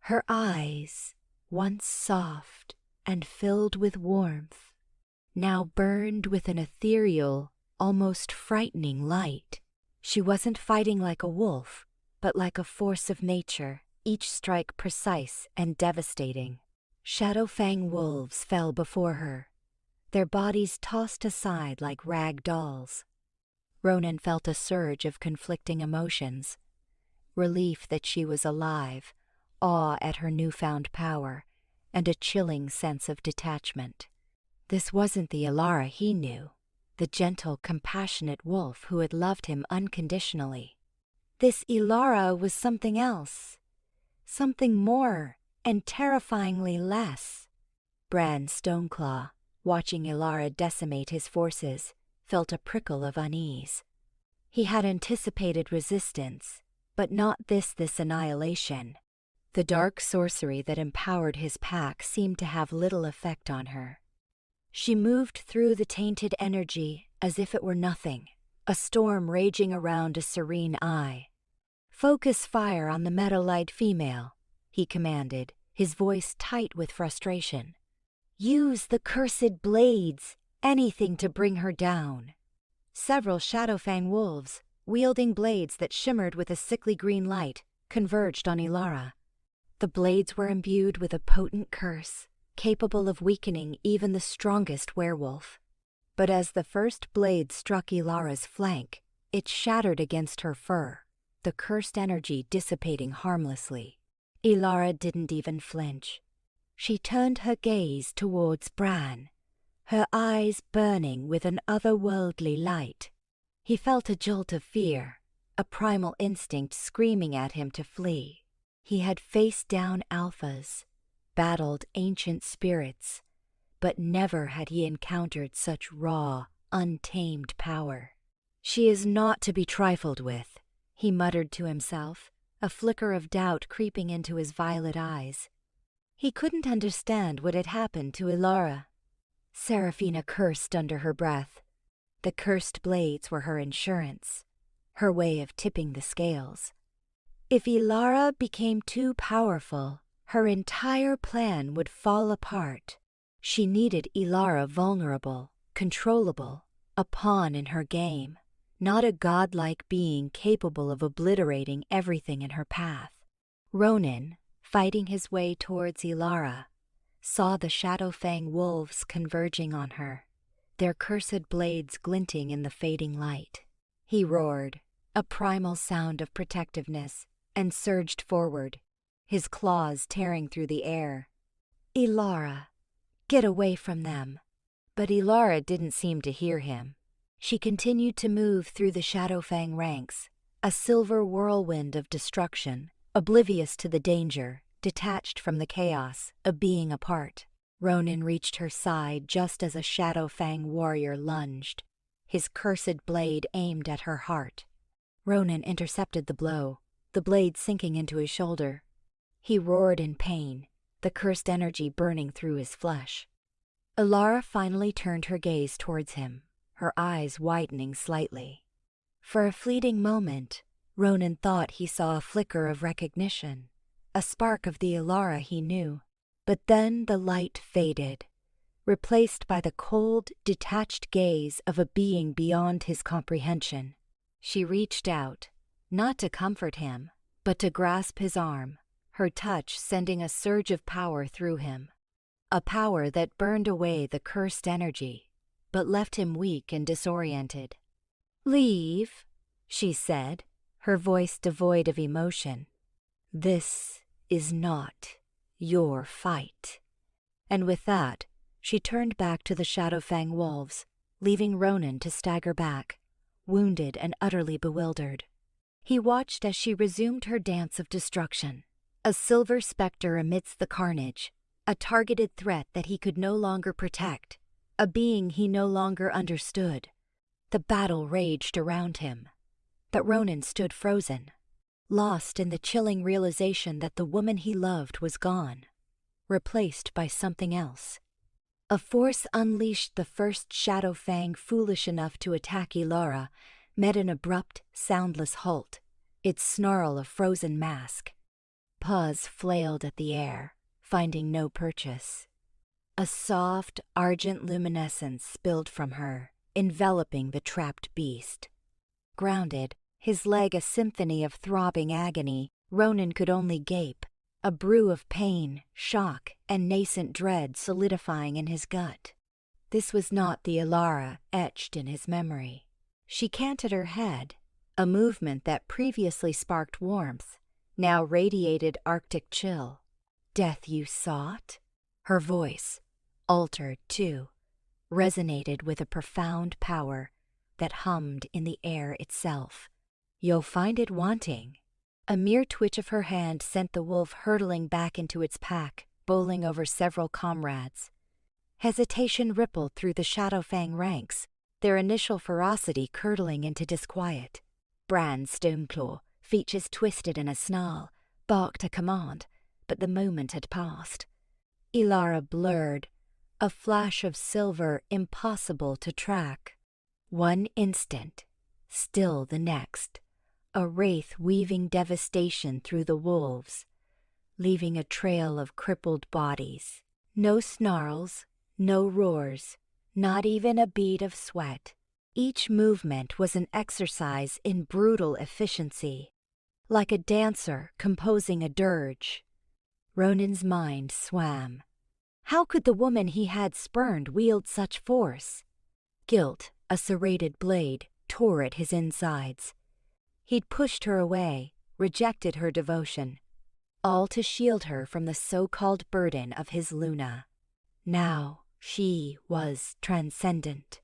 Her eyes, once soft and filled with warmth, now burned with an ethereal, almost frightening light. She wasn't fighting like a wolf, but like a force of nature, each strike precise and devastating. Shadowfang wolves fell before her, their bodies tossed aside like rag dolls. Ronan felt a surge of conflicting emotions, relief that she was alive, awe at her newfound power, and a chilling sense of detachment. This wasn't the Ilara he knew, the gentle, compassionate wolf who had loved him unconditionally. This Ilara was something else, something more and terrifyingly less. Bran Stoneclaw, watching Ilara decimate his forces, felt a prickle of unease. He had anticipated resistance, but not this annihilation. The dark sorcery that empowered his pack seemed to have little effect on her. She moved through the tainted energy as if it were nothing, a storm raging around a serene eye. "Focus fire on the metalite female," he commanded, his voice tight with frustration. "Use the cursed blades, anything to bring her down." Several Shadowfang wolves, wielding blades that shimmered with a sickly green light, converged on Ilara. The blades were imbued with a potent curse, capable of weakening even the strongest werewolf. But as the first blade struck Ilara's flank, it shattered against her fur, the cursed energy dissipating harmlessly. Ilara didn't even flinch. She turned her gaze towards Bran, her eyes burning with an otherworldly light. He felt a jolt of fear, a primal instinct screaming at him to flee. He had faced down alphas, battled ancient spirits, but never had he encountered such raw, untamed power. "She is not to be trifled with," he muttered to himself, a flicker of doubt creeping into his violet eyes. He couldn't understand what had happened to Ilara. Seraphina cursed under her breath. The cursed blades were her insurance, her way of tipping the scales. If Ilara became too powerful, her entire plan would fall apart. She needed Ilara vulnerable, controllable, a pawn in her game, not a godlike being capable of obliterating everything in her path. Ronan, fighting his way towards Ilara, saw the Shadowfang wolves converging on her, their cursed blades glinting in the fading light. He roared, a primal sound of protectiveness, and surged forward, his claws tearing through the air. "Ilara, get away from them." But Ilara didn't seem to hear him. She continued to move through the Shadowfang ranks, a silver whirlwind of destruction, oblivious to the danger, detached from the chaos, a being apart. Ronan reached her side just as a Shadowfang warrior lunged, his cursed blade aimed at her heart. Ronan intercepted the blow, the blade sinking into his shoulder. He roared in pain, the cursed energy burning through his flesh. Ilara finally turned her gaze towards him, her eyes widening slightly. For a fleeting moment, Ronan thought he saw a flicker of recognition, a spark of the Ilara he knew. But then the light faded, replaced by the cold, detached gaze of a being beyond his comprehension. She reached out, not to comfort him, but to grasp his arm, her touch sending a surge of power through him. A power that burned away the cursed energy, but left him weak and disoriented. "Leave," she said, her voice devoid of emotion. "This is not your fight." And with that, she turned back to the Shadowfang wolves, leaving Ronan to stagger back, wounded and utterly bewildered. He watched as she resumed her dance of destruction, a silver specter amidst the carnage, a targeted threat that he could no longer protect, a being he no longer understood. The battle raged around him, but Ronan stood frozen, lost in the chilling realization that the woman he loved was gone. replaced by something else. A force unleashed the first shadow fang foolish enough to attack Ilara met an abrupt, soundless halt, its snarl a frozen mask. Paws flailed at the air, finding no purchase. A soft, argent luminescence spilled from her, enveloping the trapped beast. Grounded, his leg a symphony of throbbing agony, Ronan could only gape, a brew of pain, shock, and nascent dread solidifying in his gut. This was not the Ilara etched in his memory. She canted her head, a movement that previously sparked warmth, now radiated arctic chill. "Death you sought?" Her voice, altered too, resonated with a profound power that hummed in the air itself. "You'll find it wanting." A mere twitch of her hand sent the wolf hurtling back into its pack, bowling over several comrades. Hesitation rippled through the Shadowfang ranks, their initial ferocity curdling into disquiet. Bran Stoneclaw, features twisted in a snarl, barked a command, but the moment had passed. Ilara blurred, a flash of silver impossible to track. One instant, still the next, a wraith weaving devastation through the wolves, leaving a trail of crippled bodies. No snarls, no roars, not even a bead of sweat. Each movement was an exercise in brutal efficiency, like a dancer composing a dirge. Ronan's mind swam. How could the woman he had spurned wield such force? Guilt, a serrated blade, tore at his insides. He'd pushed her away, rejected her devotion, all to shield her from the so-called burden of his Luna. Now she was transcendent,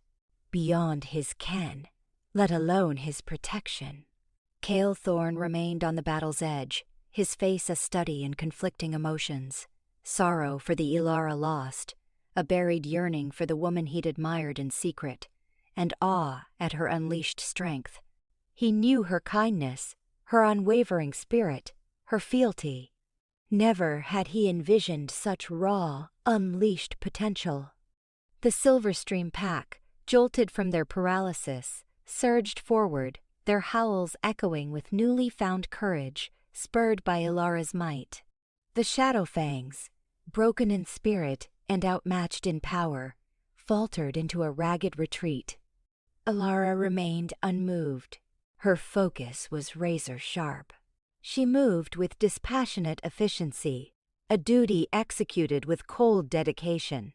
beyond his ken, let alone his protection. Cale Thorne remained on the battle's edge, his face a study in conflicting emotions. Sorrow for the Ilara lost, a buried yearning for the woman he'd admired in secret, and awe at her unleashed strength. He knew her kindness, her unwavering spirit, her fealty. Never had he envisioned such raw, unleashed potential. The Silverstream pack, jolted from their paralysis, surged forward, their howls echoing with newly found courage, spurred by Ilara's might. The Shadowfangs, broken in spirit and outmatched in power, faltered into a ragged retreat. Ilara remained unmoved. Her focus was razor-sharp. She moved with dispassionate efficiency, a duty executed with cold dedication.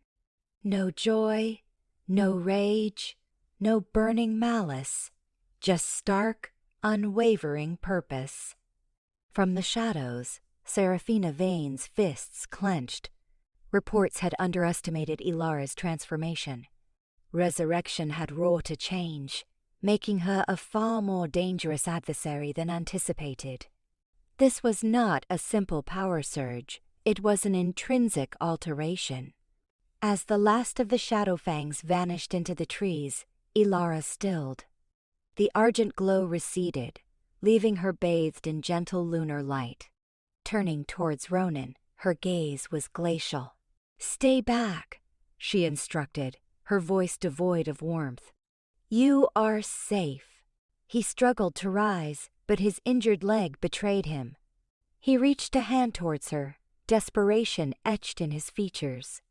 No joy, no rage, no burning malice, just stark, unwavering purpose. From the shadows, Seraphina Vane's fists clenched. Reports had underestimated Ilara's transformation. Resurrection had wrought a change, making her a far more dangerous adversary than anticipated. This was not a simple power surge, it was an intrinsic alteration. As the last of the Shadowfangs vanished into the trees, Ilara stilled. The argent glow receded, leaving her bathed in gentle lunar light. Turning towards Ronan, her gaze was glacial. "Stay back," she instructed, her voice devoid of warmth. "You are safe." He struggled to rise, but his injured leg betrayed him. He reached a hand towards her, desperation etched in his features.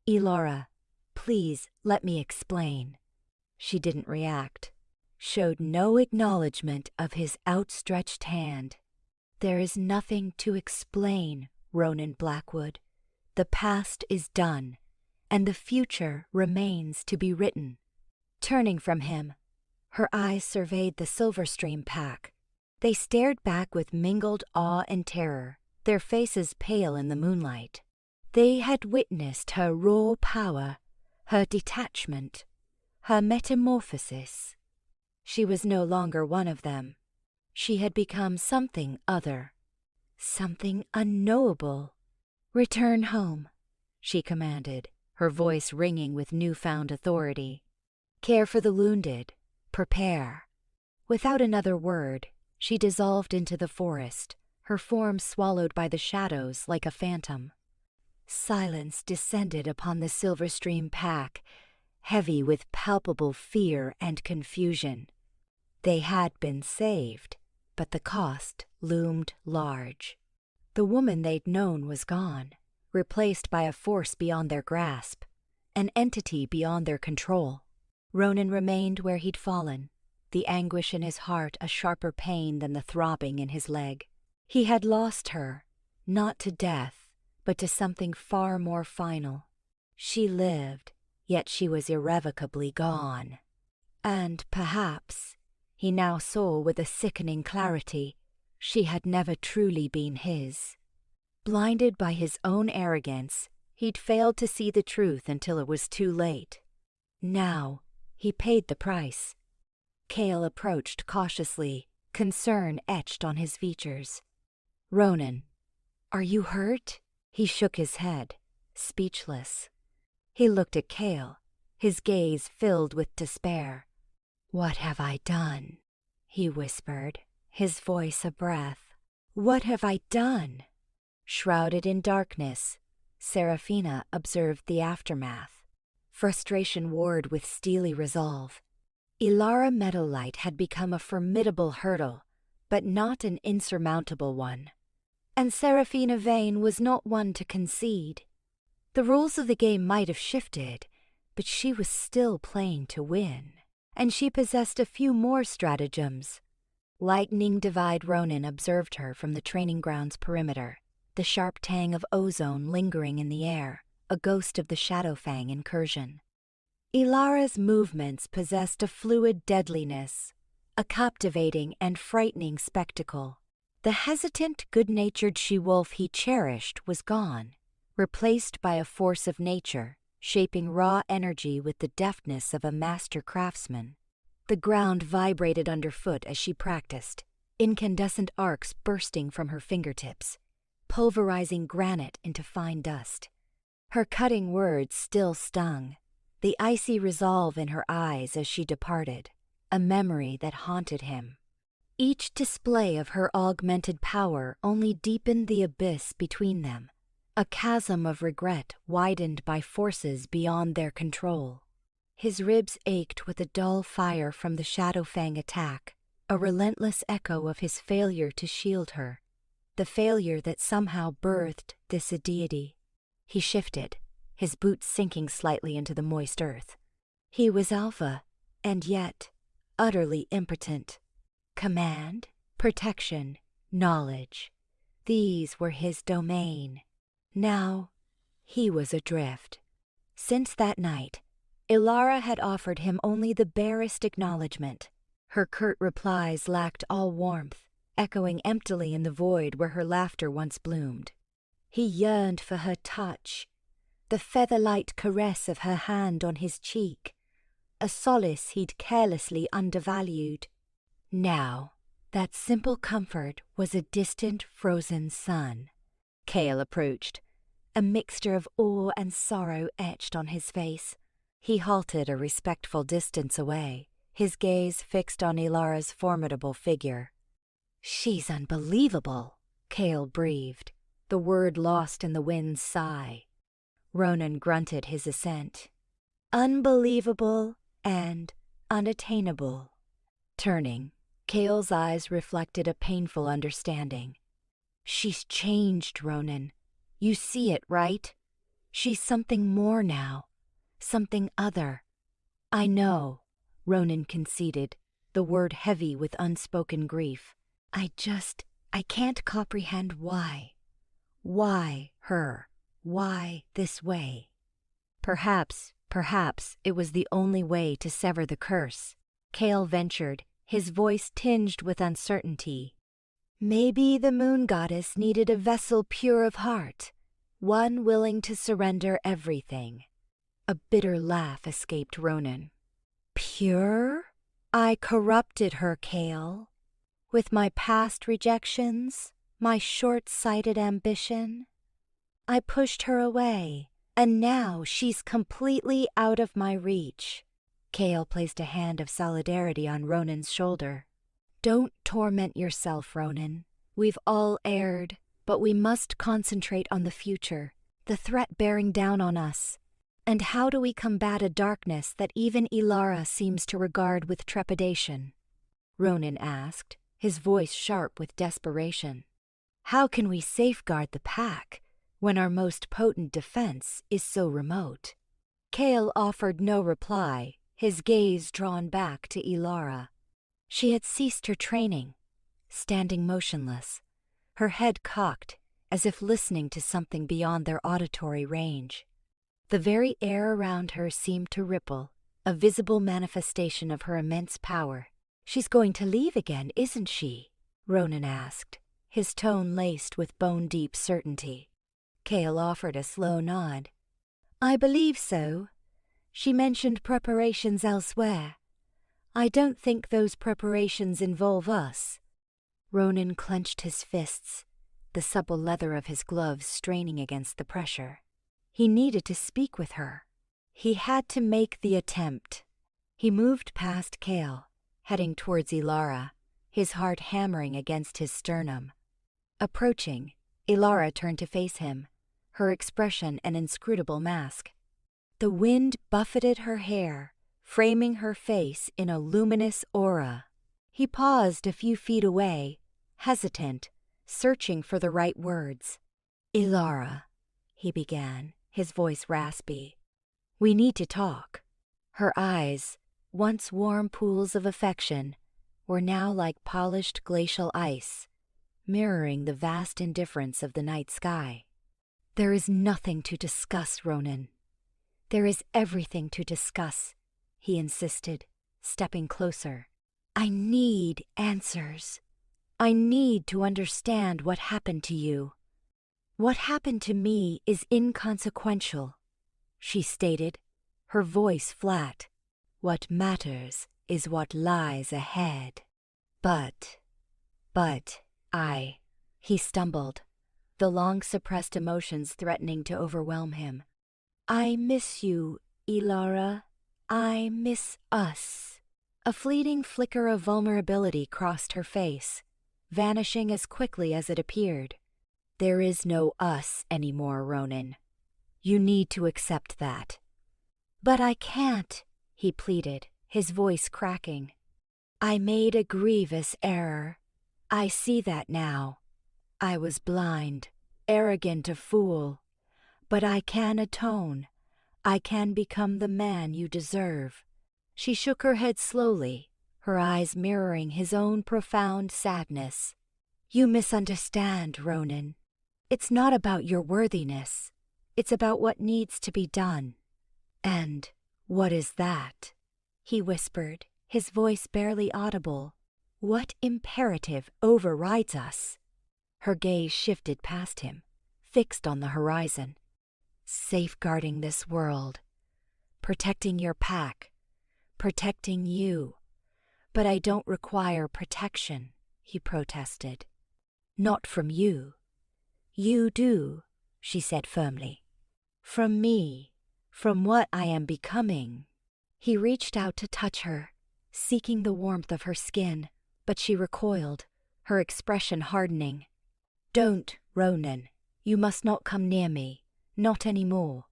"Ilara, please let me explain." She didn't react, showed no acknowledgement of his outstretched hand. "There is nothing to explain, Ronan Blackwood. The past is done, and the future remains to be written." Turning from him, her eyes surveyed the Silverstream pack. They stared back with mingled awe and terror, their faces pale in the moonlight. They had witnessed her raw power, her detachment, her metamorphosis. She was no longer one of them. She had become something other, something unknowable. "Return home," she commanded, her voice ringing with newfound authority. "Care for the wounded. Prepare." Without another word, she dissolved into the forest, her form swallowed by the shadows like a phantom. Silence descended upon the Silverstream pack, heavy with palpable fear and confusion. They had been saved, but the cost loomed large. The woman they'd known was gone, replaced by a force beyond their grasp, an entity beyond their control. Ronan remained where he'd fallen, the anguish in his heart a sharper pain than the throbbing in his leg. He had lost her, not to death, but to something far more final. She lived, yet she was irrevocably gone. And perhaps, he now saw with a sickening clarity, she had never truly been his. Blinded by his own arrogance, he'd failed to see the truth until it was too late. Now, he paid the price. Cale approached cautiously, concern etched on his features. "Ronan, are you hurt?" He shook his head, speechless. He looked at Cale, his gaze filled with despair. "What have I done?" he whispered, his voice a breath. "What have I done?" Shrouded in darkness, Seraphina observed the aftermath. Frustration warred with steely resolve. Ilara Meadowlight had become a formidable hurdle, but not an insurmountable one. And Seraphina Vane was not one to concede. The rules of the game might have shifted, but she was still playing to win, and she possessed a few more stratagems. Lightning-Divide Ronan observed her from the training ground's perimeter, the sharp tang of ozone lingering in the air, a ghost of the Shadowfang incursion. Ilara's movements possessed a fluid deadliness, a captivating and frightening spectacle. The hesitant, good-natured she-wolf he cherished was gone, replaced by a force of nature, shaping raw energy with the deftness of a master craftsman. The ground vibrated underfoot as she practiced, incandescent arcs bursting from her fingertips, pulverizing granite into fine dust. Her cutting words still stung, the icy resolve in her eyes as she departed, a memory that haunted him. Each display of her augmented power only deepened the abyss between them, a chasm of regret widened by forces beyond their control. His ribs ached with a dull fire from the Shadowfang attack, a relentless echo of his failure to shield her, the failure that somehow birthed this deity. He shifted, his boots sinking slightly into the moist earth. He was alpha, and yet utterly impotent. Command, protection, knowledge, these were his domain. Now, he was adrift. Since that night, Ilara had offered him only the barest acknowledgement. Her curt replies lacked all warmth, echoing emptily in the void where her laughter once bloomed. He yearned for her touch, the feather-light caress of her hand on his cheek, a solace he'd carelessly undervalued. Now, that simple comfort was a distant, frozen sun. Cale approached, a mixture of awe and sorrow etched on his face. He halted a respectful distance away, his gaze fixed on Ilara's formidable figure. "She's unbelievable," Cale breathed, the word lost in the wind's sigh. Ronan grunted his assent. "Unbelievable and unattainable." Turning, Cale's eyes reflected a painful understanding. "She's changed, Ronan. You see it, right? She's something more now, something other." "I know," Ronan conceded, the word heavy with unspoken grief. I can't comprehend why. Why her? Why this way?" Perhaps it was the only way to sever the curse, Cale ventured, his voice tinged with uncertainty. "Maybe the moon goddess needed a vessel pure of heart, one willing to surrender everything." A bitter laugh escaped Ronan. "Pure? I corrupted her, Cale. With my past rejections, my short-sighted ambition. I pushed her away, and now she's completely out of my reach." Cale placed a hand of solidarity on Ronan's shoulder. "Don't torment yourself, Ronan. We've all erred, but we must concentrate on the future. the threat bearing down on us. And how do we combat a darkness that even Ilara seems to regard with trepidation? Ronan asked, his voice sharp with desperation. How can we safeguard the pack when our most potent defense is so remote? Kale offered no reply, his gaze drawn back to Ilara. She had ceased her training, standing motionless, her head cocked as if listening to something beyond their auditory range. The very air around her seemed to ripple, a visible manifestation of her immense power. She's going to leave again, isn't she? Ronan asked, his tone laced with bone-deep certainty. Kale offered a slow nod. I believe so. She mentioned preparations elsewhere. I don't think those preparations involve us. Ronan clenched his fists, the supple leather of his gloves straining against the pressure. He needed to speak with her. He had to make the attempt. He moved past Kale, heading towards Ilara, his heart hammering against his sternum. Approaching, Ilara turned to face him, her expression an inscrutable mask. The wind buffeted her hair, framing her face in a luminous aura. He paused a few feet away, hesitant, searching for the right words. Ilara, he began, his voice raspy. We need to talk. Her eyes, once warm pools of affection, were now like polished glacial ice, mirroring the vast indifference of the night sky. There is nothing to discuss, Ronan. There is everything to discuss, he insisted, stepping closer. I need answers. I need to understand what happened to you. What happened to me is inconsequential, she stated, her voice flat. What matters is what lies ahead. But, he stumbled, the long-suppressed emotions threatening to overwhelm him. I miss you, Ilara. I miss us. A fleeting flicker of vulnerability crossed her face, vanishing as quickly as it appeared. There is no us anymore, Ronan. You need to accept that. But I can't, he pleaded, his voice cracking. I made a grievous error. I see that now. I was blind, arrogant, a fool. But I can atone. I can become the man you deserve. She shook her head slowly, her eyes mirroring his own profound sadness. You misunderstand, Ronan. It's not about your worthiness. It's about what needs to be done. And what is that? He whispered, his voice barely audible. What imperative overrides us? Her gaze shifted past him, fixed on the horizon. Safeguarding this world. Protecting your pack. Protecting you. But I don't require protection, he protested. Not from you. You do, she said firmly. From me. From what I am becoming. He reached out to touch her, seeking the warmth of her skin, but she recoiled, her expression hardening. Don't, Ronan. You must not come near me. Not any more.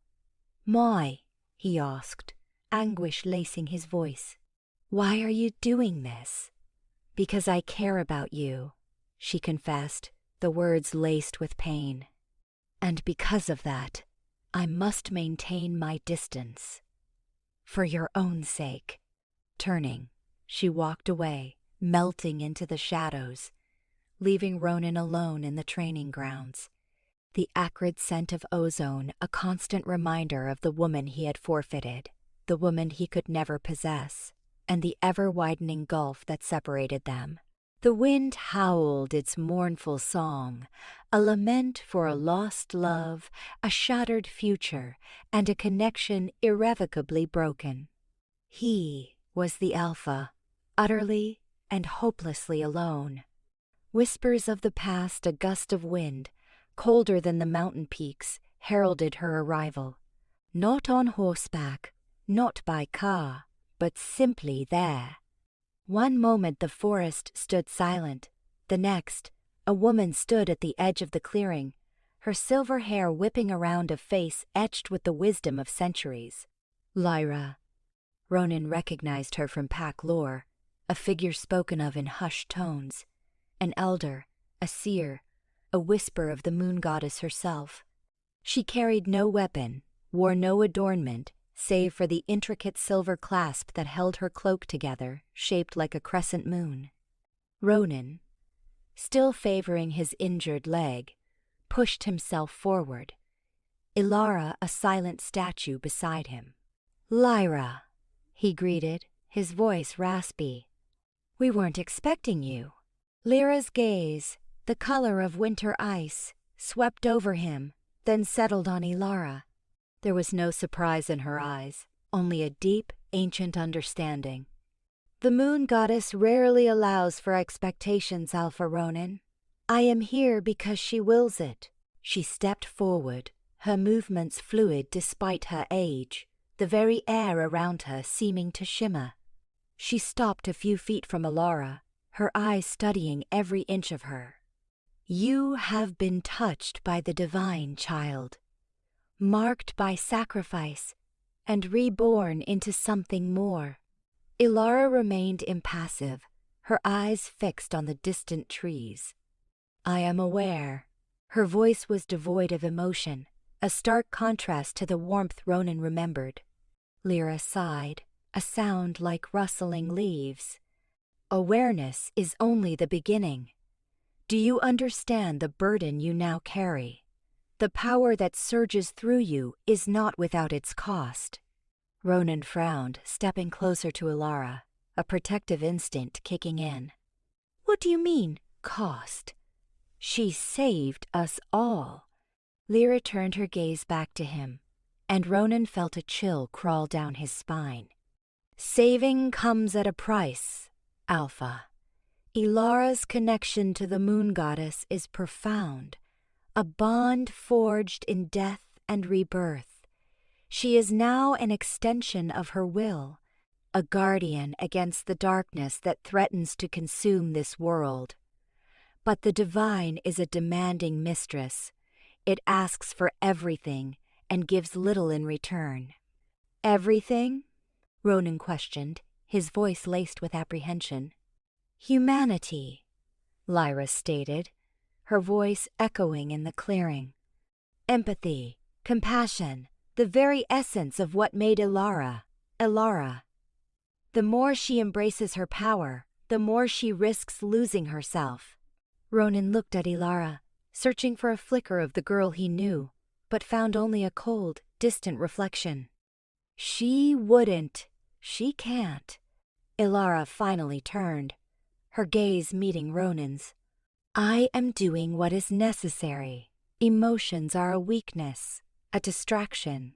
Why? He asked, anguish lacing his voice. Why are you doing this? Because I care about you, she confessed, the words laced with pain. And because of that, I must maintain my distance. For your own sake. Turning, she walked away, melting into the shadows, leaving Ronan alone in the training grounds. The acrid scent of ozone, a constant reminder of the woman he had forfeited, the woman he could never possess, and the ever-widening gulf that separated them. The wind howled its mournful song, a lament for a lost love, a shattered future, and a connection irrevocably broken. He was the Alpha, utterly and hopelessly alone. Whispers of the past, a gust of wind, colder than the mountain peaks, heralded her arrival. Not on horseback, not by car, but simply there. One moment the forest stood silent. The next, a woman stood at the edge of the clearing, her silver hair whipping around a face etched with the wisdom of centuries. Lyra. Ronan recognized her from pack lore, a figure spoken of in hushed tones, an elder, a seer, a whisper of the moon goddess herself. She carried no weapon, wore no adornment, save for the intricate silver clasp that held her cloak together, shaped like a crescent moon. Ronan, still favoring his injured leg, pushed himself forward, Ilara a silent statue beside him. "Lyra," he greeted, his voice raspy. "We weren't expecting you." Lyra's gaze, the color of winter ice, swept over him, then settled on Ilara. There was no surprise in her eyes, only a deep, ancient understanding. "The moon goddess rarely allows for expectations, Alpha Ronan. I am here because she wills it." She stepped forward, her movements fluid despite her age, the very air around her seeming to shimmer. She stopped a few feet from Ilara, her eyes studying every inch of her. "You have been touched by the divine, child, marked by sacrifice, and reborn into something more." Ilara remained impassive, her eyes fixed on the distant trees. "I am aware." Her voice was devoid of emotion, a stark contrast to the warmth Ronan remembered. Lyra sighed, a sound like rustling leaves. "Awareness is only the beginning. Do you understand the burden you now carry? The power that surges through you is not without its cost." Ronan frowned, stepping closer to Ilara, a protective instinct kicking in. "What do you mean, cost?" "She saved us all." Lyra turned her gaze back to him, and Ronan felt a chill crawl down his spine. "Saving comes at a price, Alpha. Ilara's connection to the moon goddess is profound, a bond forged in death and rebirth. She is now an extension of her will, a guardian against the darkness that threatens to consume this world. But the divine is a demanding mistress. It asks for everything and gives little in return." "Everything?" Ronan questioned, his voice laced with apprehension. "Humanity," Lyra stated, her voice echoing in the clearing. "Empathy, compassion, the very essence of what made Ilara, Ilara. The more she embraces her power, the more she risks losing herself." Ronan looked at Ilara, searching for a flicker of the girl he knew, but found only a cold, distant reflection. "She wouldn't. She can't." Ilara finally turned, her gaze meeting Ronan's. "I am doing what is necessary. Emotions are a weakness, a distraction.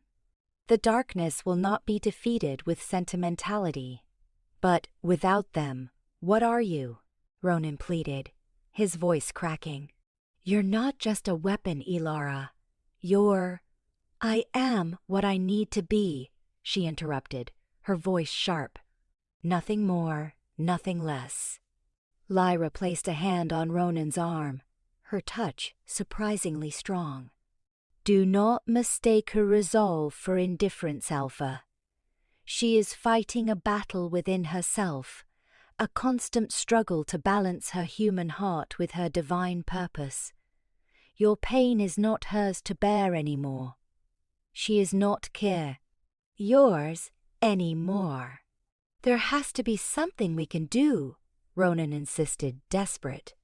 The darkness will not be defeated with sentimentality. But without them, what are you?" Ronan pleaded, his voice cracking. "You're not just a weapon, Ilara. You're—" "I am what I need to be," she interrupted, her voice sharp. "Nothing more, nothing less." Lyra placed a hand on Ronan's arm, her touch surprisingly strong. "Do not mistake her resolve for indifference, Alpha. She is fighting a battle within herself, a constant struggle to balance her human heart with her divine purpose. Your pain is not hers to bear anymore. She is not yours anymore." "There has to be something we can do," Ronan insisted, desperate.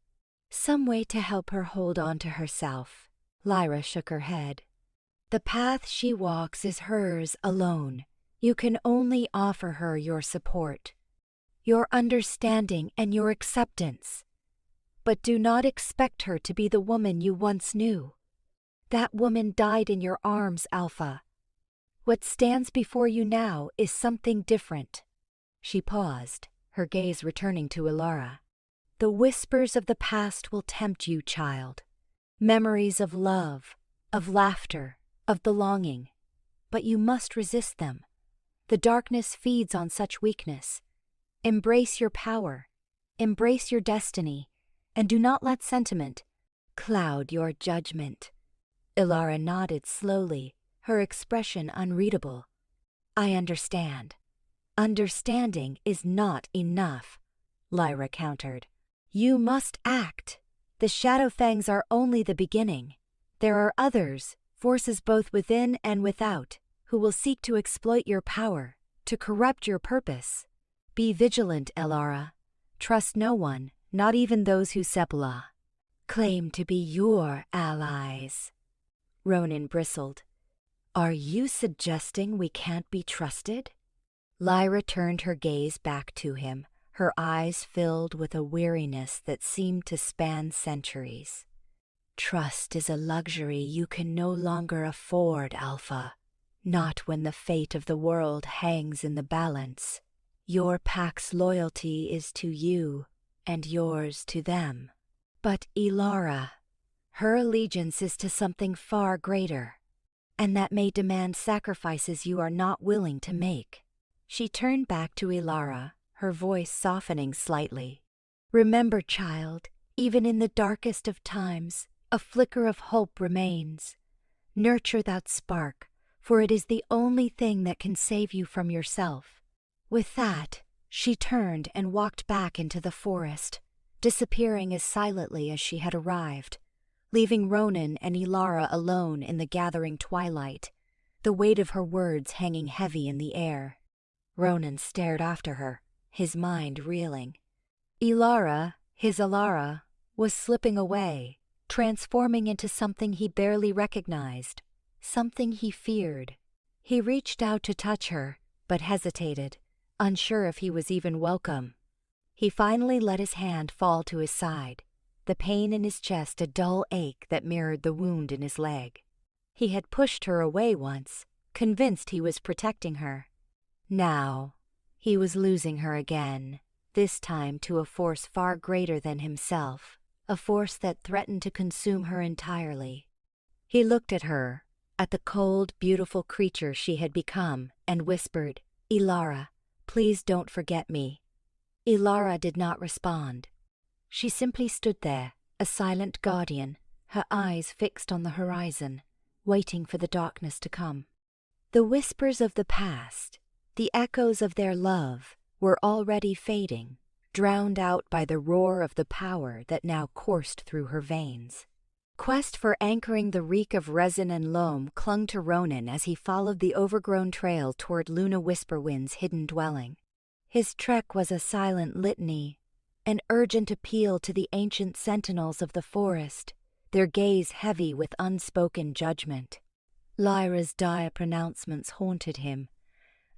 "Some way to help her hold on to herself." Lyra shook her head. "The path she walks is hers alone. You can only offer her your support, your understanding and your acceptance. But do not expect her to be the woman you once knew. That woman died in your arms, Alpha. What stands before you now is something different." She paused, her gaze returning to Ilara. "The whispers of the past will tempt you, child. Memories of love, of laughter, of belonging. But you must resist them. The darkness feeds on such weakness. Embrace your power, embrace your destiny, and do not let sentiment cloud your judgment." Ilara nodded slowly, her expression unreadable. I understand. Understanding is not enough, Lyra countered. You must act. The Shadowfangs are only the beginning. There are others, forces both within and without, who will seek to exploit your power, to corrupt your purpose. Be vigilant, Ilara. Trust no one, not even those who Sepala claim to be your allies. Ronan bristled. Are you suggesting we can't be trusted? Lyra turned her gaze back to him, her eyes filled with a weariness that seemed to span centuries. Trust is a luxury you can no longer afford, Alpha. Not when the fate of the world hangs in the balance. Your pack's loyalty is to you, and yours to them. But Ilara, her allegiance is to something far greater, and that may demand sacrifices you are not willing to make. She turned back to Ilara, her voice softening slightly. Remember, child, even in the darkest of times, a flicker of hope remains. Nurture that spark, for it is the only thing that can save you from yourself. With that, she turned and walked back into the forest, disappearing as silently as she had arrived, leaving Ronan and Ilara alone in the gathering twilight, the weight of her words hanging heavy in the air. Ronan stared after her, his mind reeling. Ilara, his Ilara, was slipping away, transforming into something he barely recognized, something he feared. He reached out to touch her, but hesitated, unsure if he was even welcome. He finally let his hand fall to his side, the pain in his chest a dull ache that mirrored the wound in his leg. He had pushed her away once, convinced he was protecting her. Now, he was losing her again, this time to a force far greater than himself, a force that threatened to consume her entirely. He looked at her, at the cold, beautiful creature she had become, and whispered, Ilara, please don't forget me. Ilara did not respond. She simply stood there, a silent guardian, her eyes fixed on the horizon, waiting for the darkness to come. The whispers of the past, the echoes of their love, were already fading, drowned out by the roar of the power that now coursed through her veins. Quest for anchoring the reek of resin and loam clung to Ronan as he followed the overgrown trail toward Luna Whisperwind's hidden dwelling. His trek was a silent litany, an urgent appeal to the ancient sentinels of the forest, their gaze heavy with unspoken judgment. Lyra's dire pronouncements haunted him,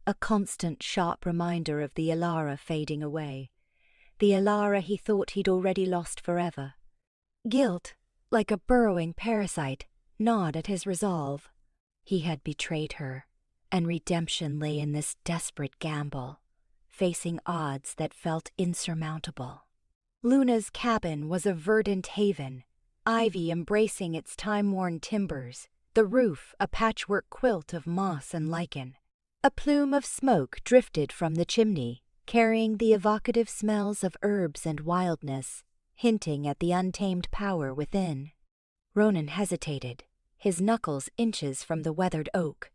a constant sharp reminder of the Ilara fading away, the Ilara he thought he'd already lost forever. Guilt, like a burrowing parasite, gnawed at his resolve. He had betrayed her, and redemption lay in this desperate gamble, facing odds that felt insurmountable. Luna's cabin was a verdant haven, ivy embracing its time-worn timbers, the roof a patchwork quilt of moss and lichen. A plume of smoke drifted from the chimney, carrying the evocative smells of herbs and wildness, hinting at the untamed power within. Ronan hesitated, his knuckles inches from the weathered oak.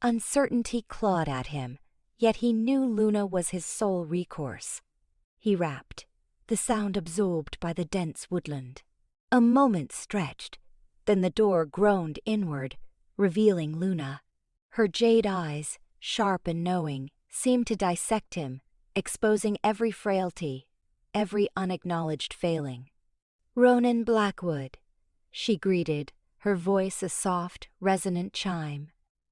Uncertainty clawed at him, yet he knew Luna was his sole recourse. He rapped, the sound absorbed by the dense woodland. A moment stretched, then the door groaned inward, revealing Luna. Her jade eyes, sharp and knowing, seemed to dissect him, exposing every frailty, every unacknowledged failing. Ronan Blackwood, she greeted, her voice a soft, resonant chime.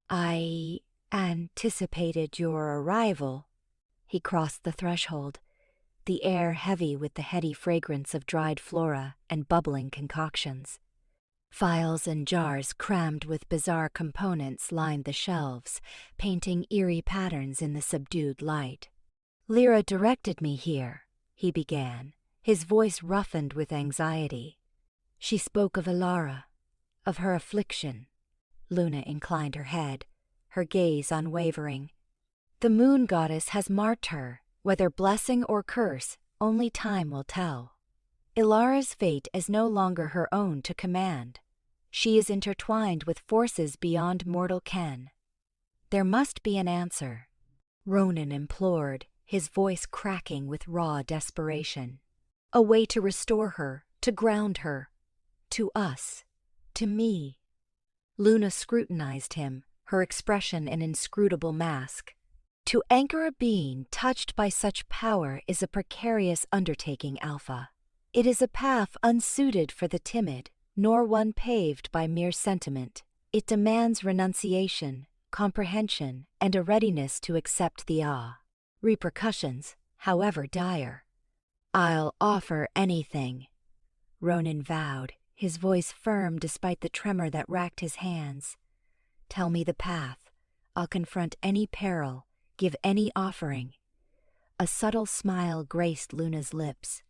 I anticipated your arrival. He crossed the threshold, the air heavy with the heady fragrance of dried flora and bubbling concoctions. Phials and jars crammed with bizarre components lined the shelves, painting eerie patterns in the subdued light. Lyra directed me here, he began, his voice roughened with anxiety. She spoke of Ilara, of her affliction. Luna inclined her head, her gaze unwavering. The moon goddess has marked her, whether blessing or curse, only time will tell. Ilara's fate is no longer her own to command. She is intertwined with forces beyond mortal ken. There must be an answer, Ronan implored, his voice cracking with raw desperation. A way to restore her, to ground her. To us. To me. Luna scrutinized him, her expression an inscrutable mask. To anchor a being touched by such power is a precarious undertaking, Alpha. It is a path unsuited for the timid, nor one paved by mere sentiment. It demands renunciation, comprehension, and a readiness to accept the repercussions, however dire. I'll offer anything, Ronan vowed, his voice firm despite the tremor that racked his hands. Tell me the path. I'll confront any peril, give any offering. A subtle smile graced Luna's lips.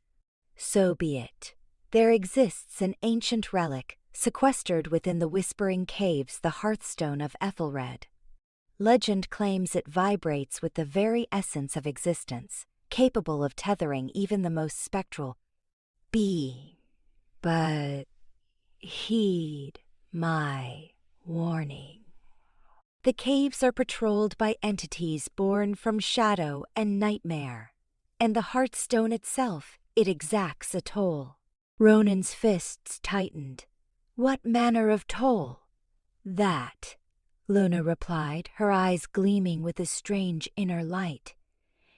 So be it. There exists an ancient relic, sequestered within the Whispering Caves, the hearthstone of Ethelred. Legend claims it vibrates with the very essence of existence, capable of tethering even the most spectral being. But heed my warning. The caves are patrolled by entities born from shadow and nightmare, and the hearthstone itself, it exacts a toll. Ronan's fists tightened. What manner of toll? That, Luna replied, her eyes gleaming with a strange inner light,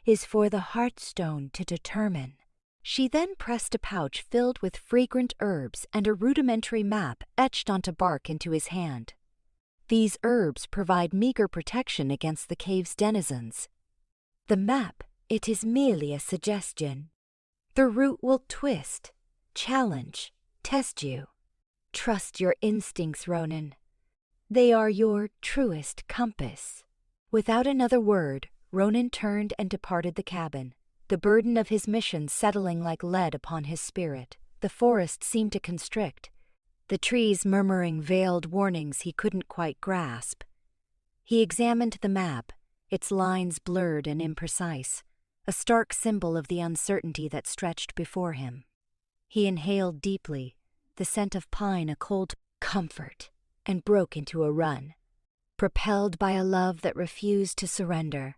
is for the hearthstone to determine. She then pressed a pouch filled with fragrant herbs and a rudimentary map etched onto bark into his hand. These herbs provide meager protection against the cave's denizens. The map, it is merely a suggestion. The route will twist, challenge, test you. Trust your instincts, Ronan. They are your truest compass. Without another word, Ronan turned and departed the cabin, the burden of his mission settling like lead upon his spirit. The forest seemed to constrict, the trees murmuring veiled warnings he couldn't quite grasp. He examined the map, its lines blurred and imprecise, a stark symbol of the uncertainty that stretched before him. He inhaled deeply, the scent of pine a cold comfort, and broke into a run, propelled by a love that refused to surrender.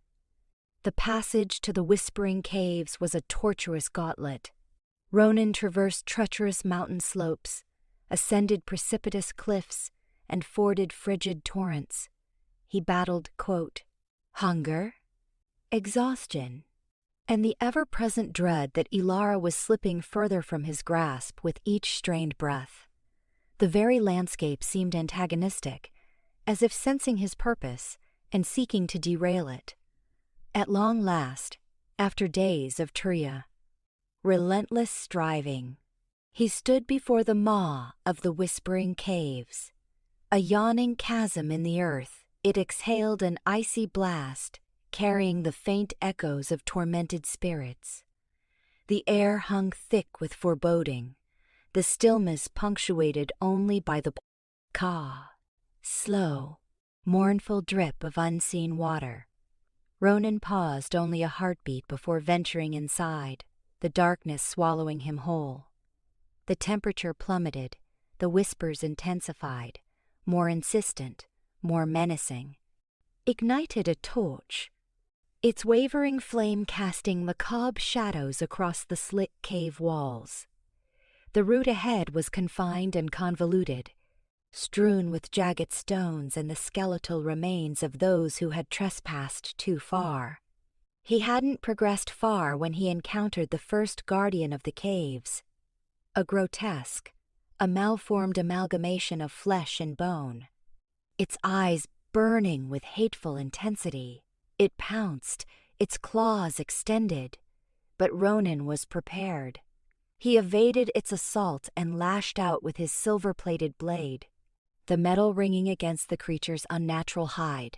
The passage to the Whispering Caves was a tortuous gauntlet. Ronan traversed treacherous mountain slopes, ascended precipitous cliffs, and forded frigid torrents. He battled, quote, hunger, exhaustion, and the ever-present dread that Ilara was slipping further from his grasp with each strained breath. The very landscape seemed antagonistic, as if sensing his purpose and seeking to derail it. At long last, after days of Turia, relentless striving, he stood before the maw of the Whispering Caves. A yawning chasm in the earth, it exhaled an icy blast, carrying the faint echoes of tormented spirits. The air hung thick with foreboding, the stillness punctuated only by the slow, mournful drip of unseen water. Ronan paused only a heartbeat before venturing inside, the darkness swallowing him whole. The temperature plummeted, the whispers intensified, more insistent, more menacing. Ignited a torch, its wavering flame casting macabre shadows across the slick cave walls. The route ahead was confined and convoluted, strewn with jagged stones and the skeletal remains of those who had trespassed too far. He hadn't progressed far when he encountered the first guardian of the caves, a grotesque, a malformed amalgamation of flesh and bone. Its eyes burning with hateful intensity, it pounced, its claws extended, but Ronan was prepared. He evaded its assault and lashed out with his silver-plated blade, the metal ringing against the creature's unnatural hide.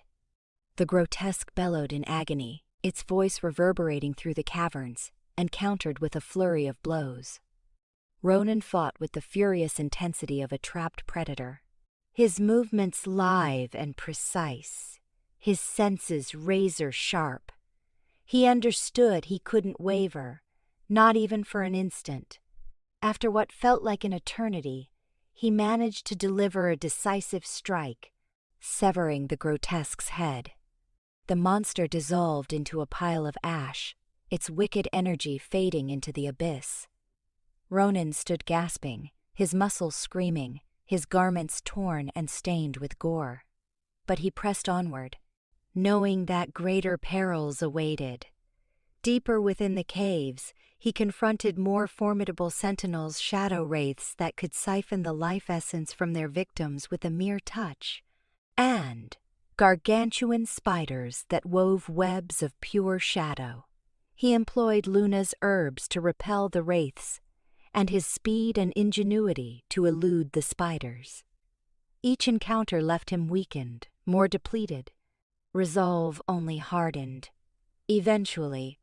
The grotesque bellowed in agony, its voice reverberating through the caverns, and countered with a flurry of blows. Ronan fought with the furious intensity of a trapped predator, his movements lithe and precise, his senses razor-sharp. He understood he couldn't waver, not even for an instant. After what felt like an eternity, he managed to deliver a decisive strike, severing the grotesque's head. The monster dissolved into a pile of ash, its wicked energy fading into the abyss. Ronan stood gasping, his muscles screaming, his garments torn and stained with gore. But he pressed onward, knowing that greater perils awaited. Deeper within the caves, he confronted more formidable sentinels, shadow wraiths that could siphon the life essence from their victims with a mere touch, and gargantuan spiders that wove webs of pure shadow. He employed Luna's herbs to repel the wraiths, and his speed and ingenuity to elude the spiders. Each encounter left him weakened, more depleted, resolve only hardened. Eventually,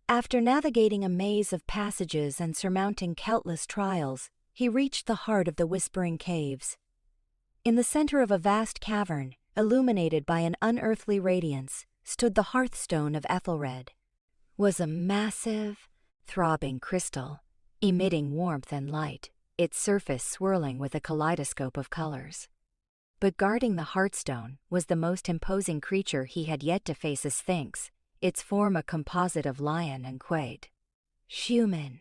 after navigating a maze of passages and surmounting countless trials, he reached the heart of the Whispering Caves. In the center of a vast cavern, illuminated by an unearthly radiance, stood the hearthstone of Ethelred. Was a massive, throbbing crystal, emitting warmth and light, its surface swirling with a kaleidoscope of colors. But guarding the hearthstone was the most imposing creature he had yet to face, a sphinx, its form a composite of lion and quaid. Human,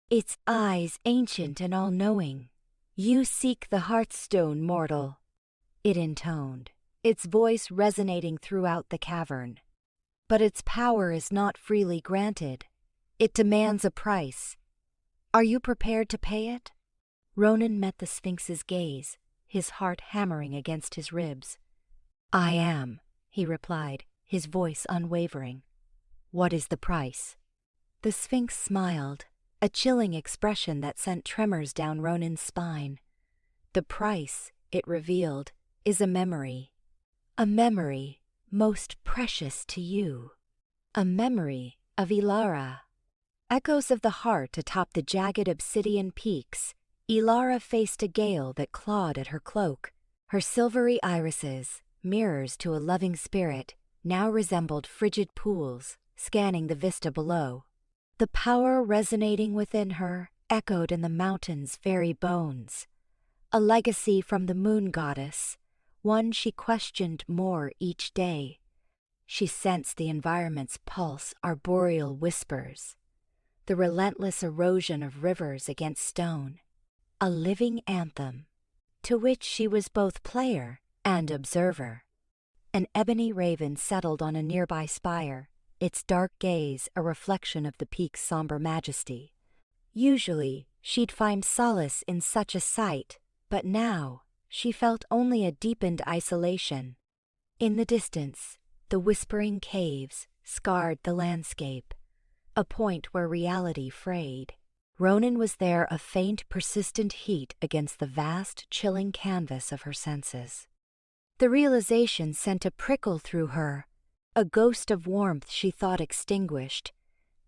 its eyes ancient and all-knowing. "You seek the hearthstone, mortal," it intoned, its voice resonating throughout the cavern. "But its power is not freely granted. It demands a price. Are you prepared to pay it?" Ronan met the Sphinx's gaze, his heart hammering against his ribs. "I am," he replied, his voice unwavering. "What is the price?" The Sphinx smiled, a chilling expression that sent tremors down Ronan's spine. "The price," it revealed, "is a memory. A memory most precious to you. A memory of Ilara." Echoes of the heart atop the jagged obsidian peaks, Ilara faced a gale that clawed at her cloak. Her silvery irises, mirrors to a loving spirit, now resembled frigid pools, scanning the vista below. The power resonating within her echoed in the mountain's very bones. A legacy from the moon goddess, one she questioned more each day. She sensed the environment's pulse, arboreal whispers, the relentless erosion of rivers against stone, a living anthem, to which she was both player and observer. An ebony raven settled on a nearby spire, its dark gaze a reflection of the peak's somber majesty. Usually, she'd find solace in such a sight, but now she felt only a deepened isolation. In the distance, the Whispering Caves scarred the landscape, a point where reality frayed. Ronan was there, a faint, persistent heat against the vast, chilling canvas of her senses. The realization sent a prickle through her, a ghost of warmth she thought extinguished,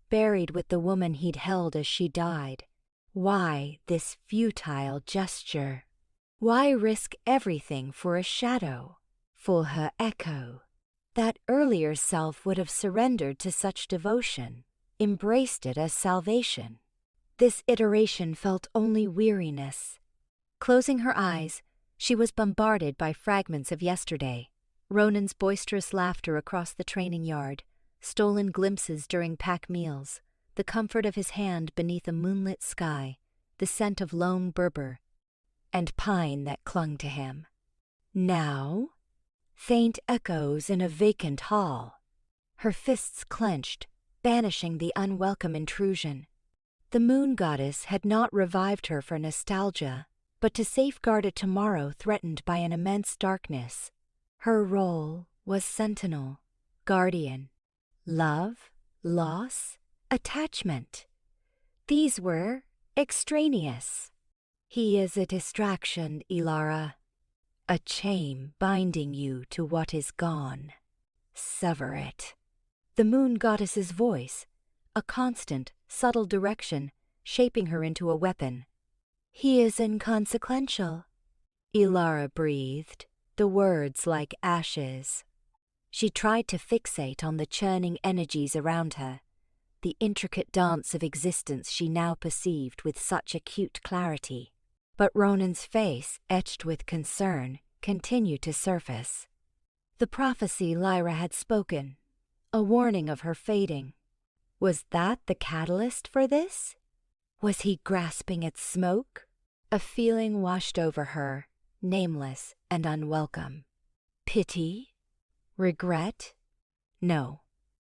buried with the woman he'd held as she died. Why this futile gesture? Why risk everything for a shadow, for her echo? That earlier self would have surrendered to such devotion, embraced it as salvation. This iteration felt only weariness. Closing her eyes, she was bombarded by fragments of yesterday. Ronan's boisterous laughter across the training yard, stolen glimpses during pack meals, the comfort of his hand beneath a moonlit sky, the scent of lone berber and pine that clung to him. Now, faint echoes in a vacant hall. Her fists clenched, banishing the unwelcome intrusion. The moon goddess had not revived her for nostalgia, but to safeguard a tomorrow threatened by an immense darkness. Her role was sentinel, guardian. Love, loss, attachment. These were extraneous. He is a distraction, Ilara. A chain binding you to what is gone. Sever it. The moon goddess's voice, a constant, subtle direction, shaping her into a weapon. He is inconsequential. Ilara breathed, the words like ashes. She tried to fixate on the churning energies around her, the intricate dance of existence she now perceived with such acute clarity. But Ronan's face, etched with concern, continued to surface. The prophecy Lyra had spoken, a warning of her fading. Was that the catalyst for this? Was he grasping at smoke? A feeling washed over her, nameless and unwelcome. Pity? Regret? No.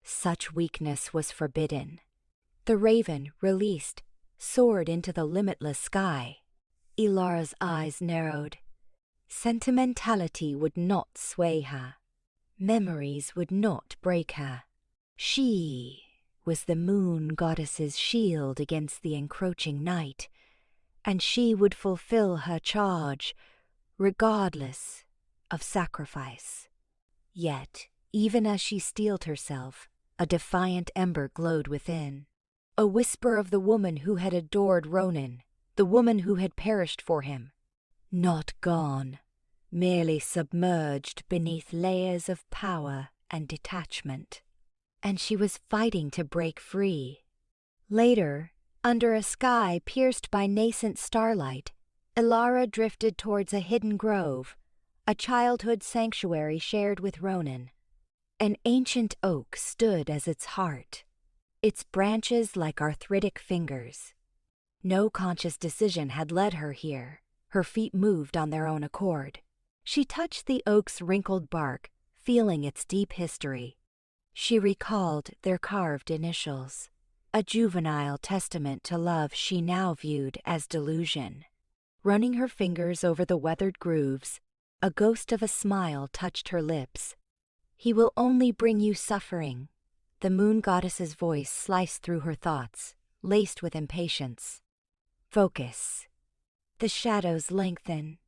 Such weakness was forbidden. The raven, released, soared into the limitless sky. Ilara's eyes narrowed. Sentimentality would not sway her. Memories would not break her. She was the moon goddess's shield against the encroaching night, and she would fulfill her charge, regardless of sacrifice. Yet, even as she steeled herself, a defiant ember glowed within. A whisper of the woman who had adored Ronan, the woman who had perished for him. Not gone, merely submerged beneath layers of power and detachment. And she was fighting to break free. Later, under a sky pierced by nascent starlight, Ilara drifted towards a hidden grove, a childhood sanctuary shared with Ronan. An ancient oak stood as its heart, its branches like arthritic fingers. No conscious decision had led her here. Her feet moved on their own accord. She touched the oak's wrinkled bark, feeling its deep history. She recalled their carved initials, a juvenile testament to love she now viewed as delusion. Running her fingers over the weathered grooves, a ghost of a smile touched her lips. "He will only bring you suffering." The moon goddess's voice sliced through her thoughts, laced with impatience. "Focus." The shadows lengthen.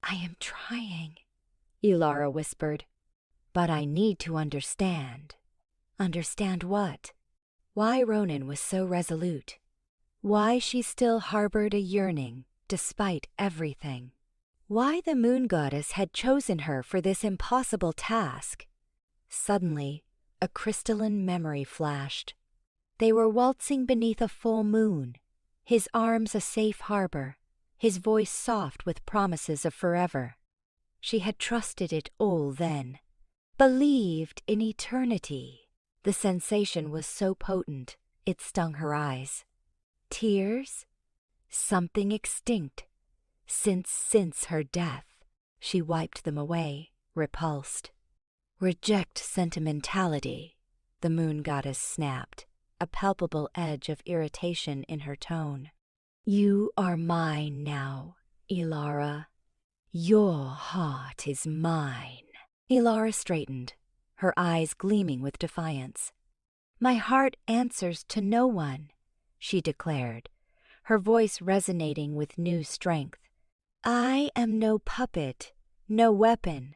"I am trying," Ilara whispered. "But I need to understand." Understand what? Why Ronan was so resolute. Why she still harbored a yearning, despite everything. Why the moon goddess had chosen her for this impossible task. Suddenly, a crystalline memory flashed. They were waltzing beneath a full moon, his arms a safe harbor, his voice soft with promises of forever. She had trusted it all then, believed in eternity. The sensation was so potent, it stung her eyes. Tears? Something extinct. Since her death. She wiped them away, repulsed. "Reject sentimentality," the moon goddess snapped, a palpable edge of irritation in her tone. "You are mine now, Ilara. Your heart is mine." Ilara straightened, her eyes gleaming with defiance. "My heart answers to no one," she declared, her voice resonating with new strength. "I am no puppet, no weapon.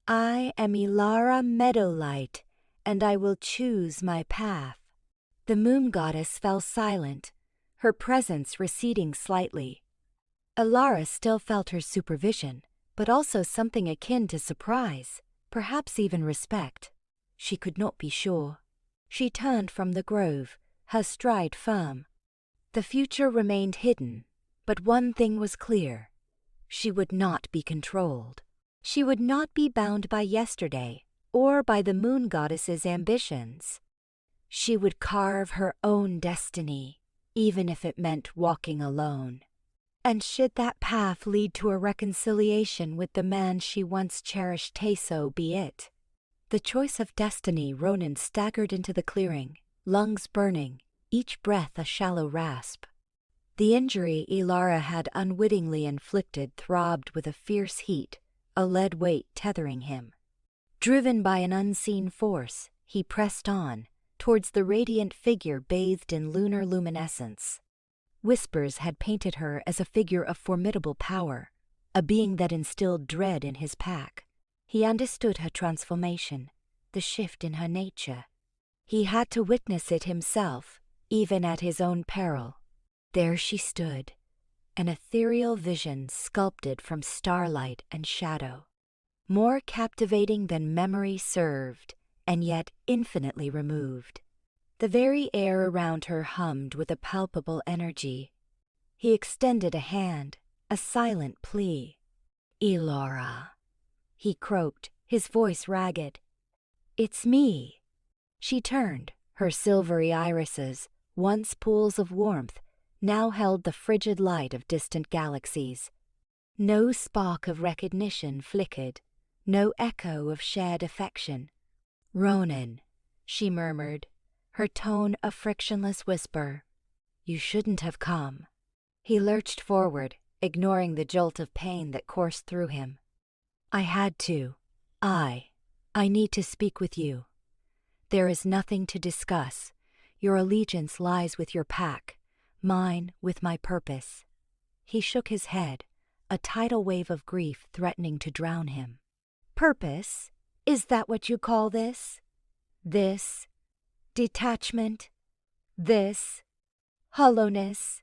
I am Ilara Meadowlight, and I will choose my path." The moon goddess fell silent, her presence receding slightly. Ilara still felt her supervision, but also something akin to surprise, perhaps even respect. She could not be sure. She turned from the grove, her stride firm. The future remained hidden, but one thing was clear. She would not be controlled. She would not be bound by yesterday or by the moon goddess's ambitions. She would carve her own destiny, even if it meant walking alone. And should that path lead to a reconciliation with the man she once cherished, so be it. The choice of destiny. Ronan staggered into the clearing, lungs burning, each breath a shallow rasp. The injury Ilara had unwittingly inflicted throbbed with a fierce heat, a lead weight tethering him. Driven by an unseen force, he pressed on, towards the radiant figure bathed in lunar luminescence. Whispers had painted her as a figure of formidable power, a being that instilled dread in his pack. He understood her transformation, the shift in her nature. He had to witness it himself, even at his own peril. There she stood, an ethereal vision sculpted from starlight and shadow, more captivating than memory served, and yet infinitely removed. The very air around her hummed with a palpable energy. He extended a hand, a silent plea. "Elora," he croaked, his voice ragged. "It's me." She turned. Her silvery irises, once pools of warmth, now held the frigid light of distant galaxies. No spark of recognition flickered, no echo of shared affection. "Ronan," she murmured, her tone a frictionless whisper. "You shouldn't have come." He lurched forward, ignoring the jolt of pain that coursed through him. "I had to. I need to speak with you. There is nothing to discuss. Your allegiance lies with your pack, mine with my purpose." He shook his head, a tidal wave of grief threatening to drown him. "Purpose? Is that what you call this? This detachment? This hollowness?"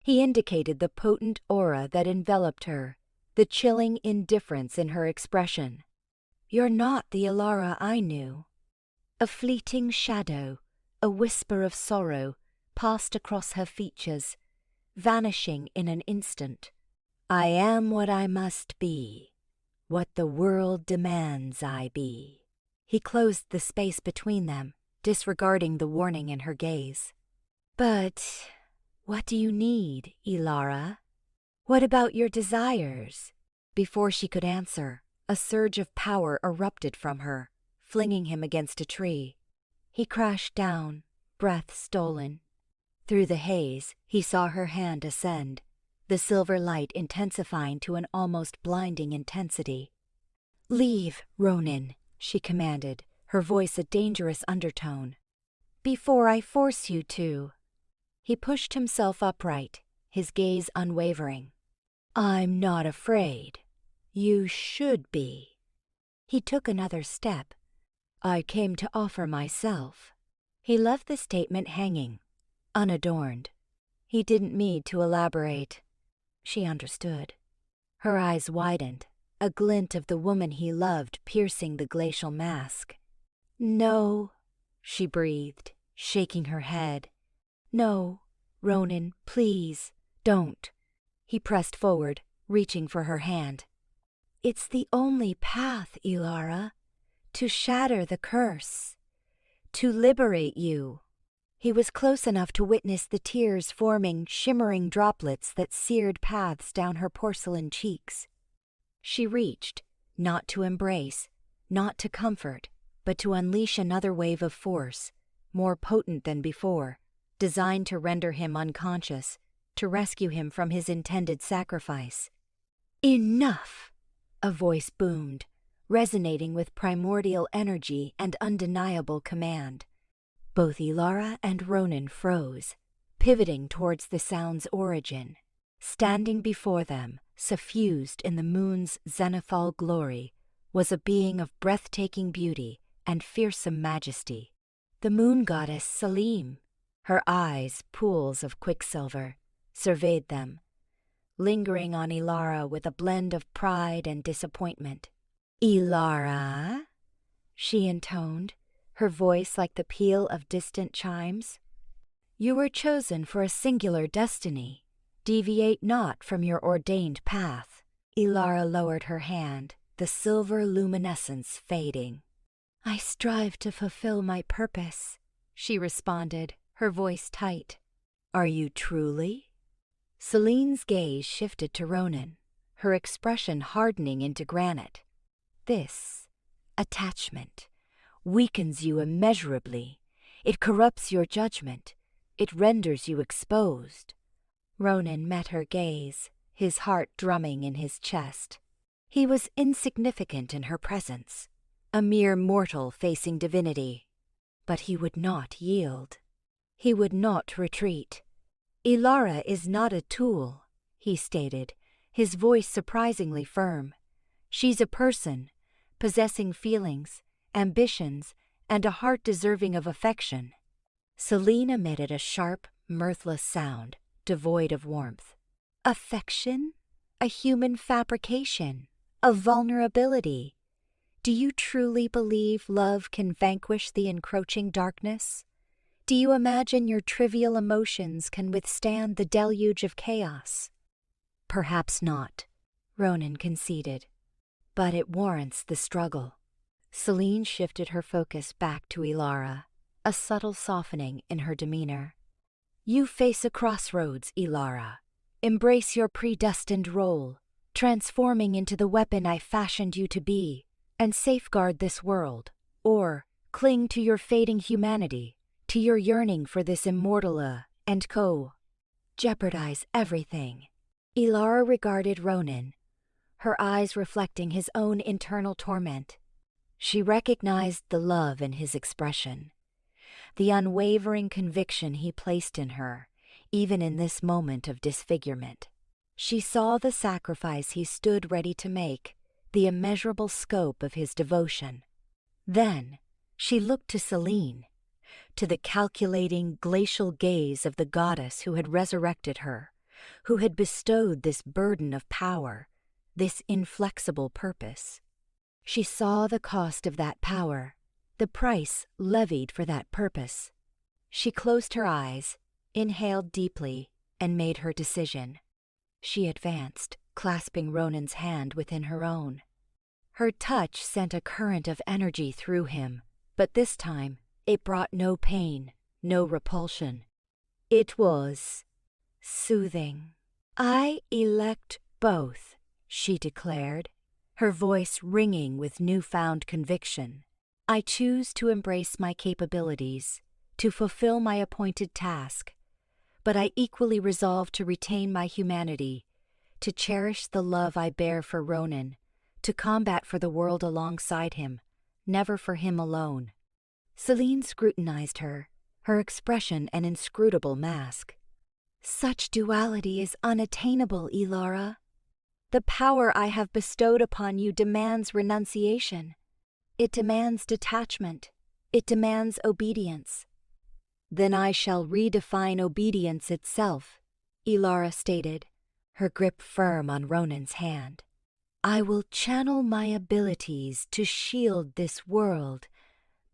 He indicated the potent aura that enveloped her, the chilling indifference in her expression. "You're not the Elara I knew." A fleeting shadow, a whisper of sorrow, passed across her features, vanishing in an instant. "I am what I must be, what the world demands I be." He closed the space between them, disregarding the warning in her gaze. "But what do you need, Elara? What about your desires?" Before she could answer, a surge of power erupted from her, flinging him against a tree. He crashed down, breath stolen. Through the haze, he saw her hand ascend, the silver light intensifying to an almost blinding intensity. "Leave, Ronan," she commanded, her voice a dangerous undertone. "Before I force you to." He pushed himself upright, his gaze unwavering. "I'm not afraid. You should be." He took another step. "I came to offer myself." He left the statement hanging, unadorned. He didn't need to elaborate. She understood. Her eyes widened, a glint of the woman he loved piercing the glacial mask. "No," she breathed, shaking her head. "No, Ronan, please, don't." He pressed forward, reaching for her hand. "It's the only path, Elara, to shatter the curse, to liberate you." He was close enough to witness the tears forming shimmering droplets that seared paths down her porcelain cheeks. She reached, not to embrace, not to comfort, but to unleash another wave of force, more potent than before, designed to render him unconscious, to rescue him from his intended sacrifice. "Enough!" a voice boomed, resonating with primordial energy and undeniable command. Both Elara and Ronan froze, pivoting towards the sound's origin. Standing before them, suffused in the moon's zenithal glory, was a being of breathtaking beauty and fearsome majesty. The moon goddess Selim, her eyes pools of quicksilver, surveyed them, lingering on Elara with a blend of pride and disappointment. "Elara?" she intoned, her voice like the peal of distant chimes. "You were chosen for a singular destiny. Deviate not from your ordained path." Elara lowered her hand, the silver luminescence fading. "I strive to fulfill my purpose," she responded, her voice tight. "Are you truly?" Celine's gaze shifted to Ronan, her expression hardening into granite. "This attachment weakens you immeasurably. It corrupts your judgment. It renders you exposed." Ronan met her gaze, his heart drumming in his chest. He was insignificant in her presence, a mere mortal facing divinity. But he would not yield. He would not retreat. "Elara is not a tool," he stated, his voice surprisingly firm. "She's a person, possessing feelings, ambitions, and a heart deserving of affection." Celine emitted a sharp, mirthless sound, devoid of warmth. "Affection? A human fabrication, a vulnerability. Do you truly believe love can vanquish the encroaching darkness? Do you imagine your trivial emotions can withstand the deluge of chaos?" Perhaps not, Ronan conceded. But it warrants the struggle. Celine shifted her focus back to Ilara, a subtle softening in her demeanor. You face a crossroads, Ilara. Embrace your predestined role, transforming into the weapon I fashioned you to be, and safeguard this world, or cling to your fading humanity, to your yearning for this immortal and jeopardize everything. Ilara regarded Ronan, her eyes reflecting his own internal torment. She recognized the love in his expression, the unwavering conviction he placed in her, even in this moment of disfigurement. She saw the sacrifice he stood ready to make, the immeasurable scope of his devotion. Then she looked to Celine, to the calculating, glacial gaze of the goddess who had resurrected her, who had bestowed this burden of power, this inflexible purpose. She saw the cost of that power, the price levied for that purpose. She closed her eyes, inhaled deeply, and made her decision. She advanced, clasping Ronan's hand within her own. Her touch sent a current of energy through him, but this time it brought no pain, no repulsion. It was soothing. I elect both, she declared, her voice ringing with newfound conviction. I choose to embrace my capabilities, to fulfill my appointed task, but I equally resolve to retain my humanity, to cherish the love I bear for Ronan, to combat for the world alongside him, never for him alone. Celine scrutinized her, her expression an inscrutable mask. Such duality is unattainable, Ilara. The power I have bestowed upon you demands renunciation. It demands detachment. It demands obedience. Then I shall redefine obedience itself, Ilara stated, her grip firm on Ronan's hand. I will channel my abilities to shield this world,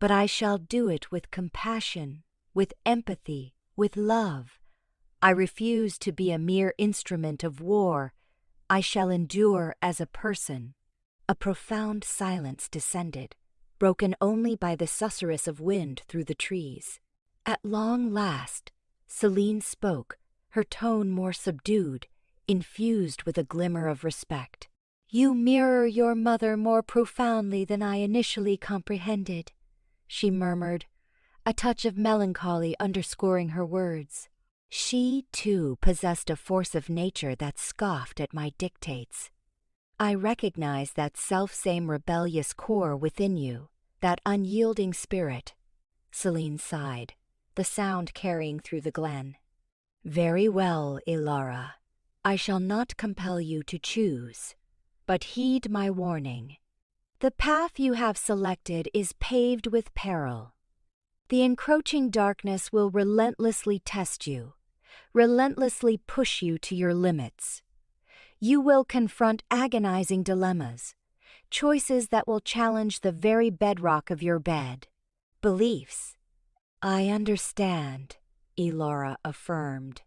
but I shall do it with compassion, with empathy, with love. I refuse to be a mere instrument of war. I shall endure as a person. A profound silence descended, broken only by the susurrus of wind through the trees. At long last, Celine spoke, her tone more subdued, infused with a glimmer of respect. You mirror your mother more profoundly than I initially comprehended, she murmured, a touch of melancholy underscoring her words. She, too, possessed a force of nature that scoffed at my dictates. I recognize that self-same rebellious core within you, that unyielding spirit. Celine sighed, the sound carrying through the glen. Very well, Ilara. I shall not compel you to choose, but heed my warning. The path you have selected is paved with peril. The encroaching darkness will relentlessly test you, relentlessly push you to your limits. You will confront agonizing dilemmas, choices that will challenge the very bedrock of your bed, beliefs. I understand, Ilara affirmed.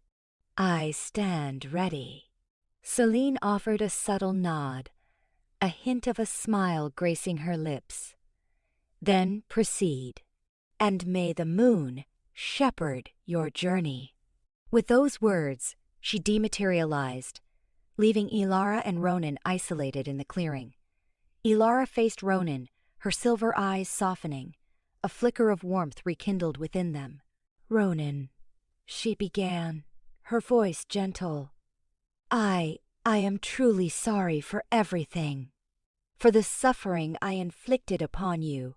I stand ready. Celine offered a subtle nod, a hint of a smile gracing her lips. Then proceed, and may the moon shepherd your journey. With those words, she dematerialized, leaving Ilara and Ronan isolated in the clearing. Ilara faced Ronan, her silver eyes softening, a flicker of warmth rekindled within them. Ronan, she began, her voice gentle. I am truly sorry for everything, for the suffering I inflicted upon you,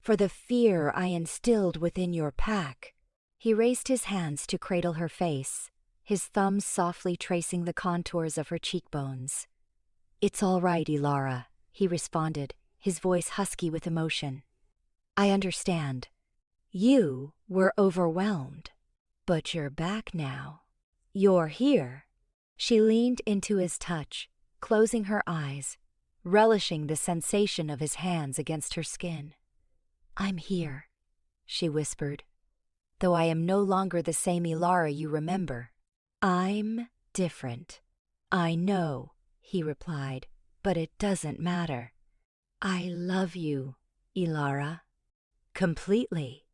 for the fear I instilled within your pack. He raised his hands to cradle her face, his thumbs softly tracing the contours of her cheekbones. It's all right, Ilara, he responded, his voice husky with emotion. I understand. You were overwhelmed, but you're back now. You're here. She leaned into his touch, closing her eyes, relishing the sensation of his hands against her skin. I'm here, she whispered, though I am no longer the same Ilara you remember. I'm different. I know, he replied, but it doesn't matter. I love you, Ilara. Completely.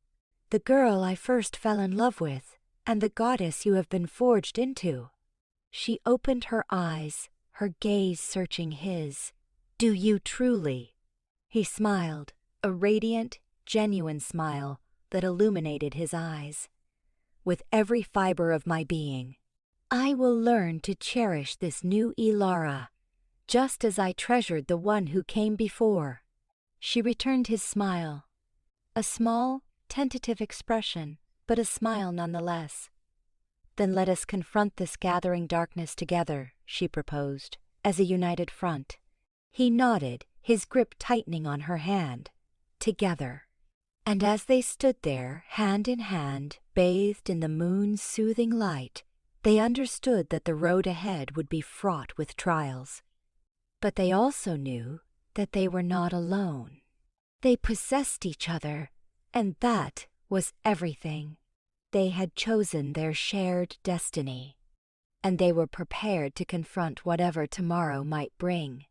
The girl I first fell in love with, and the goddess you have been forged into. She opened her eyes, her gaze searching his. Do you truly? He smiled, a radiant, genuine smile that illuminated his eyes. With every fiber of my being, I will learn to cherish this new Ilara, just as I treasured the one who came before. She returned his smile. A small, tentative expression, but a smile nonetheless. Then let us confront this gathering darkness together, she proposed, as a united front. He nodded, his grip tightening on her hand. Together. And as they stood there, hand in hand, bathed in the moon's soothing light, they understood that the road ahead would be fraught with trials. But they also knew that they were not alone. They possessed each other, and that was everything. They had chosen their shared destiny, and they were prepared to confront whatever tomorrow might bring.